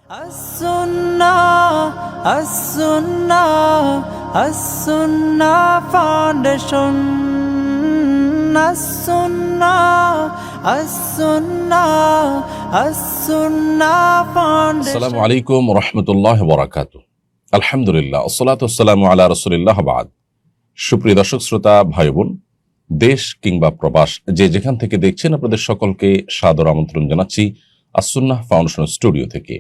As-Sunnah, As-Sunnah, As-Sunnah Foundation. As-Sunnah, As-Sunnah, As-Sunnah Foundation. আসসালামু আলাইকুম রহমতুল্লাহ বরাকাতু। আলহামদুলিল্লাহ, আসসালাতু আসসালামু আলা রাসূলিল্লাহ বাদ। সুপ্রিয় দর্শক শ্রোতা ভাই বোন, দেশ কিংবা প্রবাস যে যেখান থেকে দেখছেন, আপনাদের সকলকে সাদর আমন্ত্রণ জানাচ্ছি আস-সুন্নাহ ফাউন্ডেশন স্টুডিও থেকে।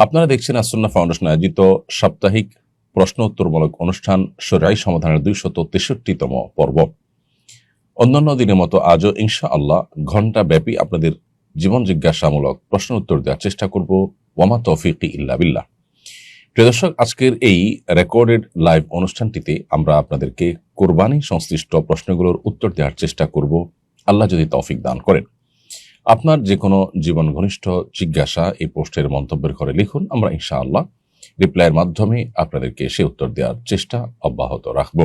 আপনারা দেখছেন আস-সুন্নাহ ফাউন্ডেশন আয়োজিত সাপ্তাহিক প্রশ্ন উত্তরমূলক অনুষ্ঠান শরীআহ সমাধানের 263তম পর্ব। অন্যান্য দিনের মতো আজও ইনশাআল্লাহ ঘণ্টা ব্যাপী আপনাদের জীবন জিজ্ঞাসামূলক প্রশ্ন উত্তর দেওয়ার চেষ্টা করব। ওয়ামা তৌফিকি ইল্লা বিল্লাহ। প্রিয় দর্শক, আজকের এই রেকর্ডেড লাইভ অনুষ্ঠানটিতে আমরা আপনাদেরকে কোরবানি সংশ্লিষ্ট প্রশ্নগুলোর উত্তর দেওয়ার চেষ্টা করব, আল্লাহ যদি তৌফিক দান করেন। আপনার যে কোনো জীবন ঘনিষ্ঠ জিজ্ঞাসা এই পোস্টের মন্তব্যের ঘরে লিখুন, আমরা ইনশাআল্লাহ রিপ্লাইয়ের মাধ্যমে আপনাদেরকে সে উত্তর দেওয়ার চেষ্টা অব্যাহত রাখব।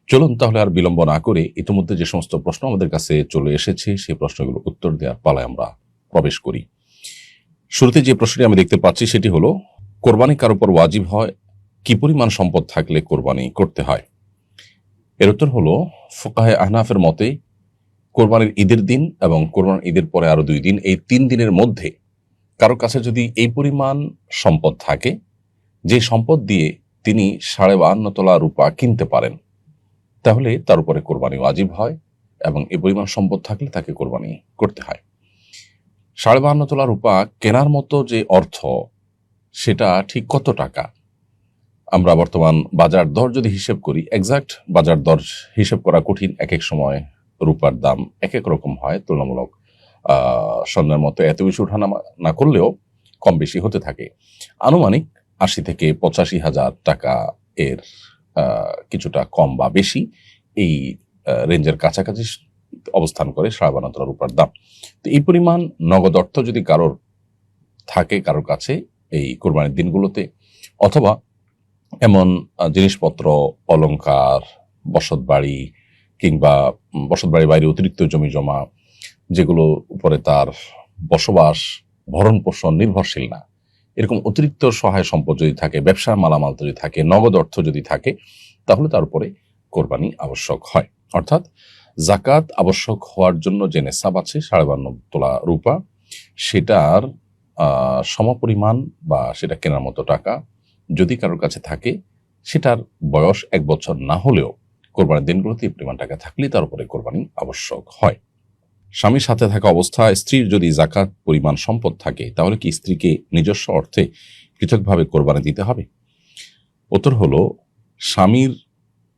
চলুন তাহলে আর বিলম্ব না করে ইতিমধ্যে যে সমস্ত প্রশ্ন আমাদের কাছে চলে এসেছে সেই প্রশ্নগুলো উত্তর দেওয়ার পালায় আমরা প্রবেশ করি। শুরুতে যে প্রশ্নটি আমি দেখতে পাচ্ছি সেটি হলো, কোরবানি কার উপর ওয়াজিব হয়, কি পরিমাণ সম্পদ থাকলে কোরবানি করতে হয়? এর উত্তর হলো, ফুকাহে আহনাফের মতে কোরবানির ঈদের দিন এবং কোরবানির ঈদের পরে আরো 2 দিন, এই 3 দিনের মধ্যে কারো কাছে যদি এই পরিমাণ সম্পদ থাকে যে সম্পদ দিয়ে তিনি 52.5 তোলা রূপা কিনতে পারেন, তাহলে তার উপরে কোরবানি ওয়াজিব হয় এবং এই পরিমাণ সম্পদ থাকলে তাকে কোরবানি করতে হয়। 52.5 তোলা রূপা কেনার মতো যে অর্থ, সেটা ঠিক কত টাকা? আমরা বর্তমান বাজার দর যদি হিসেব করি, এক্সাক্ট বাজার দর হিসেব করা কঠিন। এক এক সময় রূপার দাম এক এক রকম হয়, তুলনামূলক স্বর্ণের মতো এত বেশি ওঠানামা না করলেও কম বেশি হতে থাকে। আনুমানিক 80 থেকে 85 হাজার টাকা এর কিছুটা কম বা বেশি এই রেঞ্জের কাছাকাছি অবস্থান করে 52.5 তোলা রূপার দাম। তো এই পরিমাণ নগদ অর্থ যদি কারোর থাকে কারোর কাছে এই কোরবানির দিনগুলোতে, অথবা এমন জিনিসপত্র, অলংকার, বসত বাড়ি কিংবা বসত বাড়ির বাইরে অতিরিক্ত জমি জমা, যেগুলো উপরে তার বসবাস ভরণ পোষণ নির্ভরশীল না, এরকম অতিরিক্ত সহায় সম্পদ যদি থাকে, ব্যবসার মালামাল যদি থাকে, নগদ অর্থ যদি থাকে, তাহলে তার উপরে কোরবানি আবশ্যক হয়। অর্থাৎ জাকাত আবশ্যক হওয়ার জন্য যে নেসাব আছে 52.5 তোলা রূপা, সেটার সমপরিমাণ বা সেটা কেনার মতো টাকা যদি কারোর কাছে থাকে, সেটার বয়স 1 বছর না হলেও কোরবানির দিনগুলোতে এই পরিমাণ টাকা থাকলে তার উপরে কোরবানি আবশ্যক হয়। স্বামীর সাথে থাকা অবস্থায় স্ত্রীর যদি জাকাত পরিমাণ সম্পদ থাকে, তাহলে কি স্ত্রীকে নিজস্ব অর্থে পৃথকভাবে কোরবানি দিতে হবে? উত্তর হলো, স্বামীর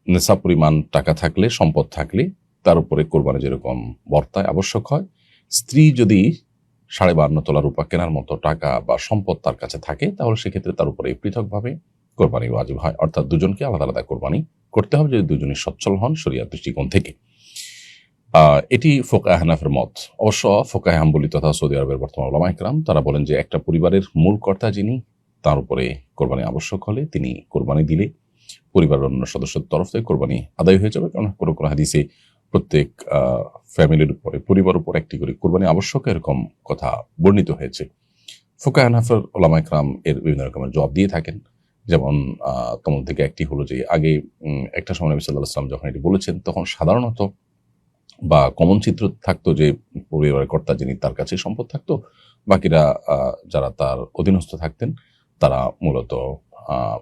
নেশা পরিমাণ টাকা থাকলে, সম্পদ থাকলে তার উপরে কোরবানি যেরকম বর্তায় আবশ্যক হয়, স্ত্রী যদি 52.5 তোলা রূপা কেনার মতো টাকা বা সম্পদ তার কাছে থাকে, তাহলে সেক্ষেত্রে তার উপরে পৃথকভাবে কোরবানি ওয়াজিব হয়। অর্থাৎ দুজনকে আলাদা আলাদা কোরবানি করতে হবে যদি দুজনই সচ্ছল হন শরিয়াত দৃষ্টিকোণ থেকে। এটি ফুকাহে আহনাফের মত। অবশ্য ফুকাহে হাম্বলি তথা সৌদি আরবের বর্তমান উলামায়ে কেরাম তারা বলেন যে একটা পরিবারের মূল কর্তা যিনি, তার উপরে কোরবানি আবশ্যক হলে তিনি কোরবানি দিলে পরিবারের অন্য সদস্যের তরফ থেকে কোরবানি আদায় হয়ে যাবে। কারণ কোনো কোনো হাদিসে প্রত্যেক ফ্যামিলির উপরে, পরিবার উপর একটি করে কোরবানি আবশ্যক, এরকম কথা বর্ণিত হয়েছে। ফুকাহে আহনাফের উলামায়ে কেরাম এর বিভিন্ন রকমের জবাব দিয়ে থাকেন। যেমন তোমার থেকে একটি হলো যে, আগে একটা সময় নবী সাল্লাল্লাহু আলাইহি ওয়াসাল্লাম যখন এটি বলেছেন, তখন সাধারণত বা কমন চিত্র থাকতো যে পরিবারের কর্তা যিনি, তার কাছে সম্পদ থাকতো, বাকিরা যারা তার অধীনস্থ থাকতেন তারা মূলত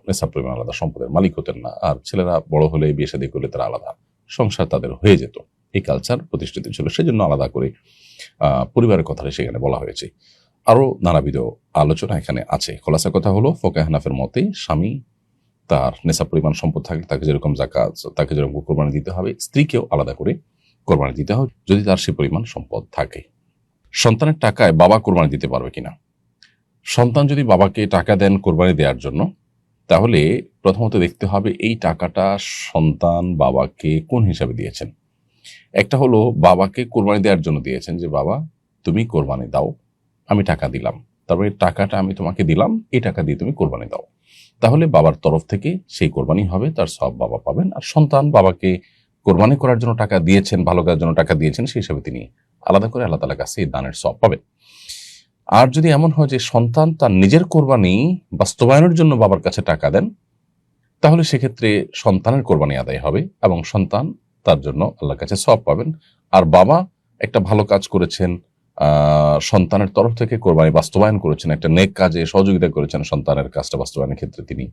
নেশাব পরিমাণ আলাদা সম্পদের মালিক হতেন না। আর ছেলেরা বড় হলে, বিয়ে শাদী করলে তারা আলাদা সংসার তাদের হয়ে যেত। এই কালচার প্রতিষ্ঠিত ছিল, সেজন্য আলাদা করে পরিবারের কথাটা সেখানে বলা হয়েছে। আরো নানাবিধ আলোচনা এখানে আছে। খোলাসা কথা হলো, ফুকাহে হানাফের মতে স্বামী তার নেশাব পরিমাণ সম্পদ থাকলে তাকে যেরকম জাকাত, তাকে যেরকম কোরবানি দিতে হবে, স্ত্রীকেও আলাদা করে কোরবানি দিতে হবে যদি তার সে পরিমাণ সম্পদ থাকে। সন্তানের টাকায় বাবা কোরবানি দিতে পারবে কিনা? সন্তান যদি বাবাকে টাকা দেন কোরবানি দেওয়ার জন্য, তাহলে প্রথমত দেখতে হবে এই টাকাটা সন্তান বাবাকে কোন হিসাবে দিয়েছেন। একটা হলো বাবাকে কোরবানি দেওয়ার জন্য দিয়েছেন, যে বাবা তুমি কোরবানি দাও, আমি টাকা দিলাম, তারপরে টাকাটা আমি তোমাকে দিলাম, এই টাকা দিয়ে তুমি কোরবানি দাও। তাহলে বাবার তরফ থেকে সেই কোরবানি হবে, তার সব বাবা পাবেন। আর সন্তান বাবাকে কোরবানি করার জন্য টাকা দিয়েছেন, ভালো কাজের জন্য টাকা দিয়েছেন, সেই হিসাবে তিনি আলাদা করে আল্লাহ তাআলার কাছে এই দানের সওয়াব পাবেন। আর যদি এমন হয় যে সন্তান তার নিজের কোরবানি বাস্তবায়নের জন্য বাবার কাছে টাকা দেন, তাহলে সেক্ষেত্রে সন্তানের কোরবানি আদায় হবে এবং সন্তান তার জন্য আল্লাহর কাছে সওয়াব পাবেন। আর বাবা একটা ভালো কাজ করেছেন, সন্তানের তরফ থেকে কোরবানি বাস্তবায়ন করেছেন, একটা নেক কাজে সহযোগিতা করেছেন, সন্তানের কাজটা বাস্তবায়নের ক্ষেত্রে তিনি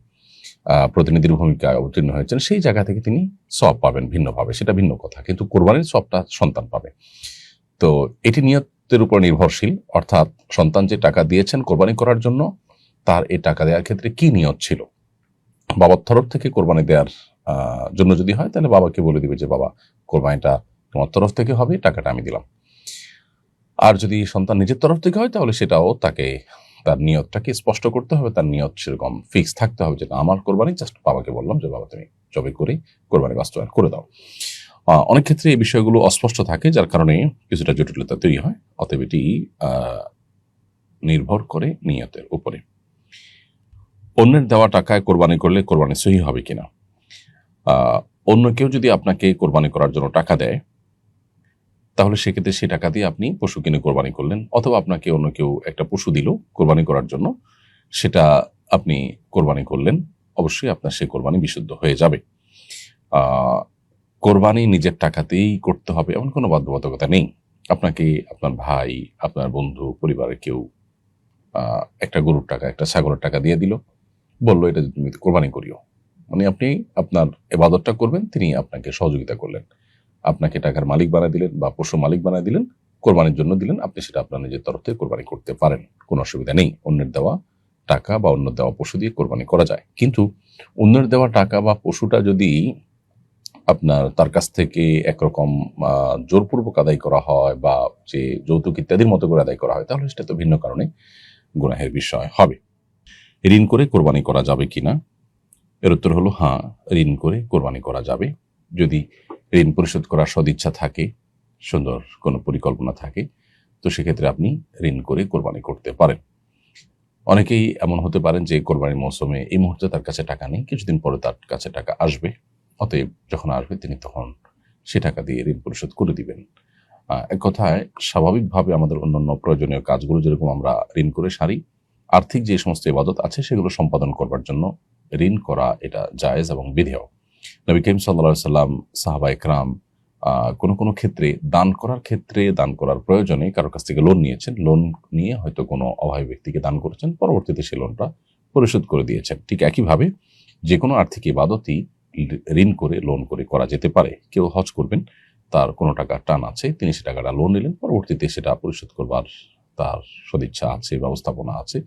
প্রতিনিধির ভূমিকায় অবতীর্ণ হয়েছেন, সেই জায়গা থেকে তিনি সওয়াব পাবেন ভিন্নভাবে, সেটা ভিন্ন কথা, কিন্তু কোরবানির সওয়াবটা সন্তান পাবে। তো এটি নিয়তের উপর নির্ভরশীল, অর্থাৎ সন্তান যে টাকা দিয়েছেন কোরবানি করার জন্য, তার এই টাকা দেওয়ার ক্ষেত্রে কি নিয়ত ছিল। বাবার তরফ থেকে কোরবানি দেওয়ার জন্য যদি হয়, তাহলে বাবাকে বলে দিবে যে বাবা, কোরবানিটা তোমার তরফ থেকে হবে, টাকাটা আমি দিলাম। আর যদি সন্তান নিজের তরফ থেকে হয়, তাহলে সেটাও তাকে তার নিয়তটাকে স্পষ্ট করতে হবে, তার নিয়ত সেরকম ফিক্স থাকতে হবে যে আমার কোরবানি, জাস্ট বাবাকে বললাম যে বাবা তুমি জবে করে কোরবানি বাস্তবায়ন করে দাও। অনেক ক্ষেত্রে এই বিষয়গুলো অস্পষ্ট থাকে, যার কারণে কিছুটা জটিলতা তৈরি হয়। অতএব এটি নির্ভর করে নিয়তের উপরে। অন্যের দেওয়া টাকায় কোরবানি করলে কোরবানি সহি হবে কিনা। অন্য কেউ যদি আপনাকে কোরবানি করার জন্য টাকা দেয়, তাহলে সেক্ষেত্রে সেই টাকা দিয়ে আপনি পশু কিনে কোরবানি করলেন, অথবা আপনাকে অন্য কেউ একটা পশু দিল কোরবানি করার জন্য, সেটা আপনি কোরবানি করলেন, অবশ্যই আপনার সেই কোরবানি বিশুদ্ধ হয়ে যাবে। কোরবানি নিজের টাকাতেই করতে হবে এমন কোনো বাধ্যবাধকতা নেই। আপনাকে আপনার ভাই, আপনার বন্ধু, পরিবারের কেউ একটা গরুর টাকা, একটা ছাগলের টাকা দিয়ে দিল, বললো এটা তুমি কোরবানি করিও, মানে আপনি আপনার ইবাদতটা করবেন, তিনি আপনাকে সহযোগিতা করলেন, আপনাকে টাকার মালিক বানায় দিলেন বা পশু মালিক বানায় দিলেন, কোরবানির জন্য দিলেন, আপনি সেটা আপনার নিজের তরফ থেকে কোরবানি করতে পারেন, কোনো অসুবিধা নেই। অন্যের দেওয়া টাকা বা অন্য দেওয়া পশু দিয়ে কোরবানি করা যায়, কিন্তু অন্যের দেওয়া টাকা বা পশুটা যদি আপনার তার কাছ থেকে একরকম জোরপূর্বক আদায় করা হয় বা যে যৌতুক ইত্যাদির মতো করে আদায় করা হয়, তাহলে সেটা তো ভিন্ন কারণে গুনাহের বিষয় হবে। ঋণ করে কোরবানি করা যাবে কিনা, এর উত্তর হলো হ্যাঁ, ঋণ করে কোরবানি করা যাবে। যদি ঋণ পরিশোধ করার সদিচ্ছা থাকে, সুন্দর কোনো পরিকল্পনা থাকে, তো সেক্ষেত্রে আপনি ঋণ করে কোরবানি করতে পারেন। অনেকেই এমন হতে পারেন যে কোরবানির মৌসুমে এই মুহূর্তে তার কাছে টাকা নেই, কিছুদিন পরে তার কাছে টাকা আসবে, অতএব যখন আসবে তিনি তখন সে টাকা দিয়ে ঋণ পরিশোধ করে দিবেন। এক কথায় স্বাভাবিকভাবে আমাদের অন্যান্য প্রয়োজনীয় কাজগুলো যেরকম আমরা ঋণ করে সারি, আর্থিক যে সমস্ত ইবাদত আছে সেগুলো সম্পাদন করবার জন্য ঋণ করা এটা জায়েজ এবং বিধেয়। নবী করিম সাল্লাল্লাহু আলাইহি ওয়াসাল্লাম, সাহাবা ইকরাম কোনো কোনো ক্ষেত্রে দান করার প্রয়োজনে কারোর কাছ থেকে লোন নিয়েছেন, লোন নিয়ে হয়তো কোনো অভাবী ব্যক্তিকে দান করেছেন, পরবর্তীতে সে লোনটা পরিশোধ করে দিয়েছেন। ঠিক একইভাবে যে কোনো আর্থিক ইবাদতই ঋণ করে, লোন করে করা যেতে পারে। কেউ হজ করবেন, তার কোনো টাকার টান আছে, তিনি সে টাকাটা লোন নিলেন, পরবর্তীতে সেটা পরিশোধ করবার তার সদিচ্ছা আছে, ব্যবস্থাপনা আছে,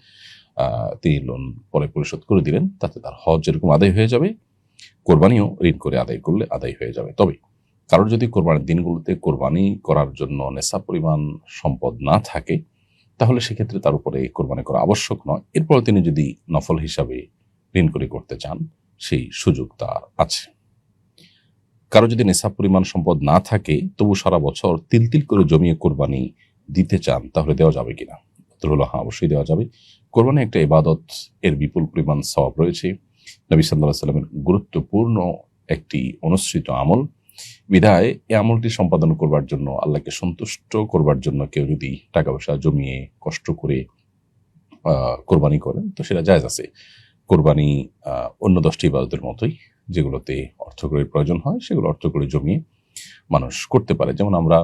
তিনি লোন পরে পরিশোধ করে দিলেন, তাতে তার হজ যেরকম আদায় হয়ে যাবে, কোরবানিও ঋণ করে আদায় করলে আদায় হয়ে যাবে। তবে কারোর যদি কোরবানির দিনগুলোতে কোরবানি করার জন্য নেশা পরিমাণ সম্পদ না থাকে, তাহলে সেক্ষেত্রে তার উপরে কোরবানি করা আবশ্যক নয়। এরপরে তিনি যদি নফল হিসাবে ঋণ করে করতে চান, সেই সুযোগ তার আছে। কারো যদি নেশা পরিমাণ সম্পদ না থাকে, তবু সারা বছর তিল তিল করে জমিয়ে কোরবানি দিতে চান, তাহলে দেওয়া যাবে কিনা? উত্তর হলো হ্যাঁ, অবশ্যই দেওয়া যাবে। কোরবানি একটা ইবাদত, এর বিপুল পরিমাণ সওয়াব রয়েছে। নবী সাল্লাল্লাহু আলাইহি ওয়াসাল্লামের গুরুত্বপূর্ণ একটি অনুসৃত আমল, বিধায় এই আমলটি সম্পাদন করবার জন্য, আল্লাহকে সন্তুষ্ট করবার জন্য কেউ যদি টাকা পয়সা জমিয়ে কষ্ট করে কোরবানি করেন, তো সেটা জায়েজ আছে। কোরবানি অন্য 10টি ইবাদতের মতোই, যেগুলোতে অর্থকড়ির প্রয়োজন হয়, সেগুলো অর্থকড়ি জমিয়ে মানুষ করতে পারে। যেমন আমরা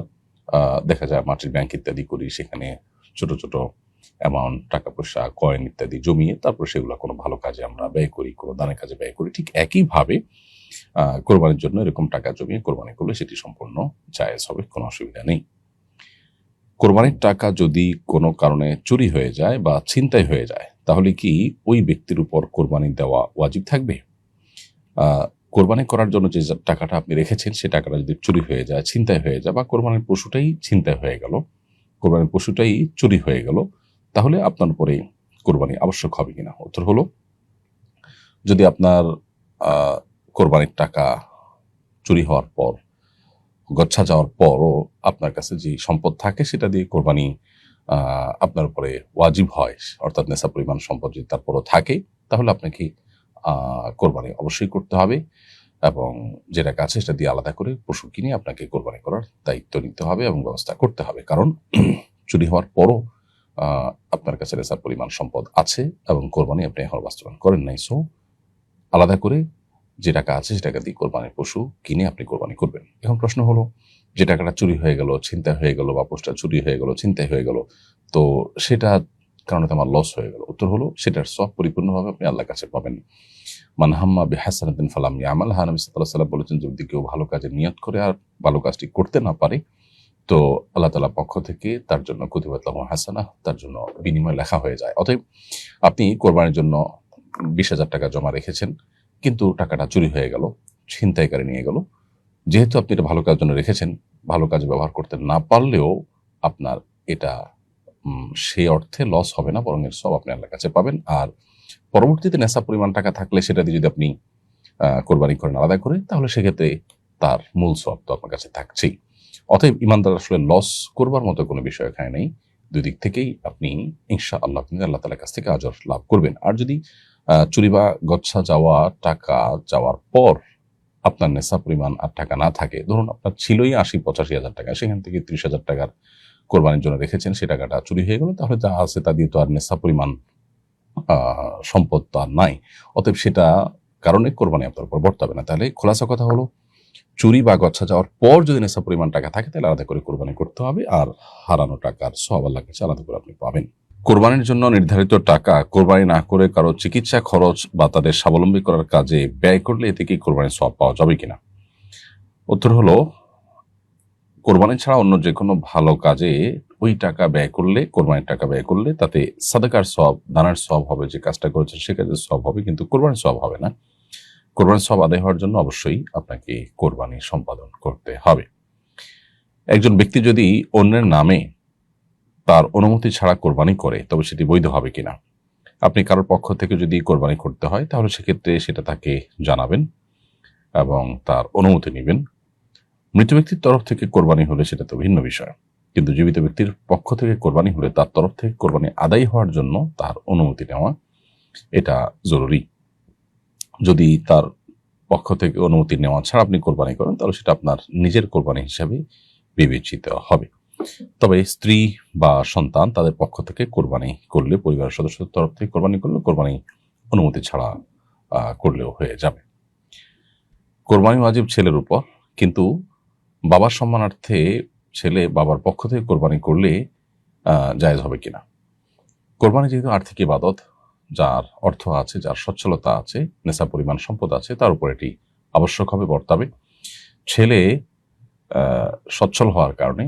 দেখা যায় মাটির ব্যাংক ইত্যাদি করি, সেখানে ছোট ছোট অ্যামাউন্ট টাকা পয়সা, কয়েন ইত্যাদি জমিয়ে তারপর সেগুলো কোনো ভালো কাজে আমরা ব্যয় করি, কোনো দানের কাজে ব্যয় করি। ঠিক একইভাবে কোরবানির জন্য এরকম টাকা জমিয়ে কোরবানি করলে সেটি সম্পূর্ণ জায়েজ হবে, কোনো অসুবিধা নেই। কোরবানির টাকা যদি কোনো কারণে চুরি হয়ে যায় বা ছিনতাই হয়ে যায়, তাহলে কি ওই ব্যক্তির উপর কোরবানি দেওয়া ওয়াজিব থাকবে? কোরবানি করার জন্য যে টাকাটা আপনি রেখেছেন, সে টাকাটা যদি চুরি হয়ে যায়, ছিনতাই হয়ে যায়, বা কোরবানির পশুটাই ছিনতাই হয়ে গেল, কোরবানির পশুটাই চুরি হয়ে গেল, তাহলে আপনার উপরে কোরবানি আবশ্যক হবে কিনা? উত্তর হলো, যদি আপনার কোরবানির টাকা চুরি হওয়ার পর, গচ্ছা যাওয়ার পরও আপনার কাছে যে সম্পদ থাকে সেটা দিয়ে কোরবানি আপনার উপরে ওয়াজিব হয়, অর্থাৎ নেশা পরিমাণ সম্পদ যদি তারপরও থাকে, তাহলে আপনাকে কোরবানি অবশ্যই করতে হবে, এবং যে টাকা আছে সেটা দিয়ে আলাদা করে পশু কিনে আপনাকে কোরবানি করার দায়িত্ব নিতে হবে এবং ব্যবস্থা করতে হবে। কারণ চুরি হওয়ার পরও আপনার কাছে নেশাব পরিমাণ সম্পদ আছে এবং কোরবানি আপনি এখন বাস্তবায়ন করেন নাই, সো আলাদা করে যে টাকা আছে সে টাকা দিয়ে কোরবানির পশু কিনে আপনি কোরবানি করবেন। এখন প্রশ্ন হলো, যে টাকাটা চুরি হয়ে গেল, ছিনতাই হয়ে গেল, বা পশুটা চুরি হয়ে গেল, ছিনতাই হয়ে গেল, তো সেটা কারণে তো আমার লস হয়ে গেল। উত্তর হলো, সেটার সব পরিপূর্ণভাবে আপনি আল্লাহর কাছে পাবেন। মান হাম্মা বিহাসানাতিন ফালাম ইয়ামালহা, নবী সাল্লাল্লাহু আলাইহি ওয়াসাল্লাম বলেছেন, যদি কেউ ভালো কাজে নিয়ত করে আর ভালো কাজটি করতে না পারে, তো আল্লাহ তাআলার পক্ষ থেকে তার জন্য কুতিবাত লাহু হাসানা, তার জন্য বিনিময় লেখা হয়ে যায়। অতএব আপনি কোরবানির জন্য 20,000 টাকা জমা রেখেছেন, কিন্তু টাকাটা চুরি হয়ে গেল, ছিনতাইকারী নিয়ে গেল। যেহেতু আপনি এটা ভালো কাজের জন্য রেখেছেন, ভালো কাজে ব্যবহার করতে না পারলেও আপনার এটা সেই অর্থে লস হবে না, বরং এর সব আপনি আল্লাহর কাছে পাবেন। আর পরবর্তীতে নেশাব পরিমাণ টাকা থাকলে সেটা দিয়ে যদি আপনি কোরবানি করেন আলাদা করে, তাহলে সেক্ষেত্রে তার মূল সব তো আপনার কাছে থাকছেই। অতএব ইমানদার আসলে লস করবার মতো কোনো বিষয় এখানে নেই। দুই দিক থেকেই আপনি ইনশাআল্লাহ আল্লাহ তাআলার কাছ থেকে আজর লাভ করবেন। আর যদি চুরি বা গচ্ছা যাওয়া টাকা যাওয়ার পর আপনার নেশাব পরিমাণ আর টাকা না থাকে, ধরুন আপনার ছিলই 80-85,000 টাকা, সেখান থেকে 30,000 টাকার কোরবানির জন্য রেখেছেন, সে টাকাটা চুরি হয়ে গেল, তাহলে যা আছে তা দিয়ে তো আর নেশাব পরিমাণ সম্পদ তো আর নাই। অতএব সেটা কারণে কোরবানি আপনার উপর বর্তাবে না। তাহলে খোলাসা কথা হলো, চুরি বা গচ্ছা যাওয়ার পর যদি নেশাব পরিমাণ টাকা থাকে, তাহলে আলাদা করে কোরবানি করতে হবে, আর হারানো টাকার সওয়াব আল্লাহর কাছে আলাদা করে আপনি পাবেন। কোরবানির জন্য নির্ধারিত টাকা কোরবানি না করে কারো চিকিৎসা খরচ বা তাদের স্বাবলম্বী করার কাজে ব্যয় করলে এতে কি কোরবানির সওয়াব পাওয়া যাবে কিনা? উত্তর হলো, কোরবানি ছাড়া অন্য যে কোনো ভালো কাজে ওই টাকা ব্যয় করলে, কোরবানির টাকা ব্যয় করলে, তাতে সাদাকার সওয়াব, দানের সওয়াব হবে, যে কাজটা করেছেন সে কাজের সওয়াব হবে, কিন্তু কোরবানির সওয়াব হবে না। কোরবানির সওয়াব আদায় হওয়ার জন্য অবশ্যই আপনাকে কোরবানি সম্পাদন করতে হবে। একজন ব্যক্তি যদি অন্যের নামে তার অনুমতি ছাড়া কোরবানি করে, তবে সেটি বৈধ হবে কিনা? আপনি কারোর পক্ষ থেকে যদি কোরবানি করতে হয়, তাহলে সেক্ষেত্রে সেটা তাকে জানাবেন এবং তার অনুমতি নেবেন। মৃত ব্যক্তির তরফ থেকে কোরবানি হলে সেটা তো ভিন্ন বিষয়, কিন্তু জীবিত ব্যক্তির পক্ষ থেকে কোরবানি হলে তার তরফ থেকে কোরবানি আদায় হওয়ার জন্য তার অনুমতি নেওয়া এটা জরুরি। যদি তার পক্ষ থেকে অনুমতি নেওয়া ছাড়া আপনি কোরবানি করেন, তাহলে সেটা আপনার নিজের কোরবানি হিসাবে বিবেচিত হবে। তবে স্ত্রী বা সন্তান তাদের পক্ষ থেকে কোরবানি করলে, পরিবারের সদস্যদের তরফ থেকে কোরবানি করলে, কোরবানি অনুমতি ছাড়া করলেও হয়ে যাবে। কোরবানি ওয়াজিব ছেলের উপর, কিন্তু বাবার সম্মানার্থে ছেলে বাবার পক্ষ থেকে কোরবানি করলে জায়েজ হবে কিনা? কোরবানি যেহেতু আর্থিক ইবাদত, যার অর্থ আছে, যার সচ্ছলতা আছে, নেশা পরিমাণ সম্পদ আছে, তার উপর এটি আবশ্যক হবে, বর্তাবে। ছেলে সচ্ছল হওয়ার কারণে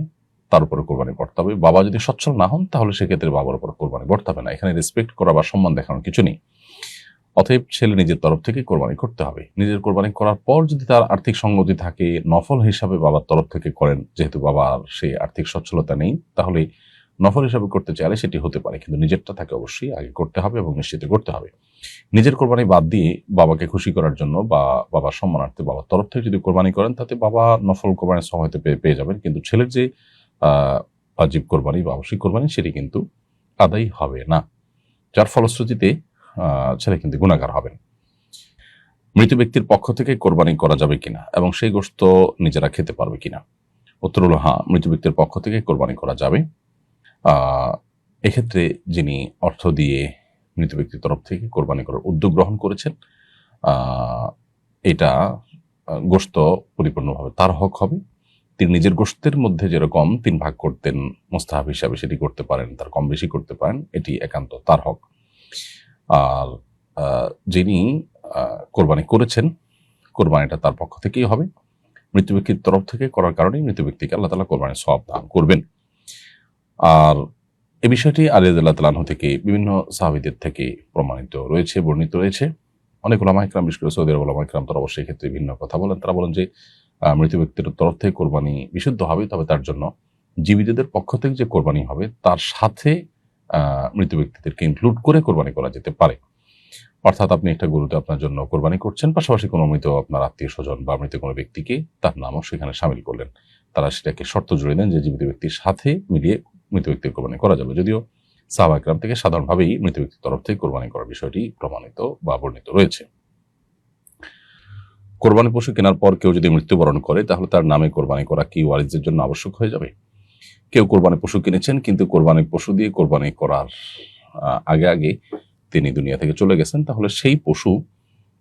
তার উপরে কোরবানি বর্তাবে হবে। বাবা যদি সচ্ছল না হন, তাহলে সেক্ষেত্রে বাবার উপর কোরবানি বর্তাবে না। এখানে রেসপেক্ট করা বা সম্মান দেখানোর কিছু নেই। অতএব ছেলে নিজের তরফ থেকে কোরবানি করতে হবে। নিজের কোরবানি করার পর যদি তার আর্থিক সঙ্গতি থাকে, নফল হিসাবে বাবার তরফ থেকে করেন, যেহেতু বাবার সেই আর্থিক সচ্ছলতা নেই, তাহলে নফল হিসাবে করতে চাইলে সেটি হতে পারে, কিন্তু নিজেরটা তাকে অবশ্যই আগে করতে হবে এবং নিশ্চিত করতে হবে। নিজের কোরবানি বাদ দিয়ে বাবাকে খুশি করার জন্য বা বাবার সম্মানার্থে বাবার তরফ থেকে যদি কোরবানি করেন, তাতে বাবা নফল কোরবানির সওয়াব হয়তো পেয়ে যাবেন, কিন্তু ছেলের যে ওয়াজিব কোরবানি বা আবশ্যিক কোরবানি, সেটি কিন্তু আদায় হবে না, যার ফলশ্রুতিতে ছেলে কিন্তু গুনাহগার হবেন। মৃত ব্যক্তির পক্ষ থেকে কোরবানি করা যাবে কিনা এবং সেই গোশত নিজেরা খেতে পারবে কিনা? উত্তর হলো হ্যাঁ, মৃত ব্যক্তির পক্ষ থেকে কোরবানি করা যাবে। এক্ষেত্রে যিনি অর্থ দিয়ে মৃত ব্যক্তির তরফ থেকে কোরবানি করার উদ্যোগ গ্রহণ করেছেন, এটা গোশত পরিপূর্ণভাবে তার হক হবে। তিনি নিজের গোশতের মধ্যে যেরকম 3 ভাগ করতেন মুস্তাহাব হিসাবে, সেটি করতে পারেন, তার কম বেশি করতে পারেন, এটি একান্ত তার হক। আর যিনি কোরবানি করেছেন, কোরবানিটা তার পক্ষ থেকেই হবে। মৃত ব্যক্তির তরফ থেকে করার কারণেই মৃত ব্যক্তিকে আল্লাহ তাআলা কোরবানির সওয়াব দান করবেন। আর এই বিষয়টি আলী রাদিয়াল্লাহু তাআলা আনহু থেকে, বিভিন্ন সাহাবীদের থেকে প্রমাণিত রয়েছে, বর্ণিত রয়েছে। অনেক উলামা ইকরাম, বিশেষ করে সৌদি আরব উলামা ইকরাম, তারা অবশ্যই ক্ষেত্রে ভিন্ন কথা বলেন। তারা বলেন যে মৃত ব্যক্তির তরফ থেকে কোরবানি বিশুদ্ধ হবে, তবে তার জন্য জীবিতদের পক্ষ থেকে যে কোরবানি হবে, তার সাথে মৃত ব্যক্তিদেরকে ইনক্লুড করে কোরবানি করা যেতে পারে। অর্থাৎ আপনি একটা গরুতে আপনার জন্য কোরবানি করছেন, পাশাপাশি কোনো মৃত আপনার আত্মীয় স্বজন বা মৃত কোনো ব্যক্তিকে, তার নামও সেখানে সামিল করলেন। তারা সেটাকে শর্ত জুড়ে দেন যে জীবিত ব্যক্তির সাথে মিলিয়ে মৃত ব্যক্তির কোরবানি করা যাবে, যদিও সাহাবা ইকরাম থেকে সাধারণভাবেই মৃত ব্যক্তির তরফ থেকে কোরবানি করার বিষয়টি প্রমাণিত বা বর্ণিত রয়েছে। কোরবানি পশু কেনার পর কেউ যদি মৃত্যুবরণ করে, তাহলে তার নামে কোরবানি করা কি ওয়ারিসদের জন্য আবশ্যক হয়ে যাবে? কেউ কোরবানি পশু কিনেছেন, কিন্তু কোরবানি পশু দিয়ে কোরবানি করার আগে আগে তিনি দুনিয়া থেকে চলে গেছেন, তাহলে সেই পশু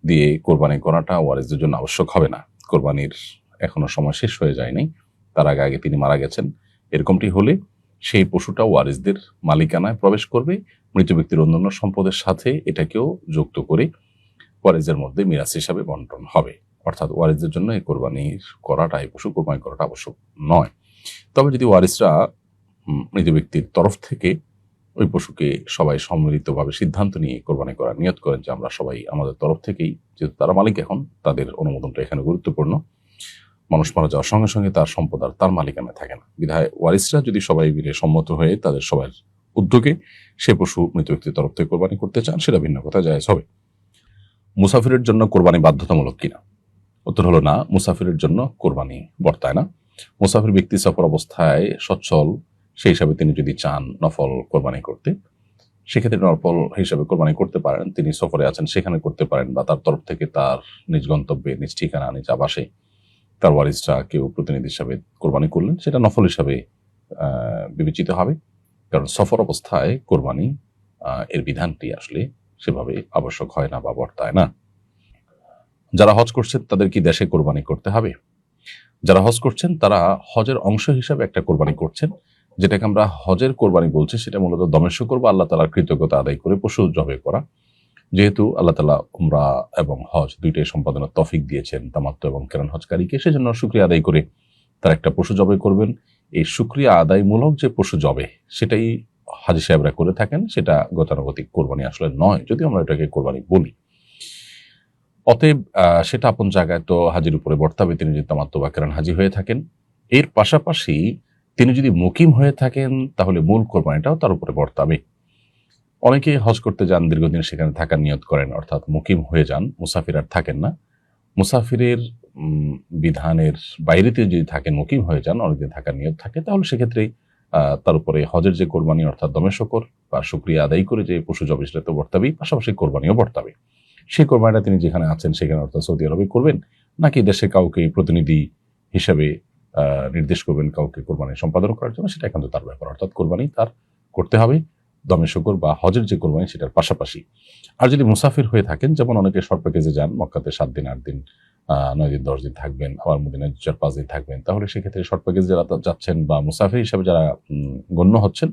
দিয়ে কোরবানি করাটা ওয়ারিসদের জন্য আবশ্যক হবে না। কোরবানির এখনো সময় শেষ হয়ে যায়নি, তার আগে আগে তিনি মারা গেছেন। এরকমটি হলে সেই পশুটা ওয়ারিসদের মালিকানায় প্রবেশ করবে, মৃত ব্যক্তির অন্যান্য সম্পদের সাথে এটাকেও যুক্ত করে ওয়ারিসদের মধ্যে মিরাস হিসাবে বন্টন হবে। অর্থাৎ ওয়ারিসদের জন্য এই কোরবানির করাটা, এই পশু কোরবানি করাটা আবশ্যক নয়। তবে যদি ওয়ারিসরা মৃত ব্যক্তির তরফ থেকে ওই পশুকে সবাই সম্মিলিতভাবে সিদ্ধান্ত নিয়ে কোরবানি করার নিয়ত করেন যে আমরা সবাই আমাদের তরফ থেকেই, যেহেতু তারা মালিক এখন, তাদের অনুমোদনটা এখানে গুরুত্বপূর্ণ। মানুষ মারা যাওয়ার সঙ্গে সঙ্গে তার সম্পদ আর তার মালিকানায় থাকে না, বিধায় ওয়ারিসরা যদি সবাই মিলে সম্মত হয়ে তাদের সবার উদ্যোগে সে পশু মৃত ব্যক্তির তরফ থেকে কোরবানি করতে চান, সেটা ভিন্ন কথা, জায়েজ হবে। মুসাফিরের জন্য কোরবানি বাধ্যতামূলক কিনা? উত্তর হলো না, মুসাফিরের জন্য কোরবানি বর্তায় না। মুসাফির ব্যক্তি সফর অবস্থায় সচ্ছল, সেই হিসাবে তিনি যদি চান নফল কোরবানি করতে, সেক্ষেত্রে নফল হিসাবে কোরবানি করতে পারেন। তিনি সফরে আছেন সেখানে করতে পারেন, বা তার তরফ থেকে তার নিজ গন্তব্যে, নিজ ঠিকানা, নিজ আবাসে তার ওয়ারিসরা কেউ প্রতিনিধি হিসাবে কোরবানি করলেন, সেটা নফল হিসাবে বিবেচিত হবে। কারণ সফর অবস্থায় কোরবানি এর বিধানটি আসলে সেভাবে আবশ্যক হয় না বা বর্তায় না। যারা হজ করছেন তাদের কি দেশে কোরবানি করতে হবে? যারা হজ করছেন তারা হজের অংশ হিসাবে একটা কোরবানি করছেন, যেটাকে আমরা হজের কোরবানি বলছি। সেটা মূলত দমের শুকর বা আল্লাহ তাআলার কৃতজ্ঞতা আদায় করে পশু জবাই করা। যেহেতু আল্লাহ তাআলা উমরা এবং হজ দুইটাই সম্পাদনের তৌফিক দিয়েছেন তামাত্তু এবং কিরান হজকারীকে, সেজন্য শুকরিয়া আদায় করে তারা একটা পশু জবাই করবেন। এই শুকরিয়া আদায়মূলক যে পশু জবে, সেটাই হাজী সাহেবরা করে থাকেন, সেটা গতানুগতিক কোরবানি আসলে নয়, যদিও আমরা এটাকে কোরবানি বলি। অতএব সেটা আপন জায়গায় তো হাজির উপরে বর্তাবে, তিনি যদি তামাত্তু বা কিরান হাজি হয়ে থাকেন। এর পাশাপাশি তিনি যদি মুকিম হয়ে থাকেন তাহলে মূল কোরবানিটাও তার উপরে বর্তাবে। অনেকে হজ করতে যান, দীর্ঘদিন সেখানে থাকার নিয়ত করেন, অর্থাৎ মুকিম হয়ে যান, মুসাফির আর থাকেন না। মুসাফিরের বিধানের বাইরেতে যদি থাকেন, মুকিম হয়ে যান, অনেকদিন থাকার নিয়ত থাকে, তাহলে সেক্ষেত্রে তার উপরে হজের যে কোরবানি অর্থাৎ দমে শকর বা শুকরিয়া আদায় করে যে পশু জবাই, সেটা তো বর্তাবেই, পাশাপাশি কোরবানিও বর্তাবে। সেই কোরবানিটা তিনি যেখানে আছেন সেখানে অর্থাৎ সৌদি আরবে করবেন, নাকি দেশে কাউকে প্রতিনিধি হিসেবে নির্দেশ করবেন কাউকে কোরবানি সম্পাদন করার জন্য, সেটা একান্ত তার ব্যাপার। অর্থাৎ কোরবানি তার করতে হবে দমে শকর বা হজের যে কোরবানি সেটার পাশাপাশি। আর যদি মুসাফির হয়ে থাকেন, যেমন অনেকে শর্ট প্যাকেজে যান, মক্কাতে 7 দিন 8 দিন 9 দিন 10 দিন থাকবেন, আবার মদিনায় 4-5 দিন থাকবেন, তাহলে সেক্ষেত্রে শর্ট প্যাকেজ যারা যাচ্ছেন বা মুসাফির হিসাবে যারা গণ্য হচ্ছেন,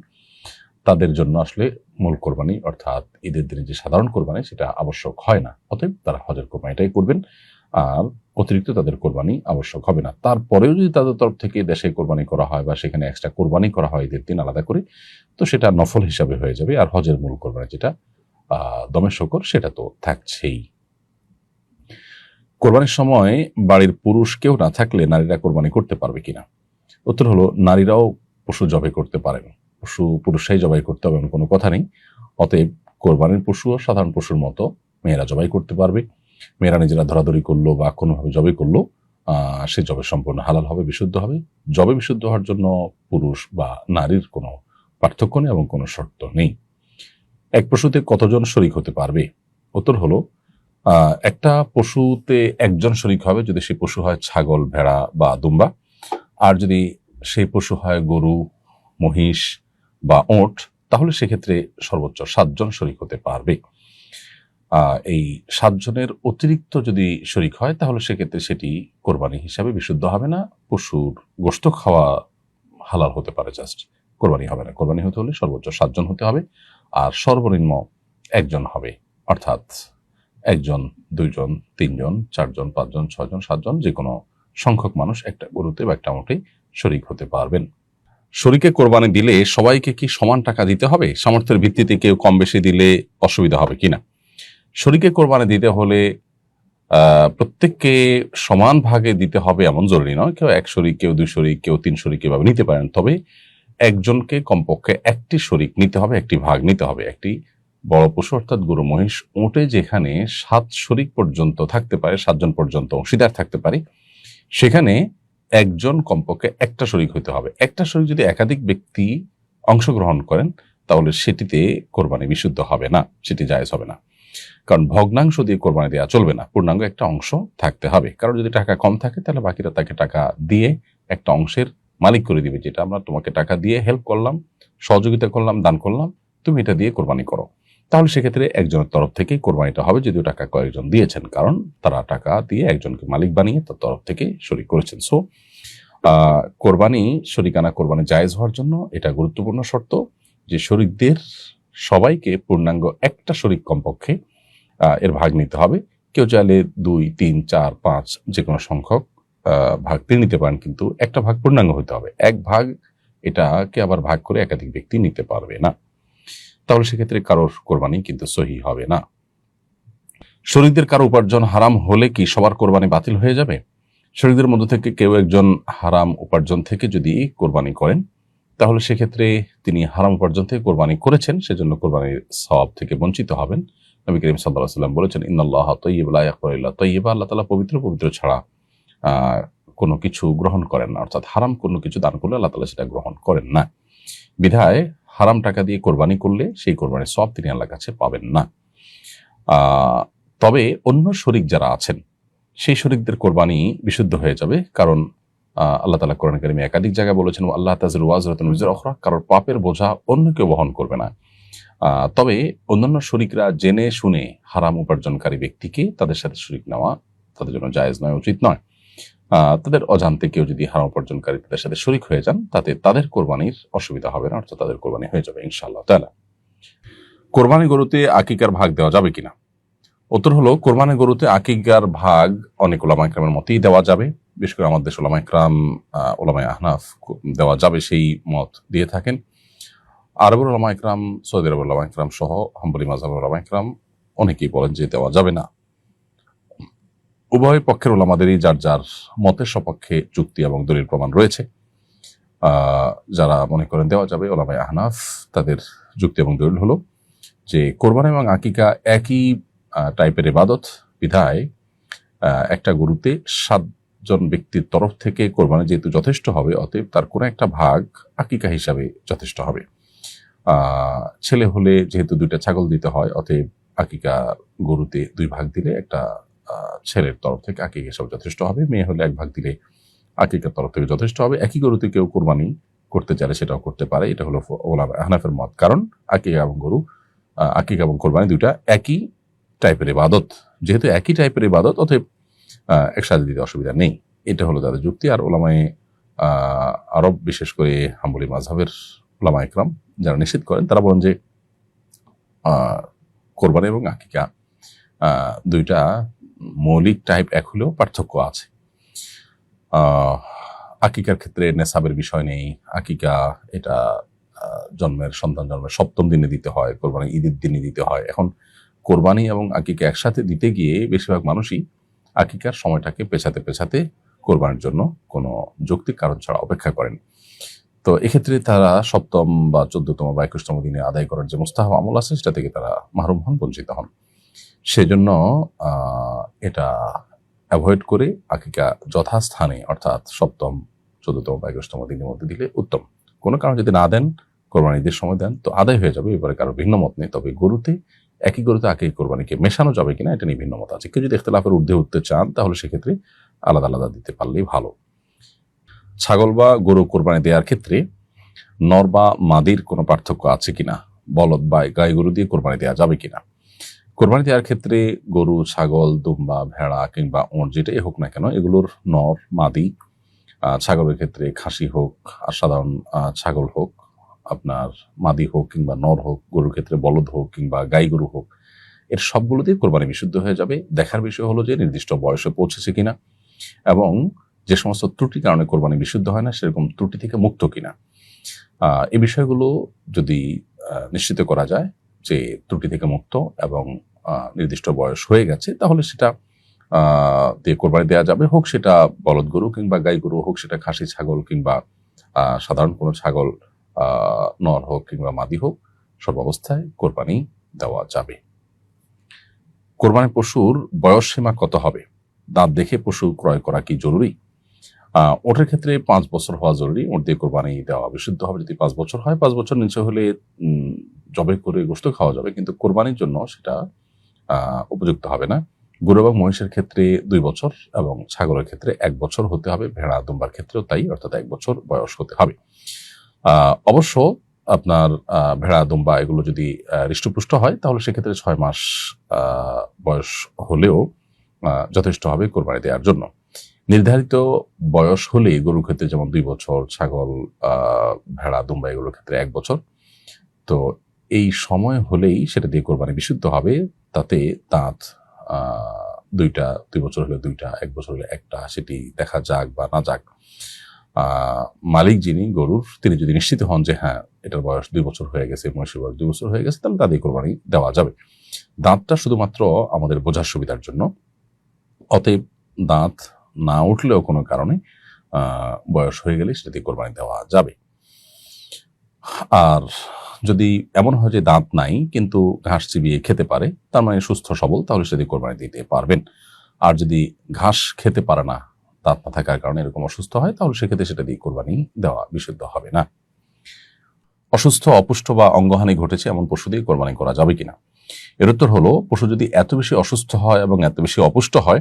তাদের জন্য আসলে মূল কোরবানি অর্থাৎ ঈদের দিনে যে সাধারণ কোরবানি সেটা আবশ্যক হয় না। অতএব তারা হজের কোরবানিটাই করবেন, আর অতিরিক্ত তাদের কোরবানি আবশ্যক হবে না। তারপরেও যদি তাদের তরফ থেকে দেশে কোরবানি করা হয় বা সেখানে এক্সট্রা কোরবানি করা হয় ঈদের দিন আলাদা করে, তো সেটা নফল হিসাবে হয়ে যাবে। আর হজের মূল কোরবানি যেটা দমে শকর, সেটা তো থাকছেই। কোরবানির সময় বাড়ির পুরুষ কেউ না থাকলে নারীরা কোরবানি করতে পারবে কিনা? উত্তর হলো, নারীরাও পশু জবাই করতে পারেন, পশু পুরুষরাই জবাই করতে হবে এমন কোনো কথা নেই। অতএব কোরবানির পশুও সাধারণ পশুর মতো মেয়েরা জবাই করতে পারবে। মেয়েরা নিজেরা ধরাধরি করলো বা কোনোভাবে জবাই করলো, সে জবে সম্পূর্ণ হালাল হবে, বিশুদ্ধ হবে। জবে বিশুদ্ধ হওয়ার জন্য পুরুষ বা নারীর কোনো পার্থক্য নেই এবং কোনো শর্ত নেই। এক পশুতে কতজন শরিক হতে পারবে? উত্তর হলো, একটা পশুতে একজন শরিক হবে যদি সেই পশু হয় ছাগল, ভেড়া বা দুম্বা। আর যদি সেই পশু হয় গরু, মহিষ বা ওট, তাহলে সেক্ষেত্রে সর্বোচ্চ 7 জন শরিক হতে পারবে। এই 7 জনের অতিরিক্ত যদি শরিক হয় তাহলে সেক্ষেত্রে সেটি কোরবানি হিসাবে বিশুদ্ধ হবে না। পশুর গোশত খাওয়া হালাল হতে পারে, জাস্ট কোরবানি হবে না। কোরবানি হতে হলে সর্বোচ্চ 7 জন হতে হবে, আর সর্বনিম্ন 1 জন হবে। অর্থাৎ 1 জন, 2 জন, 3 জন, 4 জন, 5 জন, 6 জন, 7 জন, যে কোনো সংখ্যক মানুষ একটা গরুতে বা একটা মোটে শরিক হতে পারবেন। শরিকে কোরবানি দিলে সবাইকে কি সমান টাকা দিতে হবে? সামর্থ্যের ভিত্তিতে কেউ কম বেশি দিলে অসুবিধা হবে কিনা? শরিকে কোরবানি দিতে হলে প্রত্যেককে সমান ভাগে দিতে হবে এমন জরুরি নয়। কেউ 1 শরিক, কেউ 2 শরিক, কেউ 3 শরিক এভাবে নিতে পারেন। তবে একজনকে কমপক্ষে 1টি শরিক নিতে হবে, 1টি ভাগ নিতে হবে। একটি বড় পশু অর্থাৎ গরু, মহিষ, উটে যেখানে 7 শরিক পর্যন্ত থাকতে পারে, 7 জন পর্যন্ত অংশীদার থাকতে পারে, সেখানে একজন কমপক্ষে 1টা শরিক হতে হবে। 1টা শরিক যদি একাধিক ব্যক্তি অংশগ্রহণ করেন তাহলে সেটিতে কোরবানি বিশুদ্ধ হবে না, সেটি জায়েজ হবে না। কারণ ভগ্নাংশ দিয়ে কোরবানি দেওয়া চলবে না, পূর্ণাঙ্গ একটা অংশ থাকতে হবে। কারণ যদি টাকা কম থাকে তাহলে বাকিরা তাকে টাকা দিয়ে একটা অংশের মালিক করে দিবে, যেটা আমরা তোমাকে টাকা দিয়ে হেল্প করলাম, সহযোগিতা করলাম, দান করলাম, তুমি এটা দিয়ে কোরবানি করো। তাহলে সেক্ষেত্রে একজনের তরফ থেকেই কোরবানিটা হবে, যদিও টাকা কয়েকজন দিয়েছেন, কারণ তারা টাকা দিয়ে একজনকে মালিক বানিয়ে তার তরফ থেকে শরিক করেছেন। সো কোরবানি, শরিকানা কোরবানি জায়েজ হওয়ার জন্য এটা গুরুত্বপূর্ণ শর্ত যে শরিকদের সবাইকে পূর্ণাঙ্গ একটা শরিক কমপক্ষে এর ভাগ নিতে হবে। কেউ চাইলে 2, 3, 4, 5 যে কোনো সংখ্যক ভাগ তিনি নিতে পারেন, কিন্তু একটা ভাগ পূর্ণাঙ্গ হতে হবে। এক ভাগ এটাকে আবার ভাগ করে একাধিক ব্যক্তি নিতে পারবে না, তাহলে সেক্ষেত্রে কারোর কোরবানি কিন্তু সহি হবে না। শরিকদের কারো উপার্জন হারাম হলে কি সবার কোরবানি বাতিল হয়ে যাবে? শরিকদের মধ্য থেকে কেউ একজন হারাম উপার্জন থেকে যদি কোরবানি করেন, তাহলে সেক্ষেত্রে তিনি হারাম উপার্জন থেকে কোরবানি করেছেন, সেজন্য কোরবানির সওয়াব থেকে বঞ্চিত হবেন। নবী করিম সাল্লাল্লাহু আলাইহি ওয়াসাল্লাম বলেছেন, ইন্নাল্লাহা তাইয়্যিবুন লা ইয়াকবালু ইল্লা তাইয়্যিবা, আল্লাহ তাআলা পবিত্র, পবিত্র ছাড়া কোনো কিছু গ্রহণ করেন না, অর্থাৎ হারাম কোনো কিছু দান করলে আল্লাহ তাআলা সেটা গ্রহণ করেন না। বিধায় হারাম টাকা দিয়ে কোরবানি করলে সেই কোরবানির সওয়াব তিনি আল্লাহর কাছে পাবেন না। তবে অন্য শরিক যারা আছেন সেই শরিকদের কোরবানি বিশুদ্ধ হয়ে যাবে, কারণ আল্লাহ তাআলা কোরআন কারীমে একাধিক জায়গায় বলেছেন, আল্লাহ তাযিরু ওয়াজরাতুন উযরা উখরা, কারোর পাপের বোঝা অন্য কেউ বহন করবে না। তবে অন্যান্য শরিকরা জেনে শুনে হারাম উপার্জনকারী ব্যক্তিকে তাদের সাথে শরিক নেওয়া তাদের জন্য জায়েজ নয়, উচিত নয়। তাদের অজান্তে কেউ যদি হারাম উপার্জনকারী তাদের সাথে শরিক হয়ে যান, তাতে তাদের কোরবানির অসুবিধা হবে না, অর্থাৎ তাদের কোরবানি হয়ে যাবে ইনশাআল্লাহ তাআলা। কোরবানি গরুতে আকিকার ভাগ দেওয়া যাবে কিনা? উত্তর হলো, কোরবানি গরুতে আকিকার ভাগ অনেক উলামা ইকরামের মতেই দেওয়া যাবে। বিশেষ করে আমাদের দেশ উলামা ইকরাম, উলামায়ে আহনাফ দেওয়া যাবে সেই মত দিয়ে থাকেন। আরবের উলামা ইকরাম, সৌদি আরবের উলামা ইকরাম সহ হাম্বলী মাযহাবের উলামা ইকরাম অনেকেই বলেন যে দেওয়া যাবে না। উভয় পক্ষের উলামাদেরই যার যার মতের সপক্ষে যুক্তি এবং দলিল প্রমাণ রয়েছে। যারা মনে করেন দেওয়া যাবে, উলামায়ে আহনাফ, তাদের যুক্তি এবং দলিল হলো যে কোরবানি এবং আকিকা একই টাইপের ইবাদত, বিধায় একটা গরুতে 7 জন ব্যক্তির তরফ থেকে কোরবানি যেহেতু যথেষ্ট হবে, অতএব তার কোনো একটা ভাগ আকিকা হিসাবে যথেষ্ট হবে। ছেলে হলে যেহেতু 2টা ছাগল দিতে হয়, অতএব আকিকা গরুতে 2 ভাগ দিলে একটা ছেলের তরফ থেকে আকিকা হিসাবে যথেষ্ট হবে। মেয়ে হলে 1 ভাগ দিলে আকিকার তরফ থেকে যথেষ্ট হবে। একই গরুতে কেউ কোরবানি করতে চাইলে সেটাও করতে পারে, এটা হলো উলামা আহনাফের মত। কারণ আকিকা এবং কোরবানি 2টা একই টাইপের ইবাদত, যেহেতু একই টাইপের ইবাদত, অতএব একসাথে দিতে অসুবিধা নেই, এটা হলো তাদের যুক্তি। আর উলামায়ে আরব, বিশেষ করে হাম্বলী মাযহাবের উলামা ইকরাম যারা নিষেধ করেন, তারা বলেন যে কোরবানি এবং আকিকা 2টা মৌলিক টাইপ এক হলেও পার্থক্য আছে। আকিকার ক্ষেত্রে নেসাবের বিষয় নেই। আকিকা এটা সন্তান জন্মের 7ম দিনে দিতে হয়, কোরবানি ঈদের দিনে দিতে হয়। এখন কোরবানি এবং আকিকা একসাথে দিতে গিয়ে বেশিরভাগ মানুষই আকিকার সময়টাকে পেছাতে কোরবানির জন্য কোনো যৌক্তিক কারণ ছাড়া অপেক্ষা করেন। তো এক্ষেত্রে তারা 7ম বা 14তম বা 21তম দিনে আদায় করার যে মুস্তাহাব আমল আছে, সেটা থেকে তারা মাহরুম হন, বঞ্চিত হন। সেজন্য এটা অ্যাভয়েড করে আকিকা যথাস্থানে, অর্থাৎ 7ম, 14তম বা 21তম দিনের মধ্যে দিলে উত্তম। কোনো কারণ যদি না দেন, কোরবানি ঈদের সময় দেন, তো আদায় হয়ে যাবে, এবারে কারো ভিন্ন মত নেই। তবে একই গরুতে আকিকা কোরবানিকে মেশানো যাবে কিনা, এটা নিয়ে ভিন্ন মত আছে। কেউ যদি ইখতিলাফের ঊর্ধ্বে উঠতে চান, তাহলে সেক্ষেত্রে আলাদা আলাদা দিতে পারলেই ভালো। ছাগল বা গরু কোরবানি দেওয়ার ক্ষেত্রে নর বা মাদির কোনো পার্থক্য আছে কিনা, বলদ বা গাই গরু দিয়ে কোরবানি দেওয়া যাবে কিনা? কোরবানি দেওয়ার ক্ষেত্রে গরু, ছাগল, দুম্বা, ভেড়া কিংবা ওঁট যেটাই হোক না কেন, এগুলোর নর মাদি, ছাগলের ক্ষেত্রে খাসি হোক আর সাধারণ ছাগল হোক, আপনার মাদি হোক কিংবা নর হোক, গরুর ক্ষেত্রে বলদ হোক কিংবা গাই গরু হোক, এর সবগুলোতেই কোরবানি বিশুদ্ধ হয়ে যাবে। দেখার বিষয় হলো যে নির্দিষ্ট বয়সে পৌঁছেছে কিনা এবং যে সমস্ত ত্রুটির কারণে কোরবানি বিশুদ্ধ হয় না, সেরকম ত্রুটি থেকে মুক্ত কিনা। এই বিষয়গুলো যদি নিশ্চিত করা যায় যে ত্রুটি থেকে মুক্ত এবং নির্দিষ্ট বয়স হয়ে গেছে, তাহলে সেটা দিয়ে কোরবানি দেওয়া যাবে। হোক সেটা বলদ গরু কিংবা গাই গরু, হোক সেটা খাসি ছাগল কিংবা সাধারণ কোনো ছাগল, নর হোক কিংবা মাদি হোক, সব অবস্থায় কোরবানি দেওয়া যাবে। কোরবানি পশুর বয়স সীমা কত হবে? দাঁত দেখে পশু ক্রয় করা কি জরুরি? ওটার ক্ষেত্রে 5 বছর হওয়া জরুরি। ওর দিয়ে কোরবানি দেওয়া বিশুদ্ধ হবে যদি 5 বছর হয়। 5 বছর নিচে হলে জবে করে গোশত খাওয়া যাবে, কিন্তু কোরবানির জন্য সেটা উপযুক্ত হবে না। গরু এবং মহিষের ক্ষেত্রে 2 বছর এবং ছাগলের ক্ষেত্রে 1 বছর হতে হবে, ভেড়া দুম্বার ক্ষেত্রেও তাই, অর্থাৎ 1 বছর বয়স হতে হবে। অবশ্য আপনার ভেড়া দুম্বা এগুলো যদি হৃষ্টপুষ্ট হয় তাহলে সেক্ষেত্রে 6 মাস বয়স হলেও যথেষ্ট হবে কোরবানি দেওয়ার জন্য। নির্ধারিত বয়স হলেই গরুর ক্ষেত্রে যেমন 2 বছর, ছাগল, ভেড়া দুম্বা এগুলোর ক্ষেত্রে 1 বছর। তো এই সময় হলেই সেটা দিয়ে কোরবানি বিশুদ্ধ হবে। তাতে দাঁত 2টা, 2 বছর হলে 2টা, 1 বছর হলে 1টা, সেটি দেখা যাক বা না যাক, মালিক যিনি গরুর তিনি যদি নিশ্চিত হন যে হ্যাঁ এটার বয়স 2 বছর হয়ে গেছে, মহিষের বয়স 2 বছর হয়ে গেছে, তাহলে তাদের কোরবানি দেওয়া যাবে। দাঁতটা শুধুমাত্র আমাদের বোঝার সুবিধার জন্য, অতএব দাঁত না উঠলেও কোনো কারণে বয়স হয়ে গেলে সেটা দিয়ে কোরবানি দেওয়া যাবে। আর যদি এমন হয় যে দাঁত নাই কিন্তু ঘাস চিবিয়ে খেতে পারে, তার মানে সুস্থ সবল, তাহলে সেটি কোরবানি দিতে পারবেন। আর যদি ঘাস খেতে পারে না, দাঁত না থাকার কারণে এরকম অসুস্থ হয়, তাহলে সেক্ষেত্রে সেটা দিয়ে কোরবানি দেওয়া বিশুদ্ধ হবে না। অসুস্থ, অপুষ্ট বা অঙ্গহানি ঘটেছে এমন পশু দিয়ে কোরবানি করা যাবে কিনা? এর উত্তর হলো, পশু যদি এত বেশি অসুস্থ হয় এবং এত বেশি অপুষ্ট হয়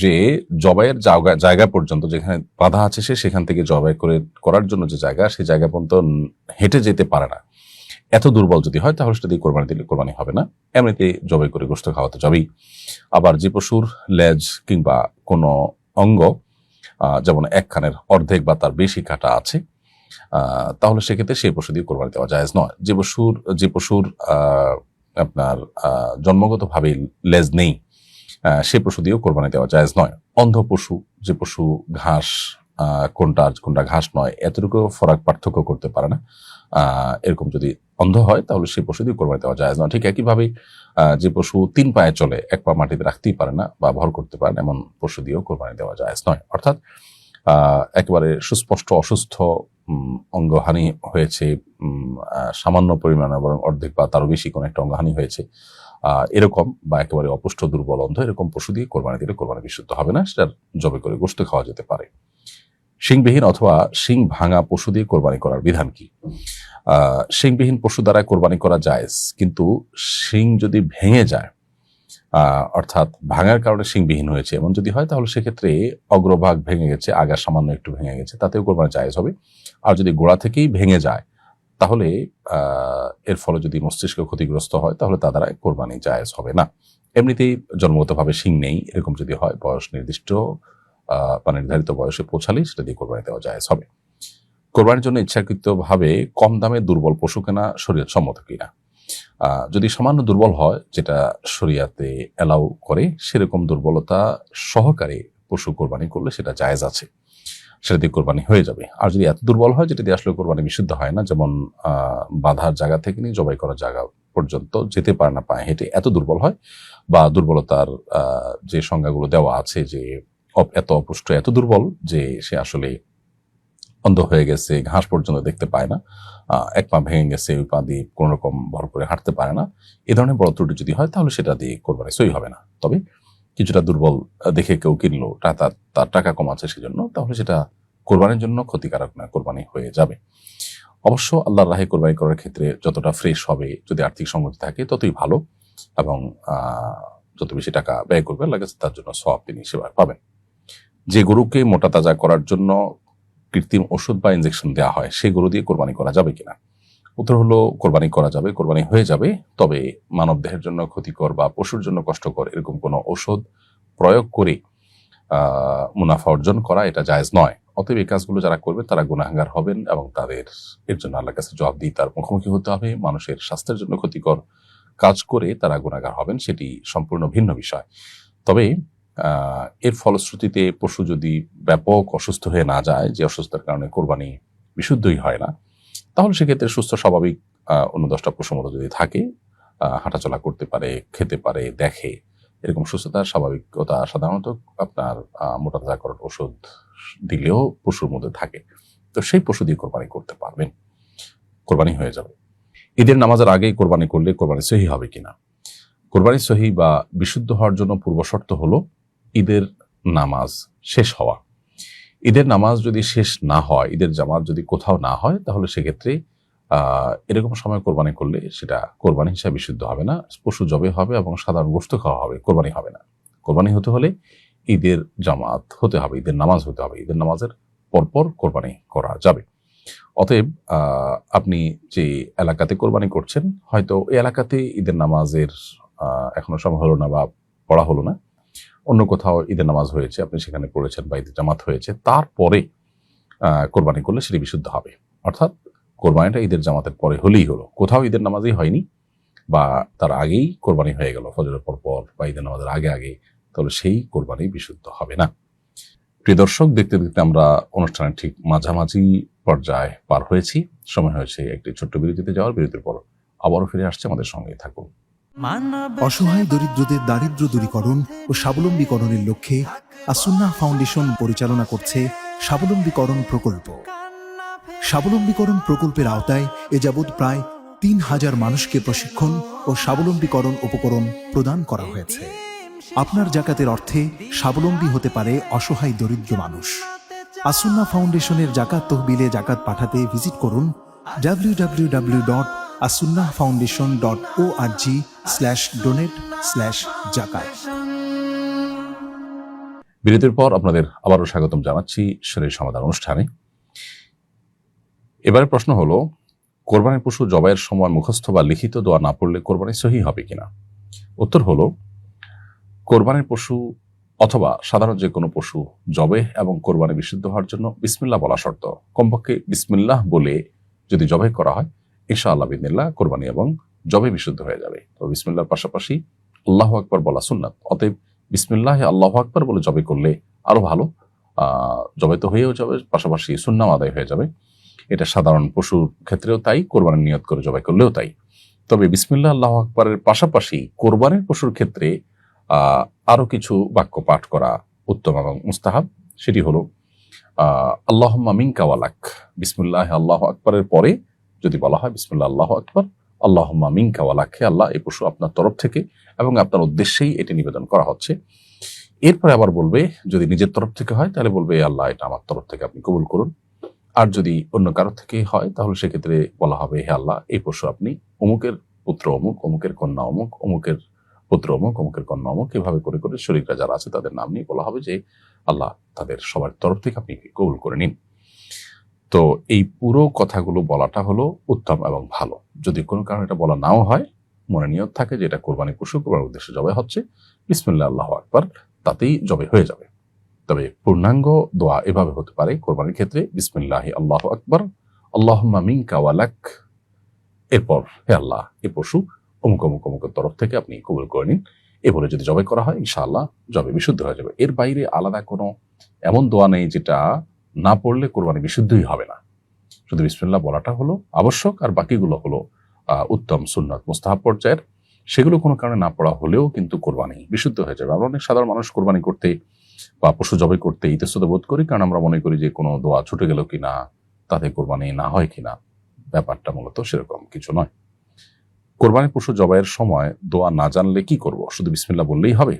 যে জবাইয়ের জায়গা পর্যন্ত, যেখানে বাধা আছে সেখান থেকে জবাই করার জন্য যে জায়গা, সেই জায়গা পর্যন্ত হেঁটে যেতে পারে না, এত দুর্বল যদি হয়, তাহলে সেটা দিয়ে কোরবানি দিলে কোরবানি হবে না। এমনিতে জবাই করে গোশত খাওয়াতে যাবেই। আবার যে পশুর লেজ কিংবা কোনো অঙ্গ যেমন এক কানের অর্ধেক বা তার বেশি কাটা আছে, তাহলে সেক্ষেত্রে সেই পশু দিয়ে কোরবানি দেওয়া জায়েজ নয়। যে পশুর আপনার জন্মগতভাবে লেজ নেই, সে পশু দিয়েও কোরবানি দেওয়া জায়েজ নয়। অন্ধ পশু, যে পশু ঘাস কোনটা ঘাস নয় এতটুকু ফরাক পার্থক্য করতে পারে না, এরকম যদি অন্ধ হয় তাহলে সেই পশু দিয়ে কোরবানি দেওয়া জায়েজ নয়। ঠিক একইভাবে যে পশু 3 পায়ে চলে, 1 পা মাটিতে রাখতেই পারে না বা ভর করতে পারে না, এমন পশু দিয়েও কোরবানি দেওয়া জায়েজ নয়। অর্থাৎ একেবারে সুস্পষ্ট অসুস্থ, অঙ্গহানি হয়েছে সামান্য পরিমাণে, বরং অর্ধেক বা তারও বেশি কোনো একটা অঙ্গহানি হয়েছে, এরকম, বা একেবারে অপুষ্ট, দুর্বল, অন্ধ, এরকম পশু দিয়ে কোরবানি দিলে কোরবানি বিশুদ্ধ হবে না, সেটার জবাই করে গোশত খাওয়া যেতে পারে। শিংবিহীন অথবা শিং ভাঙা পশু দিয়ে কোরবানি করার বিধান কি? শিংবিহীন পশু দ্বারা কোরবানি করা জায়েজ, কিন্তু শিং যদি ভেঙে যায়, অর্থাৎ ভাঙার কারণে শিংবিহীন হয়েছে এমন যদি হয়, তাহলে সেক্ষেত্রে অগ্রভাগ ভেঙে গেছে, আগা সামান্য একটু ভেঙে গেছে, তাতেও কোরবানি জায়েজ হবে। আর যদি গোড়া থেকেই ভেঙে যায়, তাহলে এর ফলে যদি মস্তিষ্ক ক্ষতিগ্রস্ত হয়, তাহলে তা দ্বারা কোরবানি জায়েজ হবে না। এমনিতেই জন্মগতভাবে শিং নেই, এরকম যদি হয়, বয়স নির্দিষ্ট বা নির্ধারিত বয়সে পৌঁছালেই সেটা দিয়ে কোরবানি দেওয়া জায়েজ হবে। কোরবানির জন্য ইচ্ছাকৃতভাবে কম দামে দুর্বল পশু কেনা শরীয়ত সম্মত কিনা? যদি সামান্য দুর্বল হয়, যেটা শরিয়াতে অ্যালাউ করে, সেরকম দুর্বলতা সহকারে পশু কোরবানি করলে সেটা জায়েজ আছে, সেটা দিয়ে কোরবানি হয়ে যাবে। আর যদি এত দুর্বল হয় যেটা দিয়ে আসলে কোরবানি বিশুদ্ধ হয় না, যেমন বাঁধার জায়গা থেকে নিয়ে জবাই করার জায়গা পর্যন্ত যেতে পারে না পায়ে হেঁটে, এত দুর্বল হয়, বা দুর্বলতার যে সংজ্ঞাগুলো দেওয়া আছে যে এত অপুষ্ট, এত দুর্বল যে সে আসলে অন্ধ হয়ে গেছে, ঘাস পর্যন্ত দেখতে পায় না, 1 পা ভেঙে গেছে, ওই পা দিয়ে কোন রকম ভর করে হাঁটতে পারে না, এ ধরনের বড় ত্রুটি যদি হয়, তাহলে সেটা দিয়ে কোরবানি সই হবে না। তবে কিছুটা দুর্বল দেখে কেউ কিনলো, তার টাকা কম আছে সেজন্য, তাহলে সেটা কোরবানির জন্য ক্ষতিকারক না, কোরবানি হয়ে যাবে। অবশ্য আল্লাহর রাহে কোরবানি করার ক্ষেত্রে যতটা ফ্রেশ হবে, যদি আর্থিক সঙ্গতি থাকে, ততই ভালো, এবং যত বেশি টাকা ব্যয় করবে আল্লাহর কাছে, তার জন্য সওয়াব তিনি সেবার পাবেন। যে গরুকে মোটা তাজা করার জন্য কৃত্রিম ওষুধ বা ইনজেকশন দেওয়া হয়, সেই গরু দিয়ে কোরবানি করা যাবে কিনা? উত্তর হলো, কোরবানি করা যাবে, কোরবানি হয়ে যাবে। তবে মানব দেহের জন্য ক্ষতিকর বা পশুর জন্য কষ্টকর এরকম কোনো ওষুধ প্রয়োগ করে মুনাফা অর্জন করা, এটা জায়েজ নয়। অতএব এই কাজগুলো যারা করবে তারা গুনাহগার হবেন, এবং তাদের এর জন্য আল্লাহর কাছে জবাবদিহিতার মুখোমুখি হতে হবে। মানুষের স্বাস্থ্যের জন্য ক্ষতিকর কাজ করে তারা গুনাহগার হবেন, সেটি সম্পূর্ণ ভিন্ন বিষয়। তবে এর ফলশ্রুতিতে পশু যদি ব্যাপক অসুস্থ হয়ে না যায়, যে অসুস্থতার কারণে কোরবানি বিশুদ্ধই হয় না, তাহলে সেক্ষেত্রে সুস্থ স্বাভাবিক অন্য 10টা পশুর মতো যদি থাকে, হাঁটাচলা করতে পারে, খেতে পারে, দেখে, এরকম সুস্থতার স্বাভাবিকতা সাধারণত আপনার মোটা তাজা করার ওষুধ দিলেও পশুর মধ্যে থাকে, তো সেই পশু দিয়ে কোরবানি করতে পারবেন, কোরবানি হয়ে যাবে। ঈদের নামাজের আগেই কোরবানি করলে কোরবানি সহি হবে কিনা? কোরবানি সহি বা বিশুদ্ধ হওয়ার জন্য পূর্ব শর্ত হলো ঈদের নামাজ শেষ হওয়া। ঈদের নামাজ যদি শেষ না হয়, ঈদের জামাত যদি কোথাও না হয়, তাহলে সেক্ষেত্রে এরকম সময় কোরবানি করলে সেটা কোরবানি হিসাবে বিশুদ্ধ হবে না, পশু জবে হবে এবং সাধারণ গোশত খাওয়া হবে, কোরবানি হবে না। কোরবানি হতে হলে ঈদের জামাত হতে হবে, ঈদের নামাজ হতে হবে, ঈদের নামাজের পরপর কোরবানি করা যাবে। অতএব আপনি যে এলাকাতে কোরবানি করছেন, হয়তো এই এলাকাতে ঈদের নামাজের এখনো সময় হলো না বা পড়া হলো না, অন্য কোথাও ঈদের নামাজ হয়েছে, আপনি সেখানে পড়েছেন বা ঈদের জামাত হয়েছে, তারপরে কোরবানি করলে সেটি বিশুদ্ধ হবে। অর্থাৎ কোরবানিটা ঈদের জামাতের পরে হলেই হলো, কোথাও ঈদের নামাজই হয়নি বা তার আগেই কোরবানি হয়ে গেল ফজরের পর বা ঈদের নামাজের আগে, তাহলে সেই কোরবানি বিশুদ্ধ হবে না। প্রিয় দর্শক, দেখতে দেখতে আমরা অনুষ্ঠানের ঠিক মাঝামাঝি পর্যায়ে পার হয়েছি। সময় হয়েছে একটি ছোট্ট বিরতিতে যাওয়ার। বিরতির পর আবারও ফিরে আসছে, আমাদের সঙ্গেই থাকুন। অসহায় দরিদ্রদের দারিদ্র দূরীকরণ ও স্বাবলম্বীকরণের লক্ষ্যে আসুন্নাহ ফাউন্ডেশন পরিচালনা করছে স্বাবলম্বীকরণ প্রকল্প। স্বাবলম্বীকরণ প্রকল্পের আওতায় এ যাবৎ প্রায় ৩,০০০ মানুষকে প্রশিক্ষণ ও স্বাবলম্বীকরণ উপকরণ প্রদান করা হয়েছে। আপনার জাকাতের অর্থে স্বাবলম্বী হতে পারে অসহায় দরিদ্র মানুষ। আসুন্নাহ ফাউন্ডেশনের জাকাত তহবিলে জাকাত পাঠাতে ভিজিট করুন www.asunnahfoundation.org/donate/zakat। বিরতির পর আপনাদের আবারও স্বাগতম জানাচ্ছি শরীর সমাধান অনুষ্ঠানে। এবারে প্রশ্ন হলো, কোরবানির পশু জবাইয়ের সময় মুখস্থ বা লিখিত দোয়া না পড়লে কোরবানি সহিহ হবে কিনা? উত্তর হলো, কোরবানির পশু অথবা সাধারণ যে কোনো পশু জবে এবং কোরবানি বিশুদ্ধ হওয়ার জন্য বিসমিল্লাহ বলা শর্ত। কমপক্ষে বিসমিল্লাহ বলে যদি জবাই করা হয়, ইনশাআল্লাহ বিদিনিল্লাহ কোরবানি এবং জবে বিশুদ্ধ হয়ে যাবে। তো বিসমিল্লাহর পাশাপাশি আল্লাহু আকবার বলা সুন্নাত। অতএব বিসমিল্লাহ আল্লাহু আকবার বলে জবে করলে আরো ভালো। জবে তো হয়েও যাবে, পাশাপাশি সুন্নাহ আদায় হয়ে যাবে। এটা সাধারণ পশুর ক্ষেত্রেও তাই, কোরবানির নিয়ত করে জবাই করলেও তাই। তবে বিসমিল্লাহ আল্লাহু আকবারের পাশাপাশি কোরবানির পশুর ক্ষেত্রে আরো কিছু বাক্য পাঠ করা উত্তম এবং মুস্তাহাব। সেটি হলো আল্লাহুম্মা মিনকা ওয়ালাক। বিসমিল্লাহ আল্লাহু আকবারের পরে যদি বলা হয় বিসমিল্লাহ আল্লাহু আকবার, আল্লাহুম্মা মিনকা ওয়ালাক, হে আল্লাহ এই পশু আপনার তরফ থেকে এবং আপনার উদ্দেশ্যেই এটি নিবেদন করা হচ্ছে। এরপরে আবার বলবে, যদি নিজের তরফ থেকে হয় তাহলে বলবে আল্লাহ এটা আমার তরফ থেকে আপনি কবুল করুন। আর যদি অন্য কারো থেকে হয় তাহলে সেক্ষেত্রে বলা হবে, হে আল্লাহ এই পশু আপনি অমুকের পুত্র অমুক, অমুকের কন্যা অমুক, অমুকের পুত্র অমুক, অমুকের কন্যা অমুক, এভাবে করে করে শরীররা যারা আছে তাদের নাম নিয়ে বলা হবে যে আল্লাহ তাদের সবার তরফ থেকে আপনি কবুল করে নিন। তো এই পুরো কথাগুলো বলাটা হলো উত্তম এবং ভালো। যদি কোনো কারণে এটা বলা নাও হয়, মনে নিয়ত থাকে যে এটা কোরবানি পশু, কোরবানির উদ্দেশ্যে জবাই হচ্ছে, বিসমিল্লাহ আল্লাহু আকবার, তাতেই জবাই হয়ে যাবে। তবে পূর্ণাঙ্গ দোয়া এভাবে হতে পারে কোরবানির ক্ষেত্রে, বিসমিল্লাহি আল্লাহু আকবার, আল্লাহুম্মা মিনকা ওয়ালাক, এরপর হে আল্লাহ এই পশু অমুক অমুক অমুকের তরফ থেকে আপনি কবুল করে নিন। এ বলে যদি জবাই করা হয় ইনশাআল্লাহ জবাই বিশুদ্ধ হয়ে যাবে। এর বাইরে আলাদা কোনো এমন দোয়া নেই যেটা না পড়লে কোরবানি বিশুদ্ধই হবে না। শুধু বিসমিল্লাহ বলাটা হলো আবশ্যক, আর বাকিগুলো হলো উত্তম সুন্নাত মুস্তাহাব পর্যায়ের। সেগুলো কোনো কারণে না পড়া হলেও কিন্তু কোরবানি বিশুদ্ধ হয়ে যাবে। আমরা অনেক সাধারণ মানুষ কোরবানি করতে বা পশু জবাই করতে ইতস্তত বোধ করি, কারণ আমরা মনে করি যে কোনো দোয়া ছুটে গেল কিনা, তাতে কোরবানি না হয় কিনা। ব্যাপারটা মূলত সেরকম কিছু নয়। কোরবানি পশু জবাইয়ের সময় দোয়া না জানলে কি করব? শুধু বিসমিল্লাহ বললেই হবে?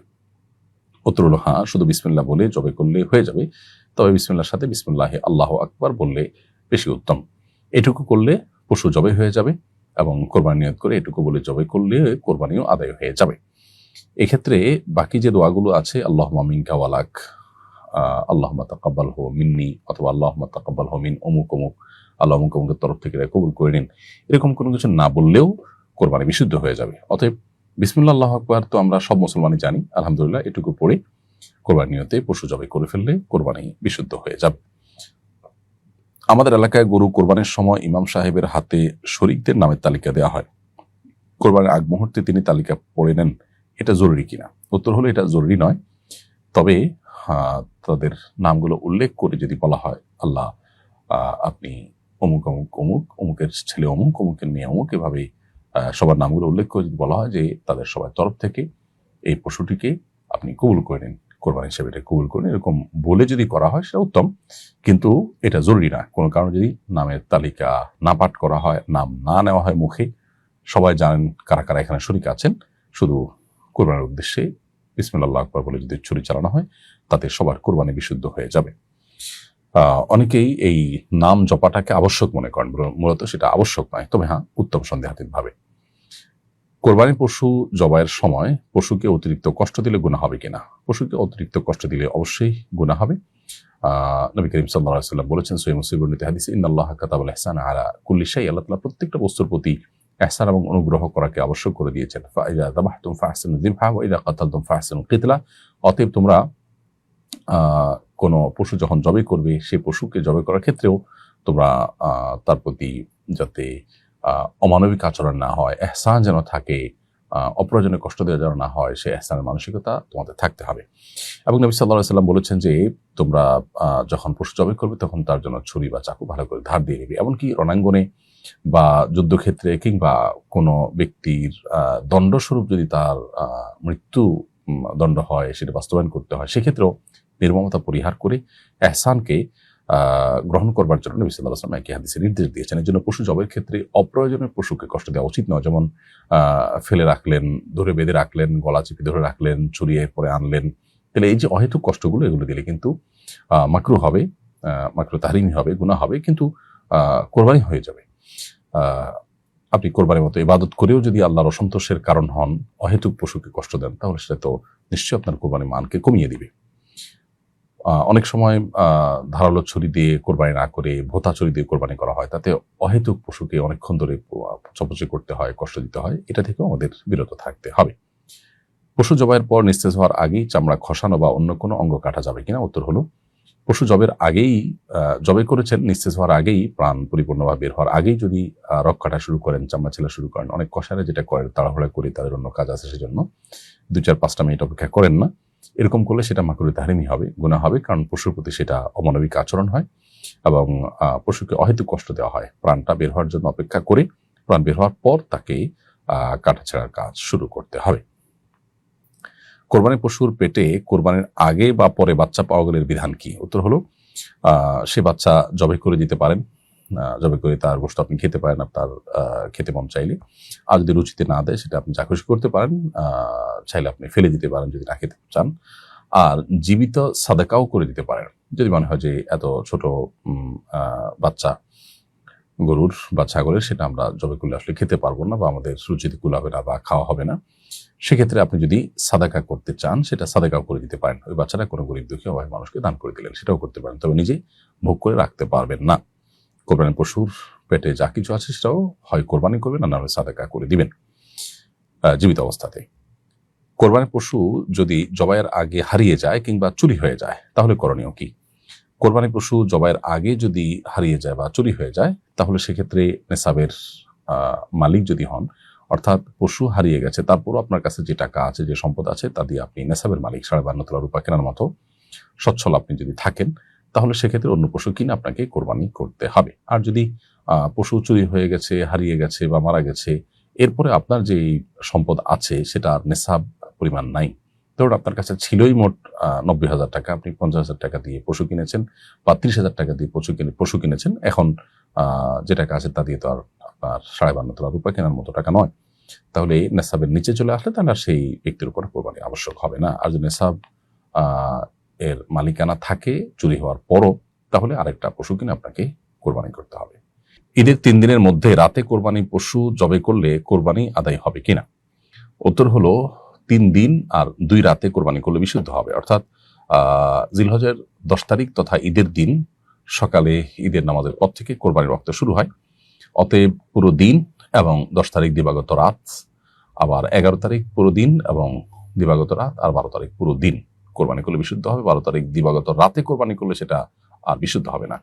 উত্তর হলো হ্যাঁ, শুধু বিসমিল্লাহ বলে জবাই করলে হয়ে যাবে। তবে বিসমিল্লাহর সাথে বিসমিল্লাহি আল্লাহু আকবার বললে বেশি উত্তম। এটুকু করলে পশু জবাই হয়ে যাবে এবং কোরবানি নিয়ত করে এটুকু বলে জবাই করলে কোরবানিও আদায় হয়ে যাবে। এক্ষেত্রে বাকি যে দোয়াগুলো আছে, আল্লাহুম্মা মিনকা ওয়ালাক, আল্লাহুম্মা তাকাব্বালহু মিন্নি, অথবা আল্লাহুম্মা তাকাব্বালহু মিন অমুক অমুক, আল্লাহ অমুক অমুকের তরফ থেকে কবুল করে নিন, এরকম কোনো কিছু না বললেও কোরবানি বিশুদ্ধ হয়ে যাবে। অতএব বিসমিল্লাহ আল্লাহু আকবার তো আমরা সব মুসলমানই জানি, আলহামদুলিল্লাহ, এটুকু পড়ে কোরবানি নিয়তে পশু জবাই করে ফেললে কোরবানি বিশুদ্ধ হয়ে যাবে। আমাদের এলাকায় গরু কোরবানির সময় ইমাম সাহেবের হাতে শরীকদের নামের তালিকা দেওয়া হয়। কোরবানির আগ মুহূর্তে তিনি তালিকা পড়ে নেন, এটা জরুরি কিনা? উত্তর হলো এটা জরুরি নয়। তবে তাদের নামগুলো উল্লেখ করে যদি বলা হয়, আল্লাহ আপনি অমুক অমুক অমুক, অমুকের ছেলে অমুক, অমুকের মেয়ে অমুক, এভাবে সবার নামগুলো উল্লেখ করে যদি বলা হয় যে তাদের সবার তরফ থেকে এই পশুটিকে আপনি কবুল করে নিন, কোরবানি হিসেবে এটা কবুল করে নিন, এরকম বলে যদি করা হয় সেটা উত্তম। কিন্তু এটা জরুরি না। কোনো কারণে যদি নামের তালিকা না পাঠ করা হয়, নাম না নেওয়া হয় মুখে, সবাই জানেন কারা কারা এখানে শরীক আছেন, শুধু কোরবানির উদ্দেশ্যে বিসমিল্লাহ আল্লাহু আকবার বলে যদি ছুরি চালানো হয়, তাতে সবার কোরবানি বিশুদ্ধ হয়ে যাবে। অনেকেই এই নাম জপাটাকে আবশ্যক মনে করেন, মূলত সেটা আবশ্যক নয়, তবে হ্যাঁ উত্তম সন্দেহাতীত ভাবে। কোরবানি পশু জবাইয়ের সময় পশুকে অতিরিক্ত কষ্ট দিলে গুনাহ হবে কিনা? পশুকে অতিরিক্ত কষ্ট দিলে অবশ্যই গুনাহ হবে। নবী করিম সাল্লাল্লাহু আলাইহি ওয়াসাল্লাম বলেছেন সহিহ মুসলিম বর্ণিত হাদিসে, ইন্নাল্লাহা কাতাবাল ইহসানা আলা কুল্লি শাই, আল্লাহ তাআলা প্রত্যেকটা বস্তুর প্রতি ইহসান এবং অনুগ্রহ করাকে আবশ্যক করে দিয়েছেন। ফাইযা যাবাহতুম ফাহসিনু যিবহা ওয়া ইযা কাতালতুম ফাহসিনুল কিতলা। অতএব তোমরা কোনো পশু যখন জবাই করবে, সেই পশুকে জবাই করার ক্ষেত্রেও তোমরা তার প্রতি যাতে অমানবিক আচরণ না হয়, ইহসান যেন থাকে, অপ্রয়োজনীয় কষ্ট দেওয়া যেন না হয়, সেই ইহসানের মানসিকতা তোমাদের থাকতে হবে। এবং নবী সাল্লাল্লাহু আলাইহি ওয়াসাল্লাম বলেছেন যে তোমরা যখন পশু জবাই করবে তখন তার জন্য ছুরি বা চাকু ভালো করে ধার দিয়ে নেবে। এমনকি রণাঙ্গনে বা যুদ্ধক্ষেত্রে কিংবা কোনো ব্যক্তির দণ্ডস্বরূপ যদি তার মৃত্যু দণ্ড হয়, সেটা বাস্তবায়ন করতে হয়, সেক্ষেত্রেও নির্মমতা পরিহার করে ইহসানকে গ্রহণ করবার জন্য নবী সাল্লাল্লাহু আলাইহি ওয়াসাল্লাম একই হাদিসে নির্দেশ দিয়েছেন। এর জন্য পশু জবাইয়ের ক্ষেত্রে অপ্রয়োজনীয় পশুকে কষ্ট দেওয়া উচিত নয়। যেমন ফেলে রাখলেন, ধরে বেঁধে রাখলেন, গলা চিপে ধরে রাখলেন, চুরিয়ে পরে আনলেন, তাহলে এই যে অহেতুক কষ্টগুলো, এগুলো দিলে কিন্তু মাকরুহ হবে, মাকরুহ তাহরিমি হবে, গুনাহ হবে, কিন্তু কোরবানি হয়ে যাবে। আপনি কোরবানির মতো ইবাদত করেও যদি আল্লাহর অসন্তোষের কারণ হন, অহেতুক পশুকে কষ্ট দেন, তাহলে সেটা তো নিশ্চয়ই আপনার কোরবানির মানকে কমিয়ে দিবে। অনেক সময় ধারালো ছুরি দিয়ে কোরবানি না করে ভোতা ছুরি দিয়ে কোরবানি করা হয়, তাতে অহেতুক পশুকে অনেকক্ষণ ধরে চপচে করতে হয়, কষ্ট দিতে হয়। এটা থেকেও আমাদের বিরত থাকতে হবে। পশু জবাইয়ের পর নিস্তেজ হওয়ার আগেই চামড়া খসানো বা অন্য কোনো অঙ্গ কাটা যাবে কিনা? উত্তর হলো, পশু জবের আগেই, জবাই করেছেন, নিস্তেজ হওয়ার আগেই, প্রাণ পরিপূর্ণভাবে বের হওয়ার আগেই যদি রক কাটা শুরু করেন, চামড়া ছেলা শুরু করেন, অনেক কষারে যেটা করেন, তাড়াহুড়া করে তাদের অন্য কাজ আছে সেজন্য 2-4-5টা মিনিট অপেক্ষা করেন না, এরকম করলে সেটা মাকরুহ তাহরিমি হবে, গুনাহ হবে। কারণ পশুর প্রতি সেটা অমানবিক আচরণ হয় এবং পশুকে অহেতুক কষ্ট দেওয়া হয়। প্রাণটা বের হওয়ার জন্য অপেক্ষা করে প্রাণ বের হওয়ার পর তাকে কাটাছেঁড়ার কাজ শুরু করতে হবে। কোরবানি পশুর পেটে কোরবানির আগে বা পরে বাচ্চা পাওয়া গেলে বিধান কি? উত্তর হলো, সে বাচ্চা জবাই করে দিতে পারেন, জবাই করে তার গোশত আপনি খেতে পারেন আপনার খেতে মন চাইলে। আর যদি রুচিতে না দেয়, সেটা আপনি যা খুশি করতে পারেন, চাইলে আপনি ফেলে দিতে পারেন যদি না খেতে চান। আর জীবিত সাদাকাও করে দিতে পারেন যদি মনে হয় যে এত ছোট বাচ্চা গরুর বা ছাগলের সেটা আমরা জবাই করলে আসলে খেতে পারবো না বা আমাদের রুচিতে কুলাবে না বা খাওয়া হবে না, সেক্ষেত্রে আপনি যদি সাদাকা করতে চান, সেটা সাদাকাও করে দিতে পারেন। ওই বাচ্চাটা কোনো গরিব দুঃখী অভাবী মানুষকে দান করে দিলেন, সেটাও করতে পারেন, তবে নিজে ভোগ করে রাখতে পারবেন না। কোরবানির পশুর পেটে যা কিছু আছে সেটাও হয় কোরবানি করবেন, না হলে সাদাকা করে দিবেন জীবিত অবস্থাতে। কোরবানির পশু যদি জবাইয়ের আগে হারিয়ে যায় কিংবা চুরি হয়ে যায়, তাহলে করণীয় কি? কোরবানি পশু জবাইয়ের আগে যদি হারিয়ে যায় বা চুরি হয়ে যায়, তাহলে সেক্ষেত্রে নেসাবের মালিক যদি হন, অর্থাৎ পশু হারিয়ে গেছে তারপরও আপনার কাছে যে টাকা আছে, যে সম্পদ আছে, তা দিয়ে আপনি নেসাবের মালিক, 52 তোলা রূপা কেনার মতো সচ্ছল আপনি যদি থাকেন, তাহলে সেক্ষেত্রে অন্য পশু কিনে আপনাকে কোরবানি করতে হবে। আর যদি পশু চুরি হয়ে গেছে, হারিয়ে গেছে বা মারা গেছে, এরপরে আপনার যে সম্পদ আছে সেটা নেসাব পরিমাণ নাই, ধরুন আপনার কাছে ছিলই মোট 90,000 টাকা, আপনি 50,000 টাকা দিয়ে পশু কিনেছেন বা 30,000 টাকা দিয়ে পশু কিনেছেন, এখন যে টাকা আছে তা দিয়ে তো আর আপনার 52 তোলা রূপা কেনার মতো টাকা নয়, তাহলে নেসাবের নিচে চলে আসলে তাহলে আর সেই ব্যক্তির উপর কোরবানি আবশ্যক হবে না। আর যদি নেসাব এর মালিকানা থাকে চুরি হওয়ার পরও, তাহলে আরেকটা পশু কিনে আপনাকে কোরবানি করতে হবে। ঈদের 3 দিনের মধ্যে রাতে কোরবানি পশু জবাই করলে কোরবানি আদায় হবে কিনা? উত্তর হলো, 3 দিন আর 2 রাতে কোরবানি করলে বিশুদ্ধ হবে। অর্থাৎ জিলহজের 10 তারিখ তথা ঈদের দিন সকালে ঈদের নামাজের পর থেকে কোরবানির ওয়াক্ত শুরু হয়। অতএব পুরো দিন এবং 10 তারিখ দিবাগত রাত, আবার 11 তারিখ পুরো দিন এবং দিবাগত রাত, আর 12 তারিখ পুরো দিন কোরবানি করলে বিশুদ্ধ হবে। 12 তারিখ দিবাগত রাতে কোরবানি করলে সেটা আর বিশুদ্ধ হবে না।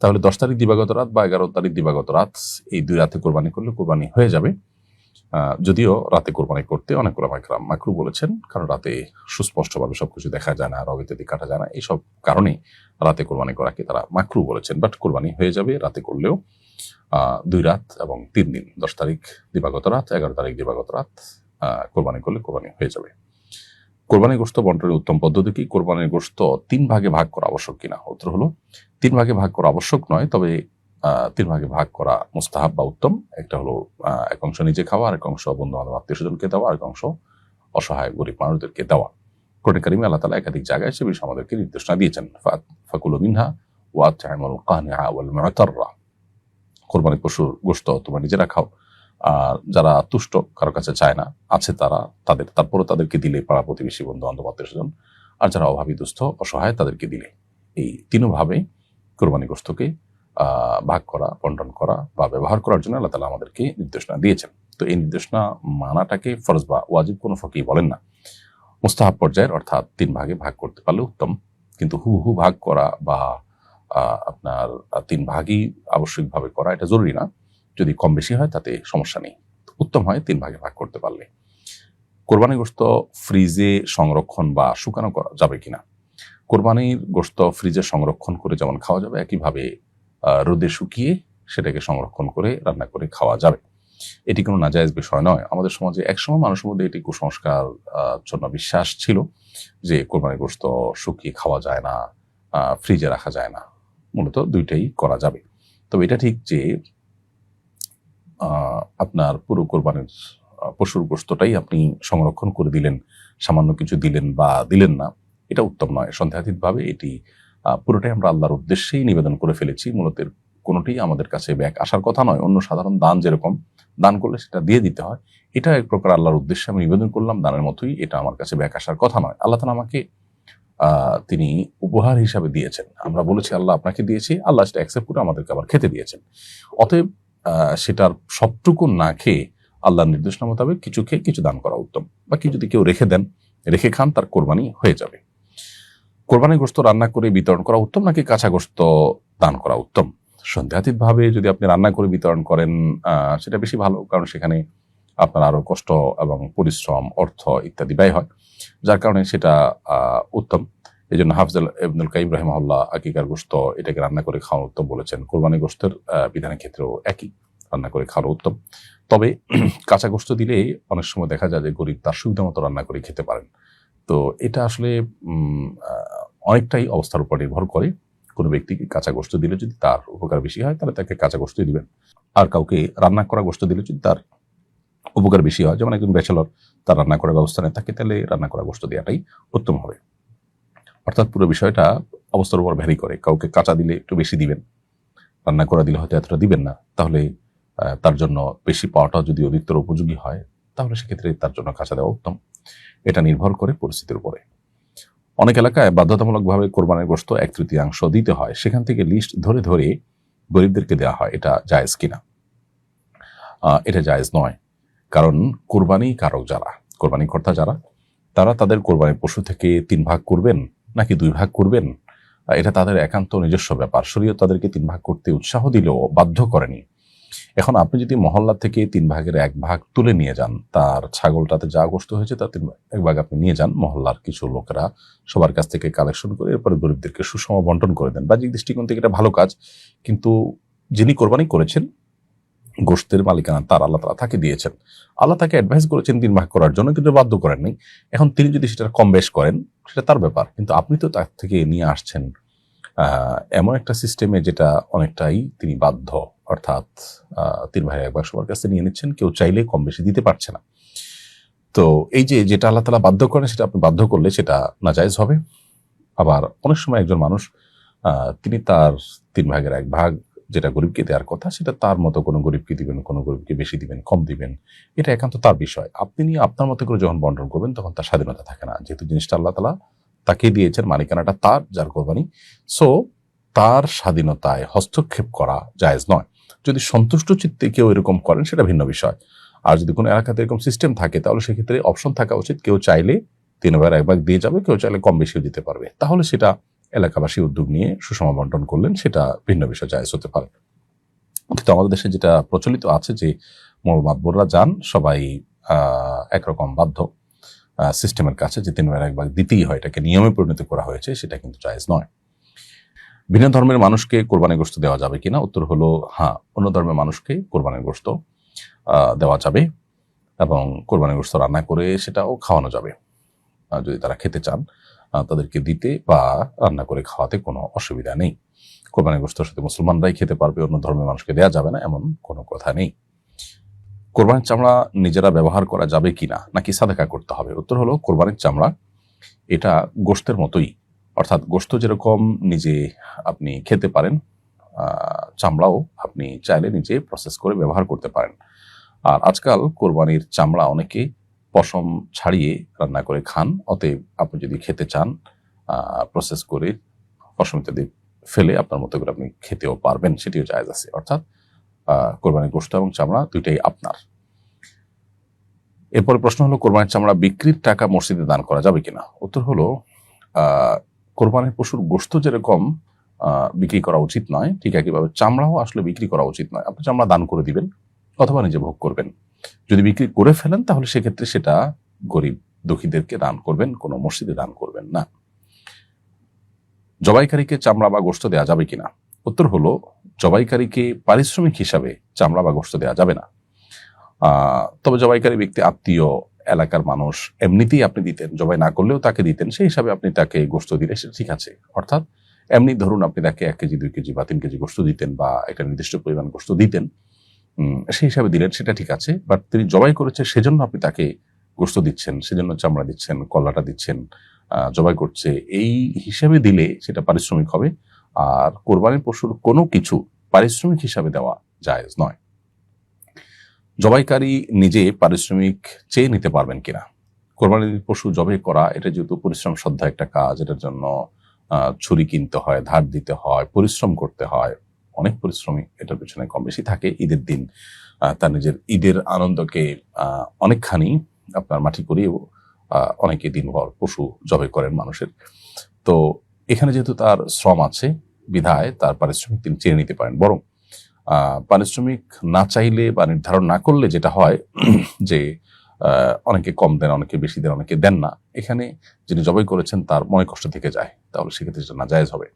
তাহলে 10 তারিখ দিবাগত রাত বা 11 তারিখ দিবাগত রাত, এই 2 রাতে কোরবানি করলে কোরবানি হয়ে যাবে। যদিও রাতে কোরবানি করতে অনেক ওলামা কেরাম মাকরুহ বলেছেন, কারণ রাতে সুস্পষ্টভাবে সবকিছু দেখা যায় না, রব ইত্যাদি কাটা যায় না, এইসব কারণে রাতে কোরবানি করাকে তারা মাকরুহ বলেছেন। বাট কোরবানি হয়ে যাবে রাতে করলেও। 2 রাত এবং 3 দিন, 10 তারিখ দিবাগত রাত, 11 তারিখ দিবাগত রাত কোরবানি করলে কোরবানি হয়ে যাবে। কোরবানির গোশত বন্টনের উত্তম পদ্ধতি কি? কোরবানির গোশত 3 ভাগে ভাগ করা আবশ্যক কিনা? উত্তর হলো, 3 ভাগে ভাগ করা আবশ্যক নয়, তবে 3 ভাগে ভাগ করা মুস্তাহাব বা উত্তম। একটা হলো এক অংশ নিজে খাওয়া, আর এক অংশ বন্ধু বান্ধব আত্মীয় স্বজনকে দেওয়া, আর এক অংশ অসহায় গরিব মানুষদেরকে দেওয়া। কোরআনে কারিমে আল্লাহ তাআলা একাধিক জায়গায় সে বিষয়ে আমাদেরকে নির্দেশনা দিয়েছেন। ফাকুলু মিনহা ওয়া আত'ইমুল কানিআ ওয়াল মু'তাররা। কোরবানির পশুর গোশত তোমরা নিজেরা খাও আর যারা তুষ্ট, কারো কাছে চায় না, আছে তারপরে তাদেরকে দিলে, পাড়া প্রতিবেশী, বন্ধু বান্ধব, আত্মীয়স্বজন, আর যারা অভাবী, দুস্থ, অসহায়, তাদেরকে দিলে। এই তিনভাবে কোরবানি গোশতকে ভাগ করা, বন্টন করা বা ব্যবহার করার জন্য আল্লাহ তাআলা আমাদেরকে নির্দেশনা দিয়েছেন। তো এই নির্দেশনা মানাটাকে ফরজ বা ওয়াজিব কোনো ফকি বলেন না, মুস্তাহাব পর্যায়ের, অর্থাৎ 3 ভাগে ভাগ করতে পারলে উত্তম। কিন্তু হুবহু ভাগ করা বা আপনার 3 ভাগই আবশ্যিকভাবে করা এটা জরুরি না। যদি কম বেশি হয় তাতে সমস্যা নেই। উত্তম হয় 3 ভাগে ভাগ করতে পারলে। কোরবানি গোশত ফ্রিজে সংরক্ষণ বা শুকানো করা যাবে কিনা? কোরবানির গোশত ফ্রিজে সংরক্ষণ করে যেমন খাওয়া যাবে, একইভাবে রোদে শুকিয়ে সেটাকে সংরক্ষণ করে রান্না করে খাওয়া যাবে। এটি কোনো নাজায়েজ বিষয় নয়। আমাদের সমাজে একসময় মানুষের মধ্যে এটি কুসংস্কার জন্য বিশ্বাস ছিল যে কোরবানির গোশত শুকিয়ে খাওয়া যায় না, ফ্রিজে রাখা যায় না। মূলত দুইটাই করা যাবে। তবে এটা ঠিক যে আপনার পুরো কোরবানির পশুর গোশতটাই আপনি সংরক্ষণ করে দিলেন, সামান্য কিছু দিলেন বা দিলেন না, এটা উত্তম নয়। সন্দেহাতীতভাবে এটি পুরোটাই আমরা আল্লাহর উদ্দেশ্যেই নিবেদন করে ফেলেছি। মূলত কোনোটাই আমাদের কাছে ব্যাক আসার কথা নয়। অন্য সাধারণ দান যেরকম দান করলে সেটা দিয়ে দিতে হয়, এটা এক প্রকার আল্লাহর উদ্দেশ্যে আমি নিবেদন করলাম, দানের মতোই, এটা আমার কাছে ব্যাক আসার কথা নয়। আল্লাহ তাআলা আমাকে তিনি উপহার হিসাবে দিয়েছেন। আমরা বলেছি আল্লাহ আপনাকে দিয়েছি, আল্লাহ সেটা অ্যাকসেপ্ট করে আমাদেরকে আবার খেতে দিয়েছেন। অতএব সেটার সবটুকু না খেয়ে আল্লাহর নির্দেশনা মোতাবেক কিছু খেয়ে কিছু দান করা উত্তম। বাকি যদি কেউ রেখে খান, তার কোরবানি হয়ে যাবে। কোরবানির গোশত রান্না করে বিতরণ করা উত্তম নাকি কাঁচা গোশত দান করা উত্তম? সন্দেহাতীতভাবে যদি আপনি রান্না করে বিতরণ করেন সেটা বেশি ভালো, কারণ সেখানে আপনার আরো কষ্ট এবং পরিশ্রম, অর্থ ইত্যাদি ব্যয় হয়, যার কারণে সেটা উত্তম। এই জন্য হাফিজ ইবনুল কাইয়িম রাহিমাহুল্লাহ আকিকার গোশত এটাকে রান্না করে খাওয়া উত্তম বলেছেন। কোরবানি গোশতের বিধানের ক্ষেত্রেও একই, রান্না করে খাওয়া উত্তম। তবে কাঁচা গোশত দিলে অনেক সময় দেখা যায় যে গরিব তার সুবিধা মতো রান্না করে খেতে পারেন। তো এটা আসলে অনেকটাই অবস্থার উপর নির্ভর করে। কোনো ব্যক্তিকে কাঁচা গোশত দিলে যদি তার উপকার বেশি হয়, তাহলে তাকে কাঁচা গোশত দিবেন। আর কাউকে রান্না করা গোশত দিলে যদি তার উপকার বেশি হয়, যেমন একজন ব্যাচেলর, তার রান্না করার ব্যবস্থা নেই, তাকে তাহলে রান্না করা গোশত দেওয়াটাই উত্তম হবে। অর্থাৎ পুরো বিষয়টা অবস্থার উপর ভ্যারি করে। কাউকে কাঁচা দিলে একটু বেশি দিবেন, রান্না করা দিলে হয়তো এতটা দিবেন না। তাহলে তার জন্য বেশি পাওয়াটা যদি অধিকতর উপযোগী হয়, তাহলে সেক্ষেত্রে তার জন্য কাঁচা দেওয়া উত্তম। এটা নির্ভর করে পরিস্থিতির উপরে। অনেক এলাকায় বাধ্যতামূলকভাবে কোরবানির গোশত 1/3 দিতে হয়, সেখান থেকে লিস্ট ধরে ধরে গরিবদেরকে দেওয়া হয়। এটা জায়েজ কিনা? এটা জায়েজ নয়। কারণ কোরবানি কারক যারা, কোরবানি কর্তা যারা, তারা তাদের কোরবানির পশু থেকে 3 ভাগ করবেন নাকি 2 ভাগ করবেন, এটা তাদের একান্ত নিজস্ব ব্যাপার। শরীয়ত তাদেরকে 3 ভাগ করতে উৎসাহ দিলেও বাধ্য করেনি। এখন আপনি যদি মহল্লা থেকে 3 ভাগের 1 ভাগ তুলে নিয়ে যান, তার ছাগলটাতে যা গোশত হয়েছে তার 1 ভাগ আপনি নিয়ে যান, মহল্লার কিছু লোকেরা সবার কাছ থেকে কালেকশন করে এরপরে গরিবদেরকে সুষম বন্টন করে দেন। বাহ্যিক দৃষ্টিকোণ থেকে এটা ভালো কাজ, কিন্তু যিনি কোরবানি করেছেন গোশতের মালিকানা তার, আল্লাহ তাআলা তাকে দিয়েছেন। আল্লাহ তাকে অ্যাডভাইস করেছেন 3 ভাগ করার জন্য, কিন্তু বাধ্য করেননি। এখন তিনি যদি সেটা কম বেশ করেন সেটা তার ব্যাপার, কিন্তু আপনি তো তার থেকে নিয়ে আসছেন এমন একটা সিস্টেমে যেটা অনেকটাই তিনি বাধ্য, অর্থাৎ 3 ভাগে 1 ভাগ সবার কাছে নিয়ে নিচ্ছেন, কেউ চাইলে কম বেশি দিতে পারছে না। তো এই যে যেটা আল্লাহ তাআলা বাধ্য করেন সেটা আপনি বাধ্য করলে সেটা নাজায়েজ হবে। আবার অনেক সময় একজন মানুষ তিনি তার 3 ভাগের 1 ভাগ যেটা গরিবকে দেওয়ার কথা সেটা তার মতো, কোনো গরিবকে দিবেন, কোনো গরিবকে বেশি দিবেন, কম দিবেন, এটা একান্ত তার বিষয়। আপনি নিয়ে আপনার মতো করে যখন বন্টন করবেন তখন তার স্বাধীনতা থাকে না, যেহেতু জিনিসটা আল্লাহ তাআলা তাকে দিয়েছেন, মালিকানাটা তার, যার কোরবানি। সো তার স্বাধীনতায় হস্তক্ষেপ করা জায়েজ নয়। যদি সন্তুষ্ট চিত্তে কেউ এরকম করেন সেটা ভিন্ন বিষয়। আর যদি কোনো এলাকাতে এরকম সিস্টেম থাকে, তাহলে সেক্ষেত্রে অপশন থাকা উচিত, কেউ চাইলে 3 ভাগের 1 ভাগ দিয়ে যাবে, কেউ চাইলে কম বেশিও দিতে পারবে। তাহলে সেটা এলাকাবাসী উদ্যোগ নিয়ে সুষম বন্টন করলেন, সেটা ভিন্ন বিষয়, জায়েজ হতে পারে। কিন্তু আমাদের দেশে যেটা প্রচলিত আছে যে মাতবররা যান, সবাই একরকম বাধ্য সিস্টেমের কাছে যে 3 ভাগের 1 ভাগ দিতেই হয়, এটাকে নিয়মে পরিণত করা হয়েছে, সেটা কিন্তু জায়েজ নয়। ভিন্ন ধর্মের মানুষকে কোরবানির গোশত দেওয়া যাবে কিনা? উত্তর হলো হ্যাঁ, অন্য ধর্মের মানুষকে কোরবানির গোশত দেওয়া যাবে এবং কোরবানির গোশত রান্না করে সেটাও খাওয়ানো যাবে। যদি তারা খেতে চান তাদেরকে দিতে বা রান্না করে খাওয়াতে কোনো অসুবিধা নেই। কোরবানির গোশতের সাথে মুসলমানরাই খেতে পারবে, অন্য ধর্মের মানুষকে দেওয়া যাবে না, এমন কোনো কথা নেই। কোরবানির চামড়া নিজেরা ব্যবহার করা যাবে কিনা নাকি সাদাকা করতে হবে? উত্তর হলো কোরবানির চামড়া এটা গোশতের মতোই, অর্থাৎ গোশত যেরকম নিজে আপনি খেতে পারেন, চামড়াও আপনি চাইলে নিজে প্রসেস করে ব্যবহার করতে পারেন। আর আজকাল কোরবানির চামড়া অনেকে পশম ছাড়িয়ে রান্না করে খান। অতএব আপনি যদি খেতে চান প্রসেস করে পশম ইত্যাদি ফেলে আপনার মতো করে আপনি খেতেও পারবেন, সেটিও জায়েজ আছে। অর্থাৎ কোরবানির গোশত এবং চামড়া দুইটাই আপনার। এরপরে প্রশ্ন হলো, কোরবানির চামড়া বিক্রির টাকা মসজিদে দান করা যাবে কিনা? উত্তর হলো, কোরবানির পশুর গোশত যেরকম বিক্রি করা উচিত নয়, ঠিক একইভাবে চামড়াও আসলে বিক্রি করা উচিত নয়। আপনি চামড়া দান করে দিবেন অথবা নিজে ভোগ করবেন। যদি বিক্রি করে ফেলেন তাহলে সেক্ষেত্রে সেটা গরিব দুঃখীদেরকে দান করবেন, কোনো মসজিদে দান করবেন না। জবাইকারীকে চামড়া বা গোশত দেওয়া যাবে কিনা? উত্তর হলো, জবাইকারীকে পারিশ্রমিক হিসাবে চামড়া বা গোশত দেওয়া যাবে না। তবে জবাইকারী ব্যক্তি আত্মীয়, এলাকার মানুষ, এমনিতেই আপনি দিতেন, জবাই না করলেও তাকে দিতেন, সেই হিসাবে আপনি তাকে গোশত দিলে সেটা ঠিক আছে। অর্থাৎ এমনি ধরুন আপনি তাকে 1 কেজি 2 কেজি বা 3 কেজি গোশত দিতেন বা একটা নির্দিষ্ট পরিমাণ গোশত দিতেন, সেই হিসাবে দিলেন, সেটা ঠিক আছে। বাট তিনি জবাই করেছে সেজন্য আপনি তাকে গোশত দিচ্ছেন, সেজন্য চামড়া দিচ্ছেন, কল্লাটা দিচ্ছেন, জবাই করছে, এই হিসাবে দিলে সেটা পারিশ্রমিক হবে। আর কোরবানির পশুর কোনো কিছু পারিশ্রমিক হিসাবে দেওয়া জায়েজ নয়। জবাইকারী নিজে পারিশ্রমিক চেয়ে নিতে পারবেন কিনা? কোরবানির পশু জবাই করা এটা যেহেতু পরিশ্রম সাধ্য একটা কাজ, এটার জন্য ছুরি কিনতে হয়, ধার দিতে হয়, পরিশ্রম করতে হয়, অনেক পরিশ্রমী এটার পেছনে কম বেশি থাকে। ঈদের দিন তার নিজের ঈদের আনন্দকে অনেকখানি আপনার মাটি করিয়েও অনেকে দিনভর পশু জবাই করেন মানুষের। তো এখানে যেহেতু তার শ্রম আছে বিধায় তার পারিশ্রমিক তিনি চেয়ে নিতে পারেন। বরং পারিশ্রমিক না চাইলে বা নির্ধারণ না করলে যেটা হয় যে অনেকে কম দেন, অনেকে বেশি দেন, অনেকে দেন না, এখানে যিনি জবাই করেছেন তার মনে কষ্ট থেকে যায়, তাহলে সেক্ষেত্রে সেটা নাজায়েজ হবে।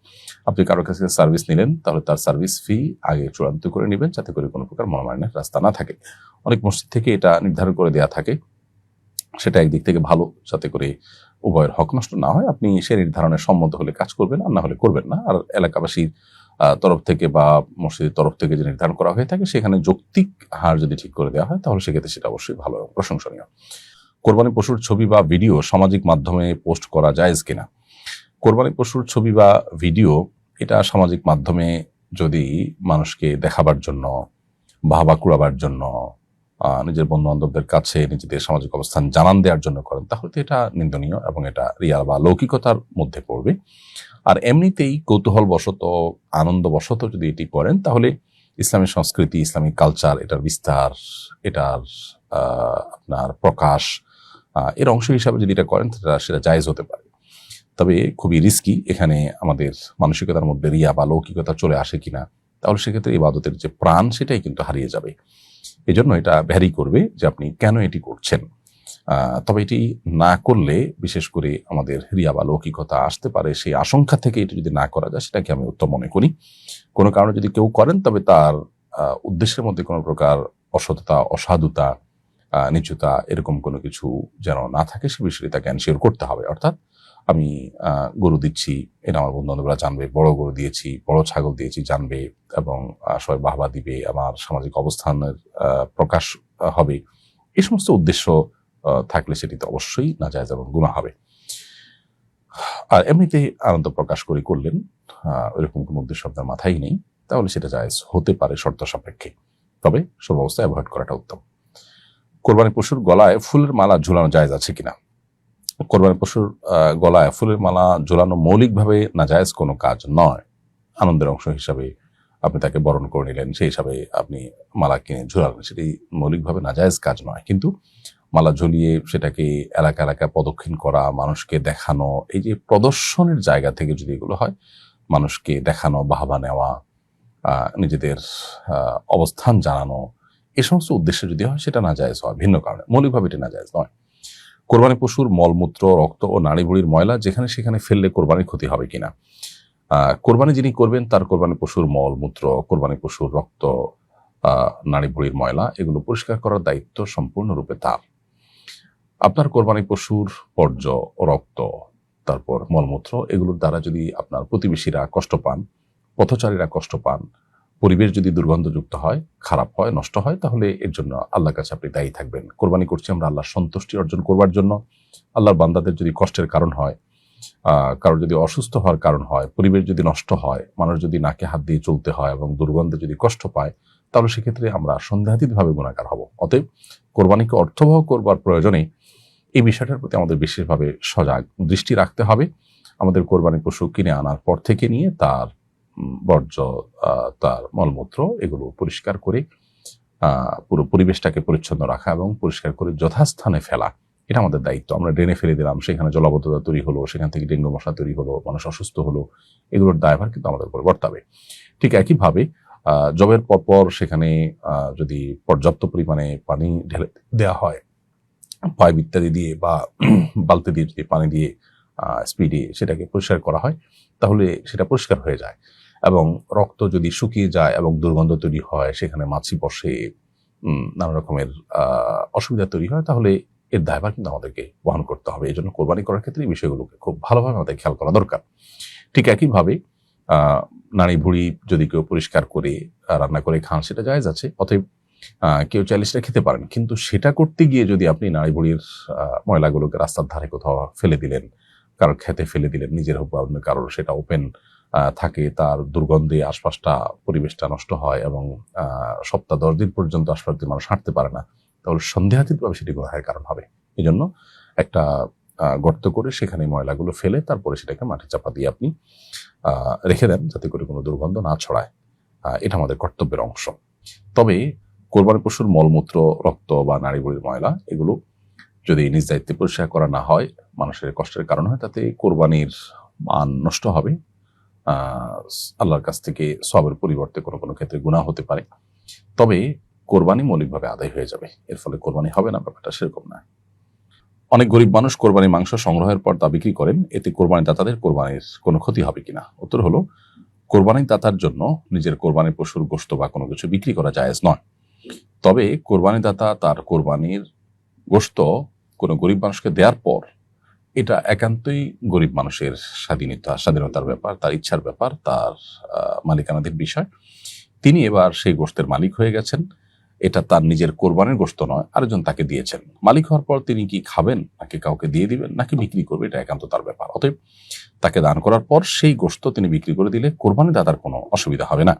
আপনি কারোর কাছে সার্ভিস নিলেন, তাহলে তার সার্ভিস ফি আগে চূড়ান্ত করে নেবেন, যাতে করে কোনো প্রকার মনোমালিন্যের রাস্তা না থাকে। অনেক মসজিদ থেকে এটা নির্ধারণ করে দেওয়া থাকে, সেটা একদিক থেকে ভালো, যাতে করে উভয়ের হক নষ্ট না হয়। আপনি সে নির্ধারণের সম্মত হলে কাজ করবেন, আর না হলে করবেন না। আর এলাকাবাসীর তরফ থেকে বা মসজিদের তরফ থেকে যে নির্ধারণ করা হয়ে থাকে সেখানে যৌক্তিক হার যদি ঠিক করে দেওয়া হয় তাহলে সেক্ষেত্রে সেটা অবশ্যই ভালো এবং প্রশংসনীয়। কোরবানি পশুর ছবি বা ভিডিও সামাজিক মাধ্যমে পোস্ট করা জায়েজ কিনা? কোরবানি পশুর ছবি বা ভিডিও এটা সামাজিক মাধ্যমে যদি মানুষকে দেখাবার জন্য, বাহবা কুড়াবার জন্য, নিজের বন্ধু বান্ধবদের কাছে নিজেদের সামাজিক অবস্থান জানান দেওয়ার জন্য করেন, তাহলে তো এটা নিন্দনীয় এবং এটা রিয়া বা লৌকিকতার মধ্যে পড়বে। আর এমনিতেই কৌতূহল বশত, আনন্দ বশত যদি এটি করেন, তাহলে ইসলামী সংস্কৃতি, ইসলামিক কালচার, এটার বিস্তার, এটার আপনার প্রকাশ, এর অংশ হিসাবে যদি এটা করেন সেটা জায়েজ হতে পারে। তবে খুবই রিস্কি, এখানে আমাদের মানসিকতার মধ্যে রিয়া বা লৌকিকতা চলে আসে কিনা, তাহলে সেক্ষেত্রে ইবাদতের যে প্রাণ সেটাই কিন্তু হারিয়ে যাবে। এই জন্য এটা ভ্যারি করবে যে আপনি কেন এটি করছেন। তবে এটি না করলে বিশেষ করে আমাদের রিয়া বা লৌকিকতা আসতে পারে, সেই আশঙ্কা থেকে এটি যদি না করা যায় সেটাকে আমি উত্তম মনে করি। কোনো কারণে যদি কেউ করেন তবে তার উদ্দেশ্যের মধ্যে কোনো প্রকার অসততা, অসাধুতা, নিচুতা এরকম কোনো কিছু যেন না থাকে, সে বিষয়ে তাকে এনশিওর করতে হবে। অর্থাৎ আমি গরু দিচ্ছি, এটা আমার বন্ধু বান্ধবরা জানবে, বড় গরু দিয়েছি, বড় ছাগল দিয়েছি জানবে, এবং সবাই বাহবা দিবে, আমার সামাজিক অবস্থানের প্রকাশ হবে, এই সমস্ত উদ্দেশ্য থাকলে সেটি তো অবশ্যই নাজায়েজ এবং গুনাহ হবে। আর এমনিতে আনন্দ প্রকাশ করে করলেন, এরকম কোনো উদ্দেশ্য আপনার মাথায় নেই, তাহলে সেটা জায়েজ হতে পারে শর্ত সাপেক্ষে, তবে সর্বাবস্থায় অ্যাভয়েড করাটা উত্তম। কোরবানি পশুর গলায় ফুলের মালা ঝুলানো জায়েজ আছে কিনা? কোরবানি পশুর গলায় ফুলের মালা ঝুলানো মৌলিকভাবে নাজায়েজ কোনো কাজ নয়। আনন্দের অংশ হিসাবে আপনি তাকে বরণ করে নিলেন, সেই হিসাবে আপনি মালা কিনে ঝুলালেন, সেটি মৌলিকভাবে নাজায়েজ কাজ নয়। কিন্তু মালা ঝুলিয়ে সেটাকে এলাকা এলাকা প্রদক্ষিণ করা, মানুষকে দেখানো, এই যে প্রদর্শনের জায়গা থেকে যদি এগুলো হয়, মানুষকে দেখানো, বাহবা নেওয়া, নিজেদের অবস্থান জানানো, এই সমস্ত উদ্দেশ্যে যদি হয় সেটা নাজায়েজ হয় ভিন্ন কারণে, মৌলিকভাবে এটা নাজায়েজ নয়। কোরবানি পশুর মলমূত্র, রক্ত ও নাড়ি ভুঁড়ির ময়লা যেখানে সেখানে ফেললে কোরবানির ক্ষতি হবে কিনা? কোরবানি যিনি করবেন তার কোরবানি পশুর মলমূত্র, কোরবানি পশুর রক্ত, নাড়ি ভুঁড়ির ময়লা এগুলো পরিষ্কার করার দায়িত্ব সম্পূর্ণরূপে তার। আপনার কোরবানি পশুর বর্জ্য, রক্ত, তারপর মলমূত্র এগুলোর দ্বারা যদি আপনার প্রতিবেশীরা কষ্ট পান, পথচারীরা কষ্ট পান, পরিবেশ যদি দুর্গন্ধযুক্ত হয়, খারাপ হয়, নষ্ট হয়, তাহলে এর জন্য আল্লাহর কাছে আপনি দায়ী থাকবেন। কোরবানি করছি আমরা আল্লাহর সন্তুষ্টি অর্জন করবার জন্য, আল্লাহর বান্দাদের যদি কষ্টের কারণ হয়, কারোর যদি অসুস্থ হওয়ার কারণ হয়, পরিবেশ যদি নষ্ট হয়, মানুষ যদি নাকে হাত দিয়ে চলতে হয় এবং দুর্গন্ধে যদি কষ্ট পায়, তাহলে সেক্ষেত্রে আমরা সন্দেহাতীতভাবে গুনাহগার হব। অতএব কোরবানিকে অর্থবহ করবার প্রয়োজনে এই বিষয়টার প্রতি আমাদের বিশেষভাবে সজাগ দৃষ্টি রাখতে হবে। আমাদের কোরবানি পশু কিনে আনার পর থেকে নিয়ে তার বর্জ্য, তার মলমূত্র এগুলো পরিষ্কার করে পুরো পরিবেশটাকে পরিচ্ছন্ন রাখা এবং পরিষ্কার করে যথাস্থানে ফেলা, এটা আমাদের দায়িত্ব। আমরা ড্রেনে ফেলে দিলাম, সেখানে জলাবদ্ধতা তৈরি হলো, সেখান থেকে ডেঙ্গু মশা তৈরি হলো, মানুষ অসুস্থ হলো, এগুলোর দায়ভার কিন্তু আমাদের উপর বর্তাবে। ঠিক একইভাবে জবের পরপর সেখানে যদি পর্যাপ্ত পরিমাণে পানি ঢেলে দেওয়া হয়, পাইপ ইত্যাদি দিয়ে বা বালতি দিয়ে যদি পানি দিয়ে স্পিডে সেটাকে পরিষ্কার করা হয়, তাহলে সেটা পরিষ্কার হয়ে যায়। এবং রক্ত যদি শুকিয়ে যায় এবং দুর্গন্ধ তৈরি হয়, সেখানে মাছি বসে, নানা রকমের অসুবিধা তৈরি হয়, তাহলে এর দায়ভার কিন্তু আমাদেরকে বহন করতে হবে। এই জন্য কোরবানি করার ক্ষেত্রে এই বিষয়গুলোকে খুব ভালোভাবে আমাদের খেয়াল করা দরকার। ঠিক একইভাবে নাড়ি ভুড়ি যদি কেউ পরিষ্কার করে রান্না করে খান, সেটা জায়েজ আছে। অতএব কেউ চাইলে সেটা খেতে পারেন, কিন্তু সেটা করতে গিয়ে যদি আপনি নাড়ি ভুড়ির ময়লাগুলোকে রাস্তার ধারে কোথাও ফেলে দিলেন, কারোর খেতে ফেলে দিলেন, নিজের হোক বা অন্য কারোর, সেটা ওপেন থাকে, তার দুর্গন্ধে আশপাশটা পরিবেশটা নষ্ট হয় এবং সপ্তাহ 10 দিন পর্যন্ত আশপাশ দিয়ে মানুষ হাঁটতে পারে না, তাহলে সন্দেহাতীতভাবে সেটি গুনাহের কারণ হবে। এই জন্য একটা গর্ত করে সেখানে ময়লাগুলো ফেলে তারপরে সেটাকে মাটি চাপা দিয়ে আপনি রেখে দেন, যাতে করে কোনো দুর্গন্ধ না ছড়ায়। এটা আমাদের কর্তব্যের অংশ। তবে কোরবানি পশুর মলমূত্র, রক্ত বা নাড়িভুড়ির ময়লা এগুলো যদি নিজ দায়িত্বে পরিষ্কার করা না হয়, মানুষের কষ্টের কারণ হয়, তাতে কোরবানির মান নষ্ট হবে। আল্লাহর কাছ থেকে সওয়াবের পরিবর্তে কোনো কোনো ক্ষেত্রে গুনাহ হতে পারে। তবে কোরবানি মৌলিকভাবে আদায় হয়ে যাবে, এর ফলে কোরবানি হবে না, ব্যাপারটা সেরকম না। অনেক গরিব মানুষ কোরবানি মাংস সংগ্রহের পর তা বিক্রি করেন, এতে কোরবানি দাতাদের কোরবানির কোনো ক্ষতি হবে কিনা? উত্তর হলো, কোরবানি দাতার জন্য নিজের কোরবানির পশুর গোশত বা কোনো কিছু বিক্রি করা জায়েজ নয়। তবে কোরবানি দাতা তার কোরবানির গোশত কোনো গরিব মানুষকে দেওয়ার পর, এটা একান্তই গরিব মানুষের স্বাধীনতার ব্যাপার, তার ইচ্ছার ব্যাপার, তার মালিকানাধীন বিষয়। তিনি এবার সেই গোশতের মালিক হয়ে গেছেন। এটা তার নিজের কোরবানির গোশত নয়, আরেকজন তাকে দিয়েছেন। মালিক হওয়ার পর তিনি কি খাবেন, নাকি কাউকে দিয়ে দিবেন, নাকি বিক্রি করবে, এটা একান্ত তার ব্যাপার। অতএব তাকে দান করার পর সেই গোশত তিনি বিক্রি করে দিলে কোরবানি দাতার কোনো অসুবিধা হবে না।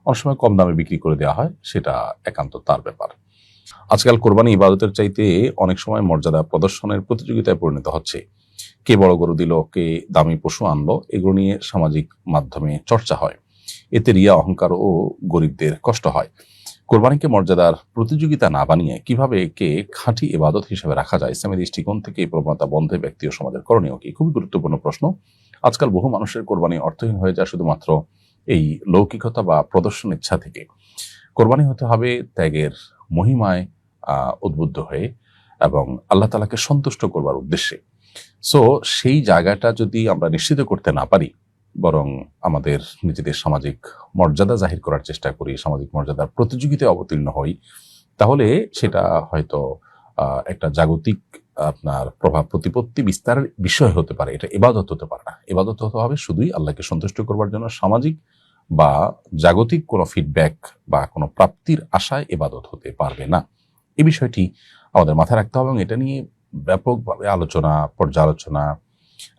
অনেক সময় কম দামে বিক্রি করে দেওয়া হয়, সেটা একান্ত তার ব্যাপার। আজকাল কোরবানি ইবাদতের চাইতে অনেক সময় মর্যাদা প্রদর্শনের প্রতিযোগিতায় পরিণত হচ্ছে। কে বড় গরু দিল, কে দামি পশু আনলো, এগুলো নিয়ে সামাজিক মাধ্যমে চর্চা হয়। এতে রিয়া, অহংকার ও গরিবদের কষ্ট হয়। কোরবানিকে মর্যাদার প্রতিযোগিতা না বানিয়ে কিভাবে একে খাঁটি ইবাদত হিসেবে রাখা যায়, ইসলামী দৃষ্টিকোণ থেকে এই প্রবণতা বন্ধে ব্যক্তি ও সমাজের করণীয় কি? খুবই গুরুত্বপূর্ণ প্রশ্ন। আজকাল বহু মানুষের কোরবানি অর্থহীন হয়ে যায় শুধুমাত্র এই লৌকিকতা বা প্রদর্শন ইচ্ছা থেকে। কোরবানি হতে হবে ত্যাগের মহিমায় উদ্বুদ্ধ হয়ে এবং আল্লাহ তাআলাকে সন্তুষ্ট করবার উদ্দেশ্যে। সো সেই জায়গাটা যদি আমরা নিশ্চিত করতে না পারি, বরং আমাদের নিজেদের সামাজিক মর্যাদা জাহির করার চেষ্টা করি, সামাজিক মর্যাদার প্রতিযোগিতায় অবতীর্ণ হই, তাহলে সেটা হয়তো একটা জাগতিক আপনার প্রভাব প্রতিপত্তি বিস্তারের বিষয় হতে পারে। এটা ইবাদত হতে পারে না। ইবাদত হতে হবে শুধুই আল্লাহকে সন্তুষ্ট করবার জন্য। সামাজিক বা জাগতিক কোনো ফিডব্যাক বা কোনো প্রাপ্তির আশায় ইবাদত হতে পারবে না। এই বিষয়টি আমাদের মাথায় রাখতে হবে এবং এটা নিয়ে ব্যাপকভাবে আলোচনা, পর্যালোচনা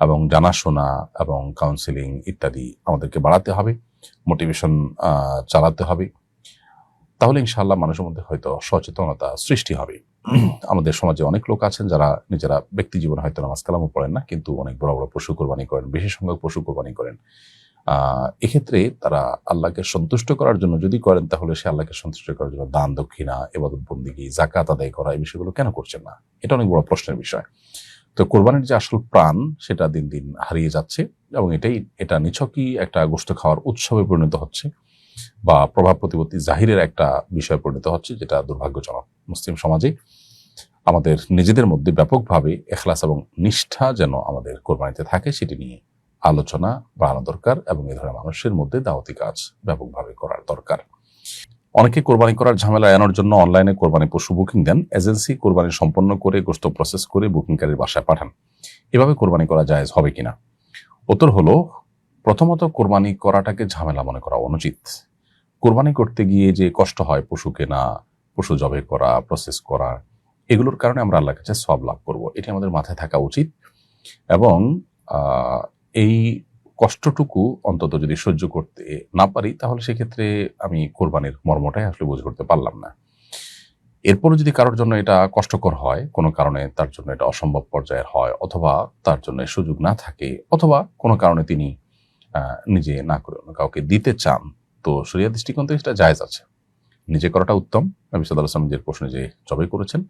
এবং জানাশোনা এবং কাউন্সিলিং ইত্যাদি আমাদেরকে বাড়াতে হবে, মোটিভেশন চালাতে হবে। তাহলে ইনশাআল্লাহ মানুষের মধ্যে হয়তো সচেতনতা সৃষ্টি হবে। আমাদের সমাজে অনেক লোক আছেন যারা নিজেরা ব্যক্তি জীবনে হয়তো নামাজ কালামও পড়েন না, কিন্তু অনেক বড় বড় পশু কোরবানি করেন, বেশি সংখ্যক পশু কোরবানি করেন। এক্ষেত্রে তারা আল্লাহকে সন্তুষ্ট করার জন্য যদি করেন, তাহলে সে আল্লাহকে সন্তুষ্ট করার জন্য দান, দক্ষিণা, ইবাদত বন্দেগী, যাকাত আদায় করা, এই বিষয়গুলো কেন করছেন না? এটা অনেক বড় প্রশ্নের বিষয়। তো কোরবানির যে আসল প্রাণ, সেটা দিন দিন হারিয়ে যাচ্ছে এবং এটা নিছকই একটা গোশত খাওয়ার উৎসবে পরিণত হচ্ছে বা প্রভাব প্রতিপত্তি জাহিরের একটা বিষয় পরিণত হচ্ছে, যেটা দুর্ভাগ্যজনক। মুসলিম সমাজে আমাদের নিজেদের মধ্যে ব্যাপকভাবে ইখলাস এবং নিষ্ঠা যেন আমাদের কোরবানিতে থাকে, সেটি নিয়ে আলোচনা বাড়ানো দরকার এবং এই ধরনের মানুষের মধ্যে দাওয়াতি কাজ ব্যাপকভাবে করার দরকার। অনেকে কোরবানি করার ঝামেলা এড়ানোর জন্য অনলাইনে কোরবানি পশু বুকিং দেন। এজেন্সি কোরবানি সম্পন্ন করে গোশত প্রসেস করে বুকিংকারীর বাসায় পাঠান। এভাবে কোরবানি করা জায়েজ হবে কিনা? উত্তর হলো, প্রথমত কোরবানি করাটাকে ঝামেলা মনে করা অনুচিত। কোরবানি করতে গিয়ে যে কষ্ট হয়, পশু কেনা, পশু জবাই করা, প্রসেস করা, এগুলোর কারণে আমরা আল্লাহর কাছে সওয়াব লাভ করব, এটি আমাদের মাথায় থাকা উচিত। এবং এই কষ্টটুকু অন্তত যদি সহ্য করতে না পারি, তাহলে সেক্ষেত্রে আমি কোরবানির মর্মটাই আসলে বুঝে করতে পারলাম না। এরপরও যদি কারোর জন্য এটা কষ্টকর হয়, কোনো কারণে তার জন্য এটা অসম্ভব পর্যায়ের হয়, অথবা তার জন্য সুযোগ না থাকে, অথবা কোনো কারণে তিনি নিজে না করে অন্য কাউকে দিতে চান, তো শরিয়া দৃষ্টিকোণ থেকে সেটা জায়েজ আছে। নিজে করাটা উত্তম। নবী সাল্লাল্লাহু আলাইহি ওয়াসাল্লাম যে প্রশ্নে যে জবাই করেছেন,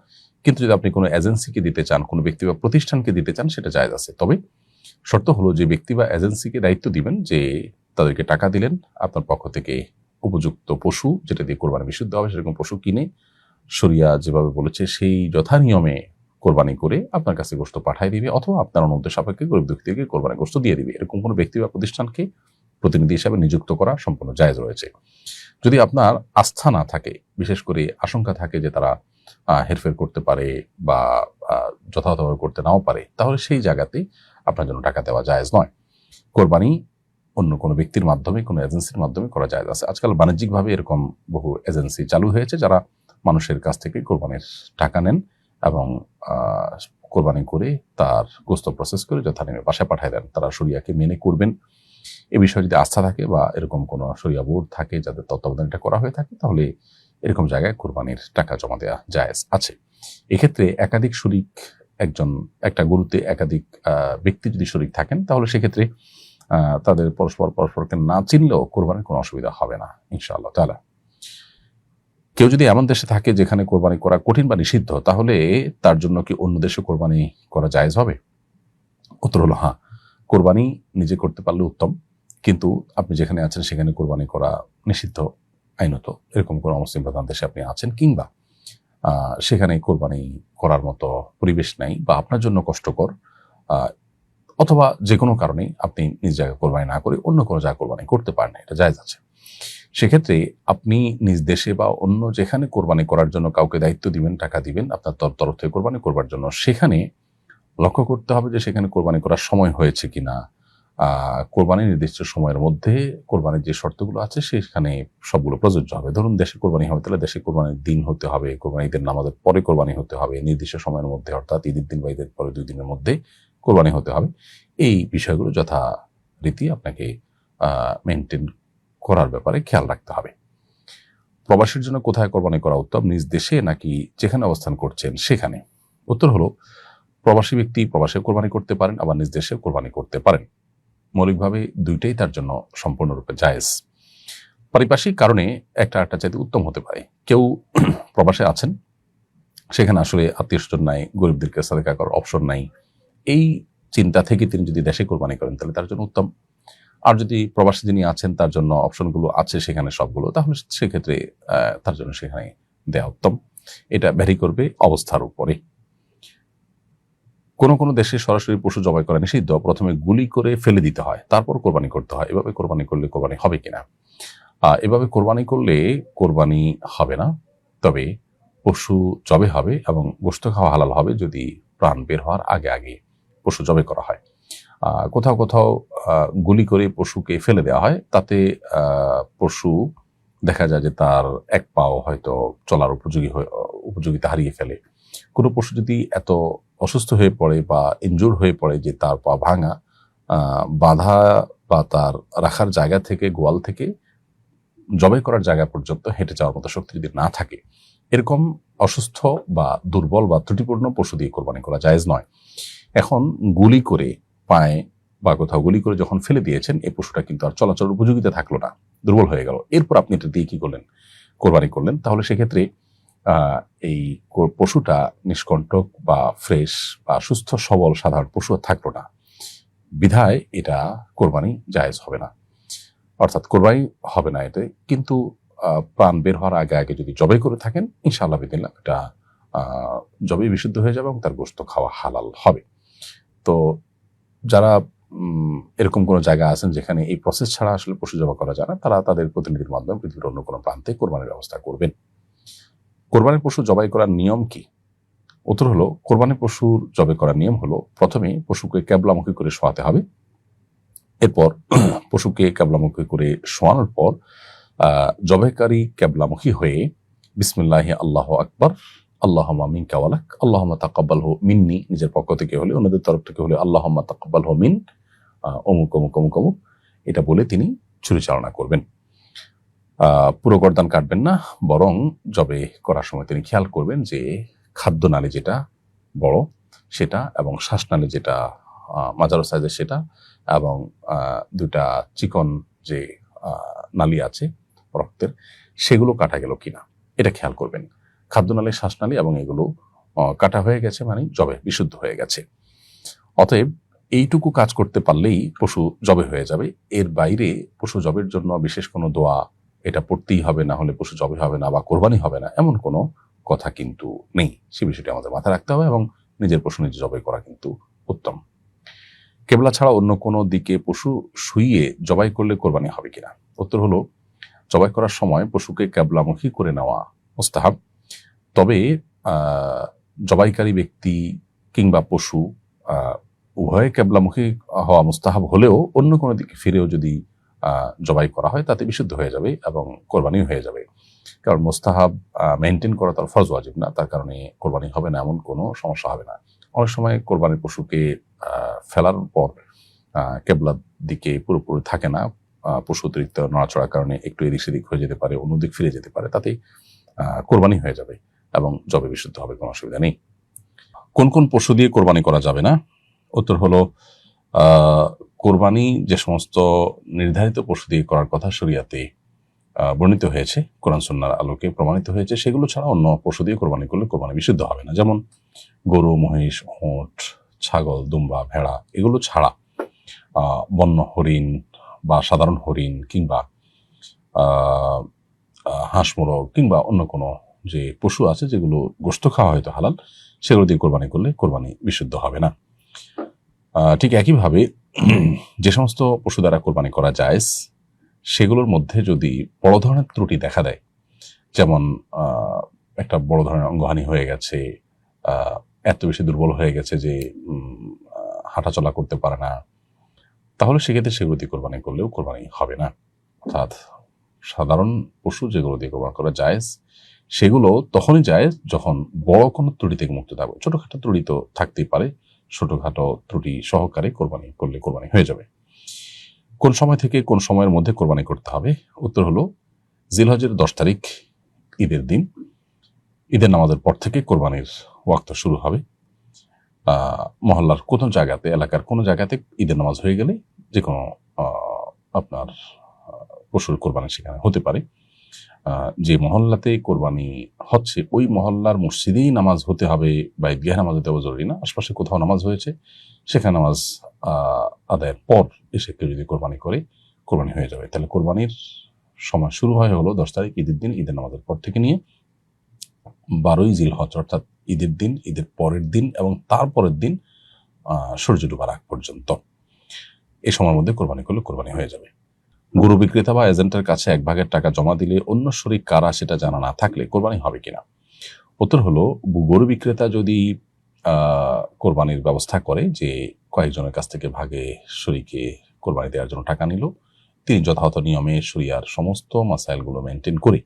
কিন্তু যদি আপনি কোনো এজেন্সিকে দিতে চান, কোনো ব্যক্তি বা প্রতিষ্ঠানকে দিতে চান, সেটা জায়েজ আছে। তবে শর্ত হলো যে ব্যক্তি বা এজেন্সিকে দায়িত্ব দিবেন যে তাদেরকে টাকা দিলেন, আপনার পক্ষ থেকে উপযুক্ত পশু যেটা দিয়ে কোরবানি বিশুদ্ধ হবে সেরকম পশু কিনে শরিয়া যেভাবে বলেছে সেই যথানিয়মে কোরবানি করে আপনার কাছে গোশত পাঠিয়ে দিবে, অথবা আপনার অনুমতি সাপেক্ষে গরিব দুঃখীদেরকে কোরবানি গোশত দিয়ে দিবে। এরকম কোনো ব্যক্তি বা প্রতিষ্ঠানকে প্রতিনিধি হিসাবে নিযুক্ত করা সম্পূর্ণ জায়েজ রয়েছে। যদি আপনার আস্থা না থাকে, বিশেষ করে আশঙ্কা থাকে যে তারা হেরফের করতে পারে বা যথাযথভাবে করতে নাও পারে, তাহলে সেই জায়গাতে আপনার জন্য টাকা দেওয়া জায়েজ নয়। কোরবানি অন্য কোনো ব্যক্তির মাধ্যমে, কোনো এজেন্সির মাধ্যমে করা জায়েজ আছে। আজকাল বাণিজ্যিকভাবে এরকম বহু এজেন্সি চালু হয়েছে যারা মানুষের কাছ থেকে কোরবানির টাকা নেন এবং কোরবানি করে তার গোশত প্রসেস করে যথানিয়মে বাসায় পাঠিয়ে দেন। তারা শরিয়াকে মেনে করবেন এ বিষয়ে যদি আস্থা থাকে বা এরকম কোনো শরিয়া বোর্ড থাকে যাদের তত্ত্বাবধানে এটা করা হয়ে থাকে, তাহলে এরকম জায়গায় কোরবানির টাকা জমা দেওয়া জায়েজ আছে। এক্ষেত্রে একাধিক শরিক, একটা গরুতে একাধিক ব্যক্তি যদি শরিক থাকেন, তাহলে সেক্ষেত্রে তাদের পরস্পরকে না চিনলেও কোরবানির কোনো অসুবিধা হবে না ইনশাআল্লাহ তাআলা। কেউ যদি এমন দেশে থাকে যেখানে কোরবানি করা কঠিন বা নিষিদ্ধ, তাহলে তার জন্য কি অন্য দেশে কোরবানি করা জায়েজ হবে? উত্তর হলো হ্যাঁ, কোরবানি নিজে করতে পারলে উত্তম, কিন্তু আপনি যেখানে আছেন সেখানে কোরবানি করা নিষিদ্ধ আইনত। এরকম কোনো মুসলিম প্রধান দেশে আপনি আছেন, কিংবা সেখানে কোরবানি করার মতো পরিবেশ নাই বা আপনার জন্য কষ্টকর, অথবা যে কোনো কারণে আপনি নিজ জায়গায় কোরবানি না করে অন্য কোনো জায়গায় কোরবানি করতে পারেন, এটা জায়েজ আছে। সেক্ষেত্রে আপনি নিজ দেশে বা অন্য যেখানে কোরবানি করার জন্য কাউকে দায়িত্ব দিবেন, টাকা দিবেন আপনার তরফ থেকে কোরবানি করবার জন্য, সেখানে লক্ষ্য করতে হবে যে সেখানে কোরবানি করার সময় হয়েছে কিনা। কোরবানির নির্দিষ্ট সময়ের মধ্যে কোরবানির যে শর্তগুলো আছে সেখানে সবগুলো প্রযোজ্য হবে। ধরুন দেশে কোরবানি হবে, তাহলে দেশে কোরবানির দিন হতে হবে, কোরবানি ঈদের নামাজের পরে কোরবানি হতে হবে, নির্দিষ্ট সময়ের মধ্যে, অর্থাৎ ঈদের দিন বা ঈদের পরে 2 দিনের মধ্যে কোরবানি হতে হবে। এই বিষয়গুলো যথারীতি আপনাকে মেনটেন করার ব্যাপারে খেয়াল রাখতে হবে। প্রবাসীর জন্য কোথায় কোরবানি করা উত্তম, নিজ দেশে নাকি যেখানে অবস্থান করছেন সেখানে? উত্তর হলো, প্রবাসী ব্যক্তি প্রবাসে কোরবানি করতে পারেন, আবার নিজ দেশে কোরবানি করতে পারেন। মৌলিকভাবে দুইটাই তার জন্য সম্পূর্ণরূপে জায়েজ। পারিপার্শ্বিক কারণে একটা চাইতে উত্তম হতে পারে। কেউ প্রবাসে আছেন, সেখানে আসলে আত্মীয় স্বজন নাই, গরিবদেরকে সাদেকা করার অপশন নাই, এই চিন্তা থেকে তিনি যদি দেশে কোরবানি করেন তাহলে তার জন্য উত্তম। আর যদি প্রবাসী যিনি আছেন তার জন্য অপশনগুলো আছে সেখানে সবগুলো, তাহলে সেক্ষেত্রে তার জন্য সেখানে দেওয়া উত্তম। এটা ভ্যারি করবে অবস্থার উপরে। কোনো দেশে সরাসরি পশু জবাই করা নিষিদ্ধ, প্রথমে গুলি করে ফেলে দিতে হয়, তারপর কোরবানি করতে হয়। এভাবে কোরবানি করলে কোরবানি হবে কিনা? এভাবে কোরবানি করলে কোরবানি হবে না, তবে পশু জবে হবে এবং গোশত খাওয়া হালাল হবে যদি প্রাণ বের হওয়ার আগে পশু জবে করা হয়। কোথাও গুলি করে পশুকে ফেলে দেওয়া হয়, তাতে পশু দেখা যায় যে তার এক পাও হয়তো চলার উপযোগিতা হারিয়ে ফেলে। কোনো পশু যদি এত অসুস্থ হয়ে পড়ে বা ইনজুর হয়ে পড়ে যে তার পা ভাঙা, বাঁধা বা তার রাখার জায়গা থেকে, গোয়াল থেকে জবাই করার জায়গা পর্যন্ত হেঁটে যাওয়ার মতো শক্তি যদি না থাকে, এরকম অসুস্থ বা দুর্বল বা ত্রুটিপূর্ণ পশু দিয়ে কোরবানি করা জায়েজ নয়। এখন গুলি করে পায়ে বা কোথাও গুলি করে যখন ফেলে দিয়েছেন, এই পশুটা কিন্তু আর চলাচলের উপযোগিতা থাকলো না, দুর্বল হয়ে গেল। এরপর আপনি এটা দিয়ে কি করলেন? কোরবানি করলেন। তাহলে সেক্ষেত্রে এই পশুটা নিষ্কণ্টক বা ফ্রেশ বা সুস্থ সবল সাধারণ পশু থাকলো না, বিধায় এটা কোরবানি জায়েজ হবে না, অর্থাৎ কোরবানি হবে না এতে। কিন্তু প্রাণ বের হওয়ার আগে যদি জবাই করে থাকেন, ইনশাআল্লাহ বিদিল্লাহ এটা জবাই বিশুদ্ধ হয়ে যাবে এবং তার গোশত খাওয়া হালাল হবে। তো যারা এরকম কোনো জায়গা আছেন যেখানে এই প্রসেস ছাড়া আসলে পশু জবাই করা যায় না, তারা তাদের প্রতিনিধির মাধ্যমে পৃথিবীর অন্য কোনো প্রান্তে কোরবানির ব্যবস্থা করবেন। কোরবানির পশু জবাই করার নিয়ম কি? উত্তর হলো, কোরবানির পশুর জবাই করার নিয়ম হলো, প্রথমে পশুকে ক্যাবলামুখী করে শোয়াতে হবে। এরপর পশুকে ক্যাবলামুখী করে শোয়ানোর পর জবাইকারী ক্যাবলামুখী হয়ে বিসমিল্লাহি আল্লাহু আকবার আল্লাহুম্মা মিনকা ওয়ালাক, আল্লাহুম্মা তাকাব্বালহু মিন্নি, নিজের পক্ষ থেকে হলে, অন্যদের তরফ থেকে হলে আল্লাহুম্মা তাকাব্বালহু মিন অমুক অমুক অমুক অমুক, এটা বলে তিনি ছুরি চালনা করবেন। পুরো গর্দান কাটবেন না, বরং জবে করার সময় তিনি খেয়াল করবেন যে খাদ্যনালী যেটা বড় সেটা, এবং শ্বাসনালী যেটা মাঝারো সাইজের সেটা, এবং দুটা চিকন যে নালী আছে রক্তের, সেগুলো কাটা গেল কিনা এটা খেয়াল করবেন। খাদ্যনালী, শ্বাসনালী এবং এগুলো কাটা হয়ে গেছে মানে জবে বিশুদ্ধ হয়ে গেছে। অতএব এইটুকু কাজ করতে পারলেই পশু জবে হয়ে যাবে। এর বাইরে পশু জবের জন্য বিশেষ কোনো দোয়া এটা পড়তেই হবে, না হলে পশু জবে হবে না বা কোরবানি হবে না, এমন কোনো কথা কিন্তু নেই। সে বিষয়টি আমাদের মাথায় রাখতে হবে, এবং নিজের পশু নিজে জবাই করা কিন্তু উত্তম। কেবলা ছাড়া অন্য কোনো দিকে পশু শুইয়ে জবাই করলে কোরবানি হবে কিনা? উত্তর হলো, জবাই করার সময় পশুকে কেবলামুখী করে নেওয়া মুস্তাহাব। তবে জবাইকারী ব্যক্তি কিংবা পশু উভয়ে কেবলামুখী হওয়া মুস্তাহাব হলেও অন্য কোনো দিকে ফিরেও যদি জবাই করা হয় তাতে বিশুদ্ধ হয়ে যাবে এবং কোরবানি হয়ে যাবে। কারণ মুস্তাহাব মেনটেন করা তার ফরজ ওয়াজিব না, তার কারণে কোরবানি হবে না এমন কোনো সমস্যা হবে না। অনেক সময় কোরবানির পশুকে ফেলার পর কেবলার দিকে পুরোপুরি থাকে না, পশু অতিরিক্ত নড়াচড়ার কারণে একটু এদিক সেদিক হয়ে যেতে পারে, অন্যদিক ফিরে যেতে পারে, তাতেই কোরবানি হয়ে যাবে এবং জবে বিশুদ্ধ হবে, কোনো অসুবিধা নেই। কোন কোন পশু দিয়ে কোরবানি করা যাবে না? উত্তর হলো, কোরবানি যে সমস্ত নির্ধারিত পশু দিয়ে করার কথা শরিয়াতে বর্ণিত হয়েছে, কোরআন সুন্নাহর আলোকে প্রমাণিত হয়েছে, সেগুলো ছাড়া অন্য পশু দিয়ে কোরবানি করলে কোরবানি বিশুদ্ধ হবে না। যেমন গরু, মহিষ, ওঁট, ছাগল, দুম্বা, ভেড়া, এগুলো ছাড়া বন্য হরিণ বা সাধারণ হরিণ কিংবা হাঁস, মোরগ কিংবা অন্য কোনো যে পশু আছে যেগুলো গোশত খাওয়া হয়তো হালাল, সেগুলো দিয়ে কোরবানি করলে কোরবানি বিশুদ্ধ হবে না। ঠিক একইভাবে যে সমস্ত পশু দ্বারা কোরবানি করা জায়েজ, সেগুলোর মধ্যে যদি বড় ধরনের ত্রুটি দেখা দেয়, যেমন একটা বড় ধরনের অঙ্গহানি হয়ে গেছে, এত বেশি দুর্বল হয়ে গেছে যে হাঁটাচলা করতে পারে না, তাহলে সেক্ষেত্রে সেগুলো দিয়ে কোরবানি করলেও কোরবানি হবে না। অর্থাৎ সাধারণ পশু যেগুলো দিয়ে কোরবানি করা জায়েজ, সেগুলো তখনই জায়েজ যখন বড় কোনো ত্রুটি থেকে মুক্ত থাকবে। ছোটখাটো ত্রুটি তো থাকতেই পারে, ছোটখাটো ত্রুটি সহকারে কোরবানি করলে কোরবানি হয়ে যাবে। কোন সময় থেকে কোন সময়ের মধ্যে কোরবানি করতে হবে? উত্তর হলো, জিলহজের 10 তারিখ ঈদের দিন, ঈদের নামাজের পর থেকে কোরবানির ওয়াক্ত শুরু হবে। মহল্লার কোনো জায়গাতে, এলাকার কোনো জায়গাতে ঈদের নামাজ হয়ে গেলে যে কোনো আপনার পশুর কোরবানি সেখানে হতে পারে। যে মহল্লাতে কোরবানি হচ্ছে ওই মহল্লার মসজিদেই নামাজ হতে হবে বা ঈদগাহে নামাজ হতে হবে জরুরি না। আশপাশে কোথাও নামাজ হয়েছে, সেখানে নামাজ আদায়ের পর এসে কেউ যদি কোরবানি করে, কোরবানি হয়ে যাবে। তাহলে কোরবানির সময় শুরু হয় হলো 10 তারিখ ঈদের দিন, ঈদের নামাজের পর থেকে নিয়ে 12ই জিলহজ, অর্থাৎ ঈদের দিন, ঈদের পরের দিন এবং তারপরের দিন সূর্য ডুবার আগ পর্যন্ত। এই সময়ের মধ্যে কোরবানি করলে কোরবানি হয়ে যাবে। গরু বিক্রেতা বা এজেন্টের কাছে 1/2 টাকা জমা দিলে অন্য শরীক কারা সেটা জানা না থাকলে কোরবানি হবে কিনা? উত্তর হলো, গরু বিক্রেতা যদি কোরবানির ব্যবস্থা করে যে কয়েকজনের কাছ থেকে ভাগে শরীকে কোরবানি দেওয়ার জন্য টাকা নিল, তিনি যথাযথ নিয়মে শরিয়ার সমস্ত মাসাইলগুলো মেনটেন করে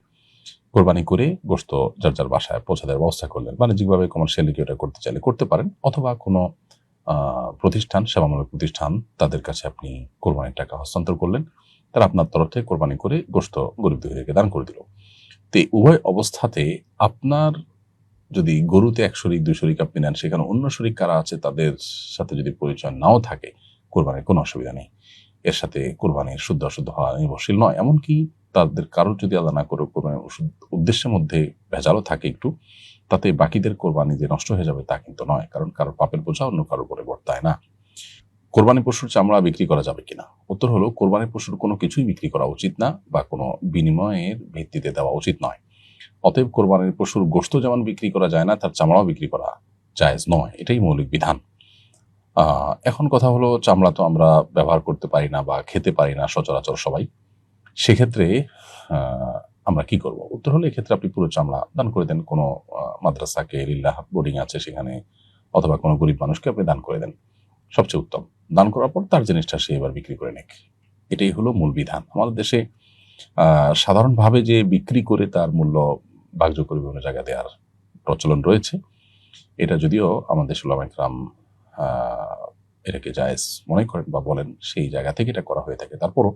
কোরবানি করে গোশত যার যার বাসায় পৌঁছে দেওয়ার ব্যবস্থা করলেন। বাণিজ্যিকভাবে কমার্শিয়ালি কেউ এটা করতে চাইলে করতে পারেন, অথবা কোনো প্রতিষ্ঠান, সেবামূলক প্রতিষ্ঠান, তাদের কাছে আপনি কোরবানির টাকা হস্তান্তর করলেন, তারা আপনার তরফ থেকে কোরবানি করে গোশত গরিব দুঃখীদেরকে দান করে দিল। তো উভয় অবস্থাতে আপনার যদি গরুতে 1 শরিক 2 শরিক আপনি নেন, সেখানে অন্য শরিক কারা আছে তাদের সাথে যদি পরিচয় নাও থাকে, কোরবানির কোনো অসুবিধা নেই। এর সাথে কোরবানির শুদ্ধ অশুদ্ধ হওয়া নির্ভরশীল নয়। এমনকি তাদের কারোর যদি আলাদা না করে কোরবানির উদ্দেশ্যের মধ্যে ভেজালও থাকে একটু, তাতে বাকিদের কোরবানি যে নষ্ট হয়ে যাবে তা কিন্তু নয়, কারণ কারোর পাপের বোঝা অন্য কারোর উপরে বর্তায় না। কোরবানি পশুর চামড়া বিক্রি করা যাবে কিনা? উত্তর হলো, কোরবানি পশুর কোনো কিছুই বিক্রি করা উচিত না বা কোনো বিনিময়ের ভিত্তিতে দেওয়া উচিত নয়। অতএব কোরবানির পশুর গোশত যেমন বিক্রি করা যায় না, তার চামড়াও বিক্রি করা জায়েজ নয়। এটাই মৌলিক বিধান। এখন কথা হলো, চামড়া তো আমরা ব্যবহার করতে পারি না বা খেতে পারি না সচরাচর সবাই, সেক্ষেত্রে আমরা কি করব? উত্তর হলো, এক্ষেত্রে আপনি পুরো চামড়া দান করে দেন। কোনো মাদ্রাসাকে, লিল্লাহ বোর্ডিং আছে সেখানে, অথবা কোনো গরিব মানুষকে আপনি দান করে দেন, সবচেয়ে উত্তম। দান করার পর তার জিনিসটা সে এবার বিক্রি করে নেক, এটাই হলো মূল বিধান। আমাদের দেশে সাধারণভাবে যে বিক্রি করে তার মূল্য ভাগ্য করে বিভিন্ন জায়গা দেওয়ার প্রচলন রয়েছে। এটা যদিও আমাদের উলামা ইকরাম এটাকে জায়েজ মনে করেন বা বলেন, সেই জায়গা থেকে এটা করা হয়ে থাকে। তারপরও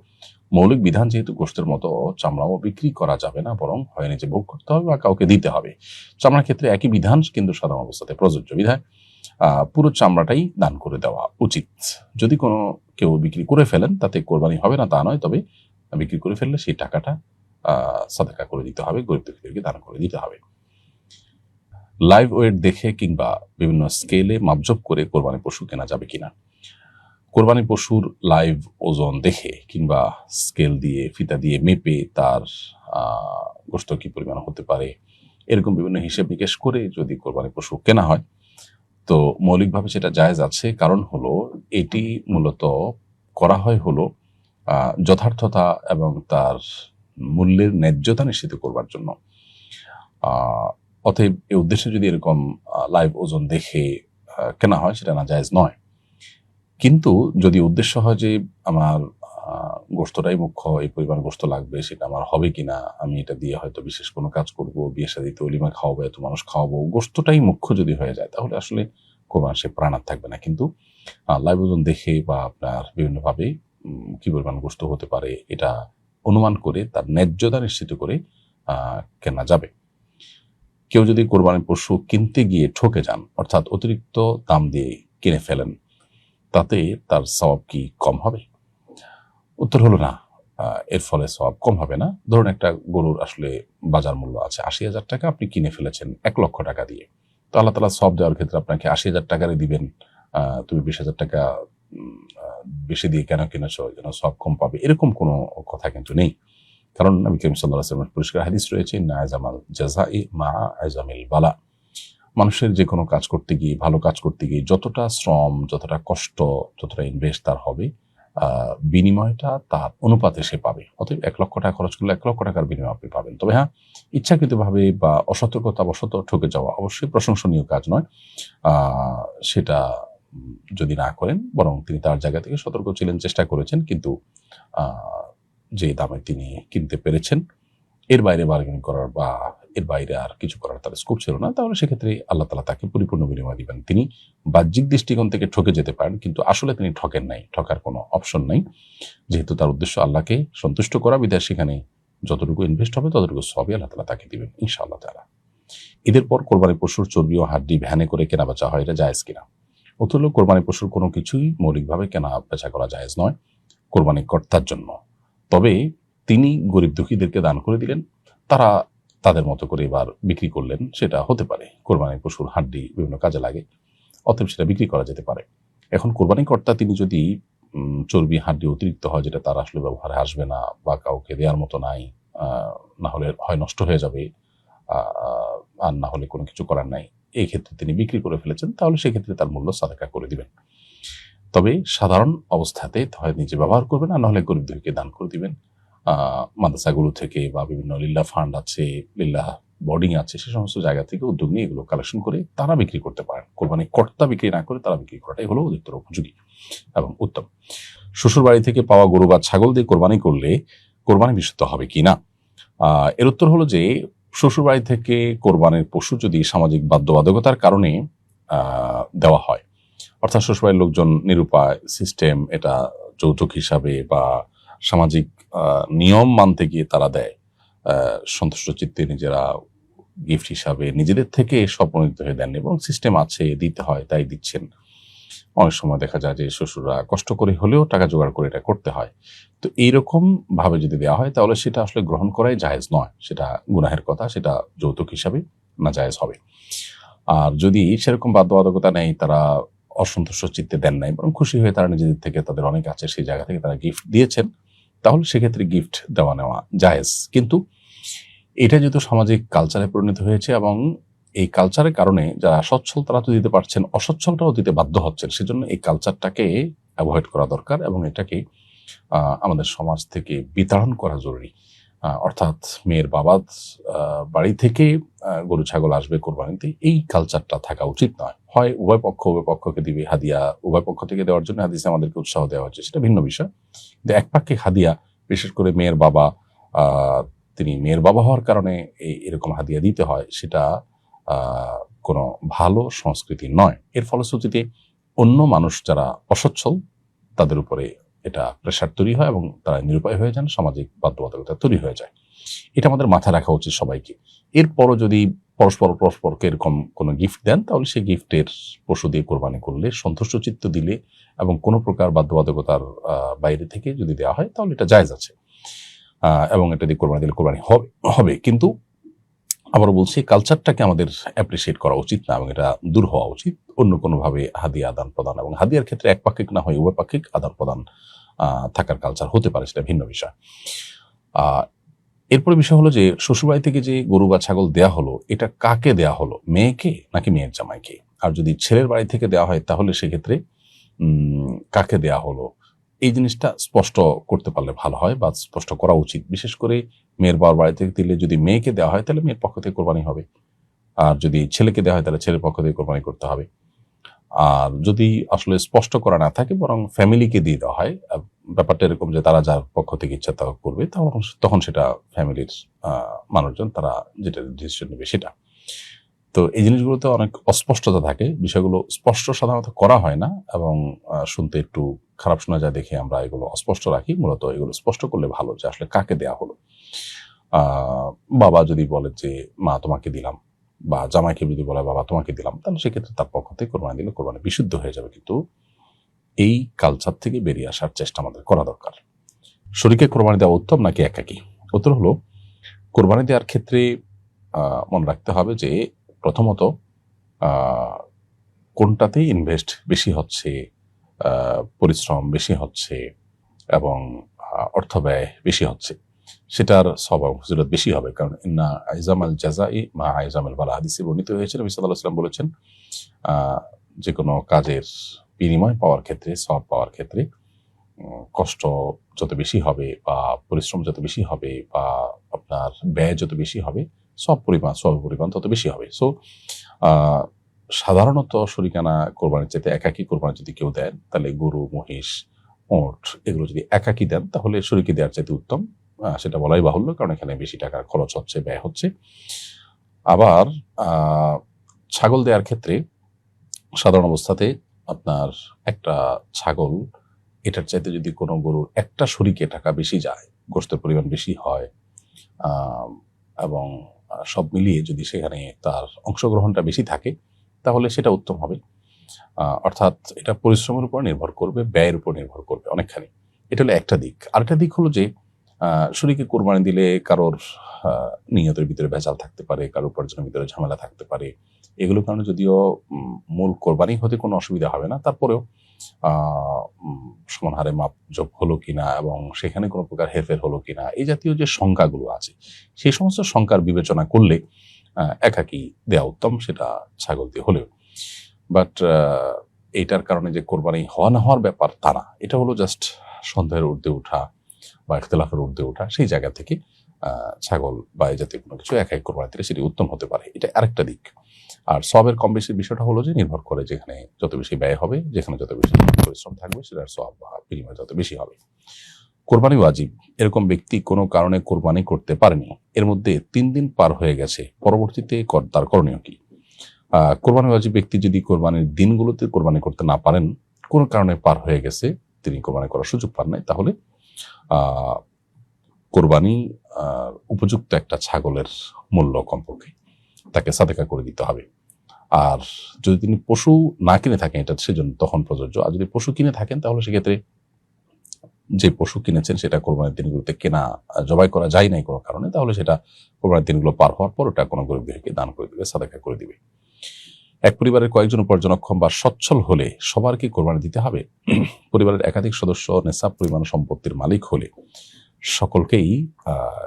মৌলিক বিধান যেহেতু গোশতের মতো, চামড়াও বিক্রি করা যাবে না, বরং হয় নিজে ভোগ করতে হবে বা কাউকে দিতে হবে। চামড়ার ক্ষেত্রে একই বিধান কিন্তু সাধারণ অবস্থাতে প্রযোজ্য বিধায় পুরো চামড়াটাই দান করে দেওয়া উচিত। যদি কোনো কেউ বিক্রি করে ফেলেন তাতে কোরবানি হবে না তা নয়, তবে বিক্রি করে ফেললে সেই টাকাটা সাদাকা করে দিতে হবে, গরিব দুঃখীদেরকে দান করে দিতে হবে। লাইভ ওয়েট দেখে কিংবা বিভিন্ন স্কেলে মাপজোপ করে কোরবানি পশু কেনা যাবে কিনা? কোরবানি পশুর লাইভ ওজন দেখে কিংবা স্কেল দিয়ে, ফিতা দিয়ে মেপে তার গোশত কি পরিমাণ হতে পারে, এরকম বিভিন্ন হিসেব নিকেশ করে যদি কোরবানি পশু কেনা হয় তো মৌলিকভাবে সেটা জায়েজ আছে। কারণ হলো এটি মূলত করা হয় হলো যথার্থতা এবং তার মূল্যের ন্যায্যতা নিশ্চিত করবার জন্য। অতএব এই উদ্দেশ্যে যদি এরকম লাইভ ওজন দেখে কেনা হয় সেটা না জায়েজ নয়। কিন্তু যদি উদ্দেশ্য হয় যে আমার গোশতটাই মুখ্য, এই পরিমাণ গোশত লাগবে, সেটা আমার হবে কিনা, আমি এটা দিয়ে হয়তো বিশেষ কোনো কাজ করব, বিয়ে শাদীতে ওলিমা খাওয়াবো, এত মানুষ খাওয়াবো, গোশতটাই মুখ্য যদি হয়ে যায় তাহলে আসলে কোরবান সে প্রাণ আর থাকবে না। কিন্তু লাইভ ওজন দেখে বা আপনার বিভিন্নভাবে কি পরিমাণ গোশত হতে পারে এটা অনুমান করে তার ন্যায্যতা নিশ্চিত করে কেনা যাবে। কেউ যদি কোরবানির পশু কিনতে গিয়ে ঠকে যান, অর্থাৎ অতিরিক্ত দাম দিয়ে কিনে ফেলেন, তাতে তার সওয়াব কি কম হবে? উত্তর হলো না, এর ফলে সওয়াব কম হবে না। ধরুন একটা গরুর আসলে বাজার মূল্য আছে ৮০,০০০ টাকা, আপনি কিনে ফেলেছেন ১,০০,০০০ টাকা দিয়ে, তো আল্লাহ তাআলা সওয়াব দেওয়ার ক্ষেত্রে আপনাকে ৮০,০০০ টাকারই দিবেন, তুমি ২০,০০০ টাকা বেশি দিয়ে কেন কিনেছো যেন সওয়াব কম পাবে, এরকম কোনো কথা কিন্তু নেই। কারণ নবী করিম সাল্লাল্লাহু আলাইহি ওয়াসাল্লামের পরিষ্কার হাদিস রয়েছে, ইন্না আযামাল জাযাই মা আযামিল বালা। মানুষের যে কোনো কাজ করতে গিয়ে, ভালো কাজ করতে গিয়ে যতটা শ্রম, যতটা কষ্ট, যতটা ইনভেস্ট তার হবে, বিনিময়টা তার অনুপাতে সে পাবে। অতএব ১,০০,০০০ টাকা খরচ করলে ১,০০,০০০ টাকার বিনিময় আপনি পাবেন। তবে হ্যাঁ, ইচ্ছাকৃতভাবে বা অসতর্কতাবশত ঠকে যাওয়া অবশ্যই প্রশংসনীয় কাজ নয়। সেটা যদি না করেন, বরং তিনি তার জায়গা থেকে সতর্ক ছিলেন, চেষ্টা করেছেন, কিন্তু যে দামে তিনি কিনতে পেরেছেন এর বাইরে বার্গেনিং করার বা এর বাইরে আর কিছু করার তার স্কোপ ছিল না, তাহলে সেক্ষেত্রে আল্লাহ তাআলা তাকে পরিপূর্ণ বিনিময় দিবেন। তিনি বাহ্যিক দৃষ্টিকোণ থেকে ঠকে যেতে পারেন, কিন্তু আসলে তিনি ঠকেন নাই, ঠকার কোনো অপশন নাই, যেহেতু তার উদ্দেশ্য আল্লাহকে সন্তুষ্ট করা, বিধায় সেখানে যতটুকু ইনভেস্ট হবে ততটুকু সবই আল্লাহ তাআলা তাকে দিবেন ইনশাআল্লাহ তাআলা। ঈদের পর কোরবানি পশুর চর্বি ও হাড্ডি ভ্যানে করে কেনা বেচা হয়, এটা জায়েজ কিনা? উত্তর হলো, কোরবানি পশুর কোনো কিছুই মৌলিকভাবে কেনা বেচা করা জায়েজ নয় কোরবানি কর্তার জন্য। তবে তিনি গরিব দুঃখীদেরকে দান করে দিলেন, তারা তাদের মতো করে এবার বিক্রি করলেন, সেটা হতে পারে। কোরবানি পশুর হাড্ডি বিভিন্ন কাজে লাগে, অতএব সেটা বিক্রি করা যেতে পারে। এখন কোরবানি কর্তা তিনি যদি চর্বি হাড্ডি অতিরিক্ত হয়, যেটা তার আসলে ব্যবহারে আসবে না বা কাউকে দেওয়ার মতো নাই, না হলে হয় নষ্ট হয়ে যাবে, আর না হলে কোনো কিছু করার নাই, এই ক্ষেত্রে তিনি বিক্রি করে ফেলেছেন, তাহলে সেক্ষেত্রে তার মূল্য সাদাকা করে দিবেন। তবে সাধারণ অবস্থাতে হয় নিজে ব্যবহার করবেন, আর নাহলে গরিব দুঃখীকে দান করে দিবেন। মাদ্রাসাগুলো থেকে বা বিভিন্ন লিল্লাহ ফান্ড আছে, লিল্লাহ বোর্ডিং আছে, সে সমস্ত জায়গা থেকে উদ্যোগ নিয়ে এগুলো কালেকশন করে তারা বিক্রি করতে পারেন। কোরবানি কর্তা বিক্রি না করে তারা বিক্রি করাটাই হলো অধিকতর উপযোগী এবং উত্তম। শ্বশুর বাড়ি থেকে পাওয়া গরু বা ছাগল দিয়ে কোরবানি করলে কোরবানি বিশুদ্ধ হবে কি না? এর উত্তর হলো যে, শ্বশুর বাড়ি থেকে কোরবানির পশু যদি সামাজিক বাধ্যবাধকতার কারণে দেওয়া হয়, অর্থাৎ শ্বশুরবাড়ির লোকজন নিরুপায়, সিস্টেম এটা যৌতুক হিসাবে বা সামাজিক নিয়ম মানতে গিয়ে তারা দেয়, সন্তুষ্ট চিত্তে নিজেরা গিফট হিসাবে নিজেদের থেকে স্বপ্নিত হয়ে দেন, এবং সিস্টেম আছে দিতে হয় তাই দিচ্ছেন। অনেক সময় দেখা যায় যে শ্বশুররা কষ্ট করে হলেও টাকা জোগাড় করে এটা করতে হয়। তো এইরকম ভাবে যদি দেওয়া হয় তাহলে সেটা আসলে গ্রহণ করাই জায়েজ নয়, সেটা গুনাহের কথা, সেটা যৌতুক হিসাবে না জায়েজ হবে। আর যদি সেরকম বাধ্যবাধকতা নেই, তারা অসন্তুষ্ট চিত্তে দেন নাই, বরং খুশি হয়ে তারা নিজেদের থেকে, তাদের অনেক আছে সেই জায়গা থেকে তারা গিফট দিয়েছেন, তাহলে সেক্ষেত্রে গিফট দেওয়া নেওয়া জায়েজ। কিন্তু এটা যেহেতু সামাজিক কালচারে পরিণত হয়েছে এবং এই কালচারের কারণে যারা সচ্ছল তারা তো দিতে পারছেন, অসচ্ছলটাও দিতে বাধ্য হচ্ছেন, সেজন্য এই কালচারটাকে অ্যাভয়েড করা দরকার এবং এটাকে আমাদের সমাজ থেকে বিতাড়ন করা জরুরি। অর্থাৎ মেয়ের বাবার বাড়ি থেকে গরু ছাগল আসবে কোরবানিতে, এই কালচারটা থাকা উচিত নয়। হয় উভয় পক্ষকে দিবে হাদিয়া, উভয় পক্ষ থেকে দেওয়ার জন্য হাদিসে আমাদেরকে উৎসাহ দেওয়া হচ্ছে, সেটা ভিন্ন বিষয়। কিন্তু এক পাক্ষে হাদিয়া, বিশেষ করে মেয়ের বাবা, তিনি মেয়ের বাবা হওয়ার কারণে এরকম হাদিয়া দিতে হয়, সেটা কোনো ভালো সংস্কৃতি নয়। এর ফলশ্রুতিতে অন্য মানুষ যারা অসচ্ছল তাদের উপরে এটা প্রেশার তৈরি হয় এবং তারা নিরুপায় হয়ে যান, সামাজিক বাধ্যবাধকতা তৈরি হয়ে যায়। এটা আমাদের মাথায় রাখা উচিত সবাইকে। এরপরও যদি পরস্পরকে এরকম কোনো গিফট দেন, তাহলে সেই গিফটের পশু দিয়ে কোরবানি করলে, সন্তুষ্ট চিত্ত দিলে এবং কোনো প্রকার বাধ্যবাধকতার বাইরে থেকে যদি দেওয়া হয়, তাহলে এটা জায়েজ আছে এবং এটা দিয়ে কোরবানি দিলে কোরবানি হবে। কিন্তু আবারও বলছি, কালচারটাকে আমাদের অ্যাপ্রিসিয়েট করা উচিত না এবং এটা দূর হওয়া উচিত। অন্য কোনোভাবে হাদিয়া আদান প্রদান, এবং হাদিয়ার ক্ষেত্রে একপাক্ষিক না হয় উভয়পাক্ষিক আদান প্রদান থাকার কালচার হতে পারে, সেটা ভিন্ন বিষয়। এরপরে বিষয় হলো যে শ্বশুরবাড়ি থেকে যে গরু বা ছাগল দেয়া হলো, এটা কাকে দেয়া হলো, মেয়েকে নাকি মেয়ের জামাইকে? আর যদি ছেলের বাড়ি থেকে দেওয়া হয়, তাহলে সেক্ষেত্রে কাকে দেয়া হলো, এই জিনিসটা স্পষ্ট করতে পারলে ভালো হয় বা স্পষ্ট করা উচিত। বিশেষ করে মেয়ের বাবার বাড়ি থেকে দিলে যদি মেয়েকে দেওয়া হয়, তাহলে মেয়ের পক্ষ থেকে কোরবানি হবে, আর যদি ছেলেকে দেওয়া হয় তাহলে ছেলের পক্ষ থেকে কোরবানি করতে হবে। আর যদি আসলে স্পষ্ট করা না থাকে, বরং ফ্যামিলিকে দিয়ে দেওয়া হয়, ব্যাপারটা এরকম যে তারা যার পক্ষ থেকে ইচ্ছা তা করবে, তখন সেটা ফ্যামিলির মানুষজন তারা যেটা ডিসিশন নেবে সেটা। তো এই জিনিসগুলোতে অনেক অস্পষ্টতা থাকে, বিষয়গুলো স্পষ্ট সাধারণত করা হয় না এবং শুনতে একটু খারাপ শোনা যায় দেখে আমরা এগুলো অস্পষ্ট রাখি। মূলত এগুলো স্পষ্ট করলে ভালো যে আসলে কাকে দেয়া হলো। বাবা যদি বলে যে মা তোমাকে দিলাম, বা জামাইকে যদি বলে বাবা তোমাকে দিলাম, তাহলে সেক্ষেত্রে তার পক্ষ থেকে কোরবানি দিলে কোরবানি বিশুদ্ধ হয়ে যাবে। কিন্তু এই কালচার থেকে বেরিয়ে আসার চেষ্টা আমাদের করা দরকার। শরীকে কোরবানি দেওয়া উত্তম নাকি একাকী? উত্তর হলো, কোরবানি দেওয়ার ক্ষেত্রে মনে রাখতে হবে যে প্রথমত কোনটাতে ইনভেস্ট বেশি হচ্ছে, পরিশ্রম বেশি হচ্ছে এবং অর্থ ব্যয় বেশি হচ্ছে, সেটার সওয়াব ফজিলত বেশি হবে। কারণ ইন্না আইজামাল জাযাই মা আইজামাল বালা, হাদিসে বর্ণিত হয়েছে, নবী সাল্লাল্লাহু আলাইহি ওয়াসাল্লাম বলেছেন, যে কোনো কাজের বিনিময় পাওয়ার ক্ষেত্রে, সওয়াব পাওয়ার ক্ষেত্রে কষ্ট যত বেশি হবে বা পরিশ্রম যত বেশি হবে বা আপনার ব্যয় যত বেশি হবে, সব পরিমাণ তত বেশি হবে। সো সাধারণত শরিকানা কোরবানির চাইতে একাকী কোরবানি যদি কেউ দেন, তাহলে গরু, মহিষ, ওট এগুলো যদি একাকী দেন, তাহলে শরিকে দেওয়ার চাইতে উত্তম। সেটা বলাই বাহুল্য, কারণ এখানে বেশি টাকার খরচ হচ্ছে, ব্যয় হচ্ছে। আবার ছাগল দেওয়ার ক্ষেত্রে সাধারণ অবস্থাতে আপনার একটা ছাগল, এটার চাইতে যদি কোনো গরুর একটা শরিকে টাকা বেশি যায়, গোশতের পরিমাণ বেশি হয় এবং সব মিলিয়ে যদি সেখানে তার অংশগ্রহণটা বেশি থাকে, তাহলে সেটা উত্তম হবে। অর্থাৎ এটা পরিশ্রমের উপর নির্ভর করবে, ব্যয়ের উপর নির্ভর করবে অনেকখানি। এটা হলো একটা দিক। আরেকটা দিক হলো যে শরীকে কোরবানি দিলে কারোর নিয়তের ভিতরে ভেজাল থাকতে পারে, কারোর উপার্জনের ভিতরে ঝামেলা থাকতে পারে। এগুলোর কারণে যদিও মূল কোরবানি হতে কোনো অসুবিধা হবে না, তারপরেও সমান হারে মাপ যোগ হলো কিনা এবং সেখানে কোনো প্রকার হেরফের হলো কিনা, এই জাতীয় যে শঙ্কাগুলো আছে, সেই সমস্ত শঙ্কার বিবেচনা করলে একাকী দেওয়া উত্তম, সেটা ছাগল দিয়ে হলেও। বাট এইটার কারণে যে কোরবানি হওয়া না হওয়ার ব্যাপার তা না, এটা হলো জাস্ট সন্দেহের ঊর্ধ্বে ওঠা বা ইখতিলাফের ঊর্ধ্বে ওঠা। সেই জায়গা থেকে ছাগল বা এই জাতীয় কোনো কিছু একাকী কোরবানি দিলে সেটি উত্তম হতে পারে। এটা আরেকটা দিক। আর সবের কম বেশি বিষয়টা হলো যে নির্ভর করে যেখানে যত বেশি ব্যয় হবে, যেখানে যত বেশি পরিশ্রম থাকবে, সেটার সওয়াব বা বিনিময় যত বেশি হবে। কোরবানি ওয়াজিব, এরকম ব্যক্তি কোনো কারণে কোরবানি করতে পারেনি, এর মধ্যে 3 দিন পার হয়ে গেছে, পরবর্তীতে তার করণীয় কি? কোরবানি ওয়াজিব ব্যক্তি যদি কোরবানির দিনগুলোতে কোরবানি করতে না পারেন, কোনো কারণে পার হয়ে গেছে, তিনি কোরবানি করার সুযোগ পান নাই, তাহলে কোরবানি উপযুক্ত একটা ছাগলের মূল্য কমপক্ষে তাকে সাদেকা করে দিতে হবে। আর যদি তিনি পশু না কিনে থাকেন, এটা সেজন্য তখন প্রযোজ্য। আর যদি পশু কিনে থাকেন, তাহলে সেক্ষেত্রে যে পশু কিনেছেন সেটা কোরবানির দিনগুলোতে জবাই করা যায় নাই কোনো কারণে, তাহলে সেটা কোরবানির দিনগুলো পার হওয়ার পর ওটা কোনো গরিব দুঃখীকে দান করে দিবে, সাদেকা করে দিবে। এক পরিবারের কয়েকজন উপার্জনক্ষম বা সচ্ছল হলে সবার কি কোরবানি দিতে হবে? পরিবারের একাধিক সদস্য নেশাব পরিমাণ সম্পত্তির মালিক হলে সকলকেই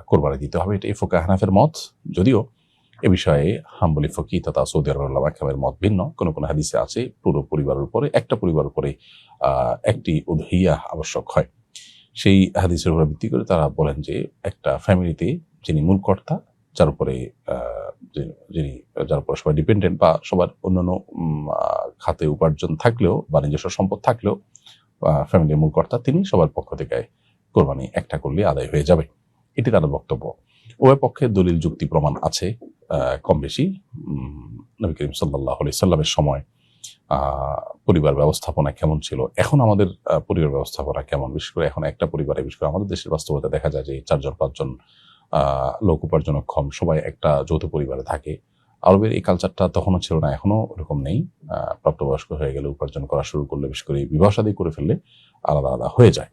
কোরবানি দিতে হবে, এটাই ফুকাহ হানাফের মত। যদিও এ বিষয়ে হাম্বলি ফকি তথা সৌদি আরবের উলামা কেরামের মত ভিন্ন। কোনো কোনো হাদিসে আছে পুরো পরিবারের উপরে, একটা পরিবারের উপরে একটি উদহিয়া আবশ্যক হয়। সেই হাদিসের উপর ভিত্তি করে তারা বলেন যে একটা ফ্যামিলিতে যিনি মূল কর্তা, যার উপরে সবাই ডিপেন্ডেন্ট বা সবার অন্যান্য খাতে উপার্জন থাকলেও বা নিজস্ব সম্পদ থাকলেও ফ্যামিলির মূল কর্তা তিনি, সবার পক্ষ থেকে কোরবানি একটা করলে আদায় হয়ে যাবে, এটি তাদের বক্তব্য। উভয় পক্ষে দলিল যুক্তি প্রমাণ আছে কম বেশি, নবী করিম সাল্লাল্লাহু আলাইহি সাল্লামের সময় পরিবার ব্যবস্থাপনা কেমন ছিল, এখন আমাদের পরিবার ব্যবস্থাপনা কেমন, বিশেষ করে এখন একটা পরিবারে, বিশেষ করে আমাদের দেশের বাস্তবতা দেখা যায় যে 4-5 লোক উপার্জনক্ষম সবাই একটা যৌথ পরিবারে থাকে। আরবের এই কালচারটা তখনও ছিল না, এখনো ওরকম নেই। প্রাপ্তবয়স্ক হয়ে গেলে, উপার্জন করা শুরু করলে, বিশেষ করে বিবাহ শাদী করে ফেললে আলাদা আলাদা হয়ে যায়।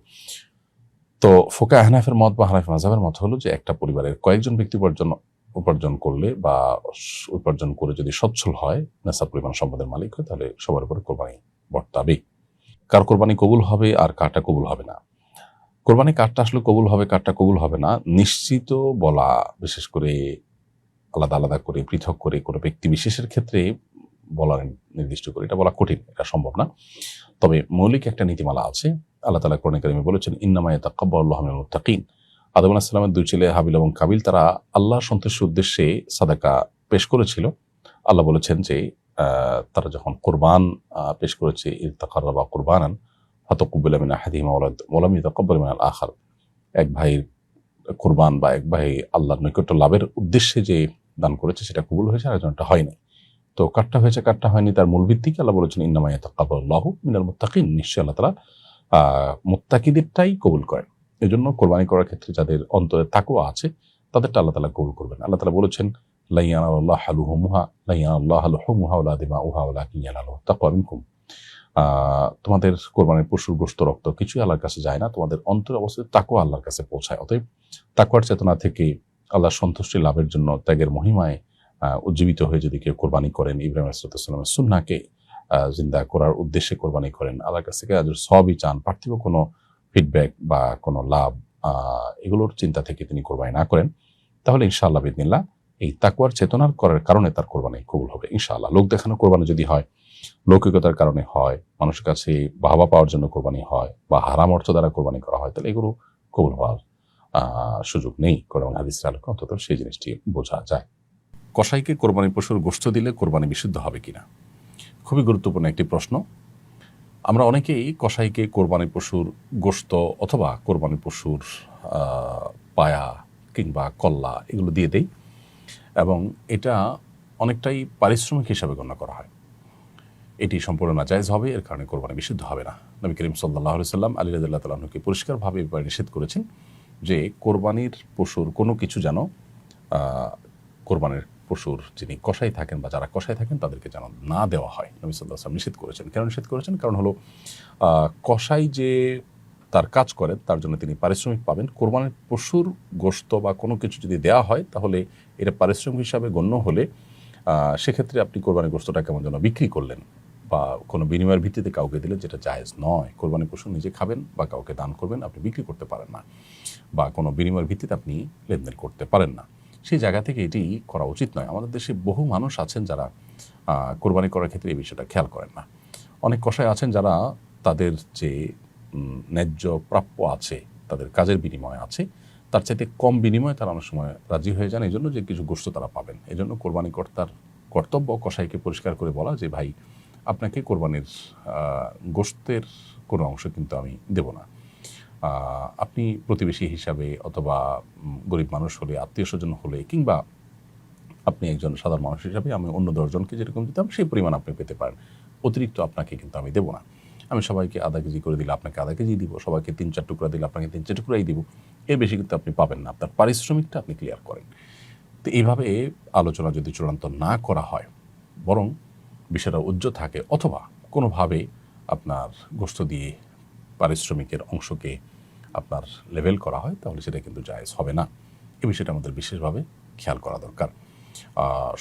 তো ফোকা হানাফের মত বা হানাফি মাযহাবের মত হলো যে একটা পরিবারের কয়েকজন ব্যক্তি উপার্জন করলে বা উপার্জন করে যদি সচ্ছল হয়, নেশাব পরিমাণ সম্পদের মালিক হয়, তাহলে সবার উপরে কোরবানি বর্তাবে। কার কোরবানি কবুল হবে আর কারটা কবুল হবে না, কোরবানি কারটা আসলে কবুল হবে কারটা কবুল হবে না নিশ্চিত বলা, বিশেষ করে আলাদা আলাদা করে পৃথক করে কোনো ব্যক্তি বিশেষের ক্ষেত্রে বলার নির্দিষ্ট করে এটা বলা কঠিন, এটা সম্ভব না। তবে মৌলিক একটা নীতিমালা আছে। আল্লাহ তাআলা কোরআনে কারিমে বলেছেন, ইন্নামা ইয়াতাকাব্বালুল্লাহু মিনাল মুত্তাকিন। আদম আলাইহিস সালামের 2 ছেলে হাবিল এবং কাবিল, তারা আল্লাহর সন্তুষ্টির উদ্দেশ্যে সাদাকা পেশ করেছিল। আল্লাহ বলেছেন যে তারা যখন কোরবান পেশ করেছে, ইয তাকাররাবা কুরবানান ফাতাকাব্বালা মিন আহাদিহিমা ওয়া লাম ইয়াতাকাব্বাল মিনাল আখার, এক ভাইয়ের কোরবান বা এক ভাই আল্লাহর নৈকট্য লাভের উদ্দেশ্যে যে দান করেছে সেটা কবুল হয়েছে, আর একজনটা হয়নি। তো কারটা হয়েছে কারটা হয়নি তার মূল ভিত্তিকে আল্লাহ বলেছেন, ইন্নামা ইয়াতাকাব্বালুল্লাহু মিনাল মুত্তাকিন, নিশ্চয়ই আল্লাহ তাআলা মুত্তাকিদেরটাই কবুল করেন। এই জন্য কোরবানি করার ক্ষেত্রে যাদের অন্তরে তাকওয়া আছে তাদেরটা আল্লাহ তাআলা কবুল করবেন। আল্লাহ তাআলা বলেছেন, লা ইয়ানালুল্লাহু লুহুমুহা ওয়ালা দিমাউহা ওয়ালাকিন ইয়ানালুহু তাকওয়া মিনকুম। তোমাদের কোরবানির পশুর গোশত রক্ত কিছুই আল্লাহর কাছে যায় না, তোমাদের অন্তরে অবস্থিত তাকওয়া আল্লাহর কাছে পৌঁছায়। অতএব তাকওয়ার চেতনা থেকে আল্লাহর সন্তুষ্টি লাভের জন্য ত্যাগের মহিমায় উজ্জীবিত হয়ে যদি কেউ কোরবানি করেন, ইব্রাহিম আলাইহিস সালামের সুন্নাহকে জিন্দা করার উদ্দেশ্যে কোরবানি করেন, আল্লাহর কাছ থেকে আজর সবই চান, পার্থিব কোনো ফিডব্যাক বা কোনো লাভ এগুলোর চিন্তা থেকে তিনি কোরবানি না করেন, তাহলে ইনশাআল্লাহ বিদিনিল্লাহ এই তাকওয়ার চেতনার করার কারণে তার কোরবানি কবুল হবে ইনশাআল্লাহ। লোক দেখানো কোরবানি যদি হয়, লৌকিকতার কারণে হয়, মানুষের কাছে বাহবা পাওয়ার জন্য কোরবানি হয়, বা হারাম অর্থ দ্বারা কোরবানি করা হয়, তাহলে এগুলো কবুল হওয়ার সুযোগ নেই। কোরআন হাদিসের আলোকে অন্তত সেই জিনিসটি বোঝা যায়। কসাইকে কোরবানি পশুর গোশত দিলে কোরবানি বিশুদ্ধ হবে কিনা, খুবই গুরুত্বপূর্ণ একটি প্রশ্ন। আমরা অনেকেই কসাইকে কোরবানি পশুর গোশত অথবা কোরবানি পশুর পায়া কিংবা কল্লা এগুলো দিয়ে দেই, এবং এটা অনেকটাই পারিশ্রমিক হিসাবে গণ্য করা হয়। এটি সম্পূর্ণ নাজায়েজ হবে, এর কারণে কোরবানি বিশুদ্ধ হবে না। নবী করিম সাল্লাল্লাহু আলাইহি সাল্লাম আলী রাদিয়াল্লাহু তাআলা আনহুকে পরিষ্কারভাবে এবার নিষেধ করেছেন যে কোরবানির পশুর কোনো কিছু যেন কোরবানির পশুর যিনি কসাই থাকেন বা যারা কসাই থাকেন তাদেরকে যেন না দেওয়া হয়। নবী সাল্লাল্লাহু আলাইহি ওয়াসাল্লাম নিষেধ করেছেন। কেন নিষেধ করেছেন? কারণ হলো কসাই যে তার কাজ করেন তার জন্য তিনি পারিশ্রমিক পাবেন। কোরবানির পশুর গোশত বা কোনো কিছু যদি দেওয়া হয় তাহলে এটা পারিশ্রমিক হিসাবে গণ্য হলে সেক্ষেত্রে আপনি কোরবানির গোশতটা কেমন যেন বিক্রি করলেন বা কোনো বিনিময়ের ভিত্তিতে কাউকে দিলে, যেটা জায়েজ নয়। কোরবানির পশু নিজে খাবেন বা কাউকে দান করবেন, আপনি বিক্রি করতে পারেন না, বা কোনো বিনিময়ের ভিত্তিতে আপনি লেনদেন করতে পারেন না। সেই জায়গা থেকে এটি করা উচিত নয়। আমাদের দেশে বহু মানুষ আছেন যারা কোরবানি করার ক্ষেত্রে এই বিষয়টা খেয়াল করেন না। অনেক কসাই আছেন যারা তাদের যে ন্যায্য প্রাপ্য আছে, তাদের কাজের বিনিময় আছে, তার চাইতে কম বিনিময়ে তারা অনেক সময় রাজি হয়ে যান, এই জন্য যে কিছু গোশত তারা পাবেন। এই জন্য কোরবানি কর্তার কর্তব্য কসাইকে পরিষ্কার করে বলা যে, ভাই আপনাকে কোরবানির গোশতের কোনো অংশ কিন্তু আমি দেব না। আপনি প্রতিবেশী হিসাবে অথবা গরিব মানুষ হলে, আত্মীয় স্বজন হলে, কিংবা আপনি একজন সাধারণ মানুষ হিসাবে আমি অন্য 10 জনকে যেরকম দিতাম সেই পরিমাণ আপনি পেতে পারেন, অতিরিক্ত আপনাকে কিন্তু আমি দেব না। আমি সবাইকে আধা কেজি করে দিলে আপনাকে আধা কেজি দিব, সবাইকে 3-4 টুকরা দিলে আপনাকে 3-4 টুকরাই দিব, এর বেশি কিন্তু আপনি পাবেন না। আপনার পারিশ্রমিকটা আপনি ক্লিয়ার করেন। তো এইভাবে আলোচনা যদি চূড়ান্ত না করা হয়, বরং বিষয়টা উজ্জ্বল থাকে, অথবা কোনোভাবে আপনার গোশত দিয়ে পারিশ্রমিকের অংশকে আপনার লেভেল করা হয়, তাহলে সেটা কিন্তু জায়েজ হবে না। এই বিষয়টা আমাদের বিশেষভাবে খেয়াল করা দরকার।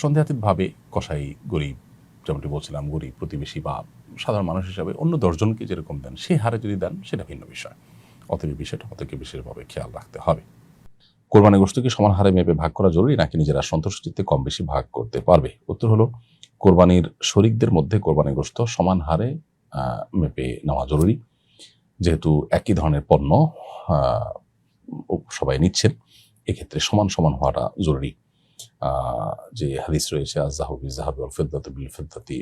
সন্দেহাতীতভাবে কসাই গরিব, যেমনটি বলছিলাম, গরিব প্রতিবেশী বা সাধারণ মানুষ হিসাবে অন্য 10 জনকে যেরকম দেন সেই হারে যদি দেন সেটা ভিন্ন বিষয়। অতএব বিষয়টা আমাদেরকে বিশেষভাবে খেয়াল রাখতে হবে। কোরবানি গোশতকে সমান হারে মেপে ভাগ করা জরুরি, নাকি নিজেরা সন্তুষ্টিতে কম বেশি ভাগ করতে পারবে? উত্তর হলো, কোরবানির শরিকদের মধ্যে কোরবানি গোশত সমান হারে মেপে নেওয়া জরুরি। যেহেতু একই ধরনের পণ্য সবাই নিচ্ছেন, এক্ষেত্রে সমান সমান হওয়াটা জরুরি। যে হাদিস রয়েছে, আয-যাহাবু বিয-যাহাবি ওয়াল ফিদ্দাতু বিল ফিদ্দাতি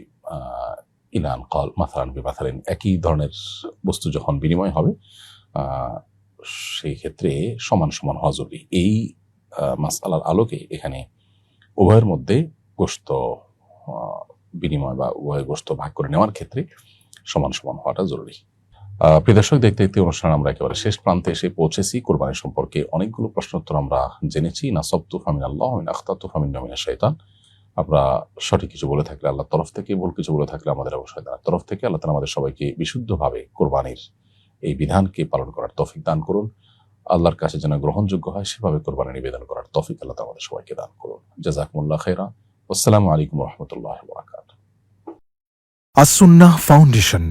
ইলা আন ক্বাল মাসালান বিমাসালিন, একই ধরনের বস্তু যখন বিনিময় হবে সেই ক্ষেত্রে সমান সমান হওয়া জরুরি। এই মাসআলার আলোকে এখানে উভয়ের মধ্যে গোশত বিনিময় বা উভয় গোশত ভাগ করে নেওয়ার ক্ষেত্রে সমান সমান হওয়াটা জরুরি। প্রিয় দর্শক, দেখতে দেখতে অনুষ্ঠান আমরা একেবারে শেষ প্রান্তে এসে পৌঁছেছি। কোরবানি সম্পর্কে অনেকগুলো প্রশ্নোত্তর আমরা জেনেছি। নাসাবতু ফামিন আল্লাহ, আখতাতু ফামিন শাইতান। আমরা সঠিক কিছু বলে থাকলে আল্লাহর তরফ থেকে, ভুল কিছু বলে থাকলে আমাদের অবশ্যই তার তরফ থেকে। আল্লাহ তাআলা আমাদের সবাইকে বিশুদ্ধভাবে কোরবানির এই বিধানকে পালন করার তৌফিক দান করুন। আল্লাহর কাছে যেন গ্রহণযোগ্য হয় সেভাবে কোরবানি নিবেদন করার তৌফিক আল্লাহ তাআলা আমাদের সবাইকে দান করুন। জাযাকুমুল্লাহ খাইরা। আসসালামু আলাইকুম ওয়া রাহমাতুল্লাহি ওয়া বারাকাতুহু। আসুন্নাহ ফাউন্ডেশন।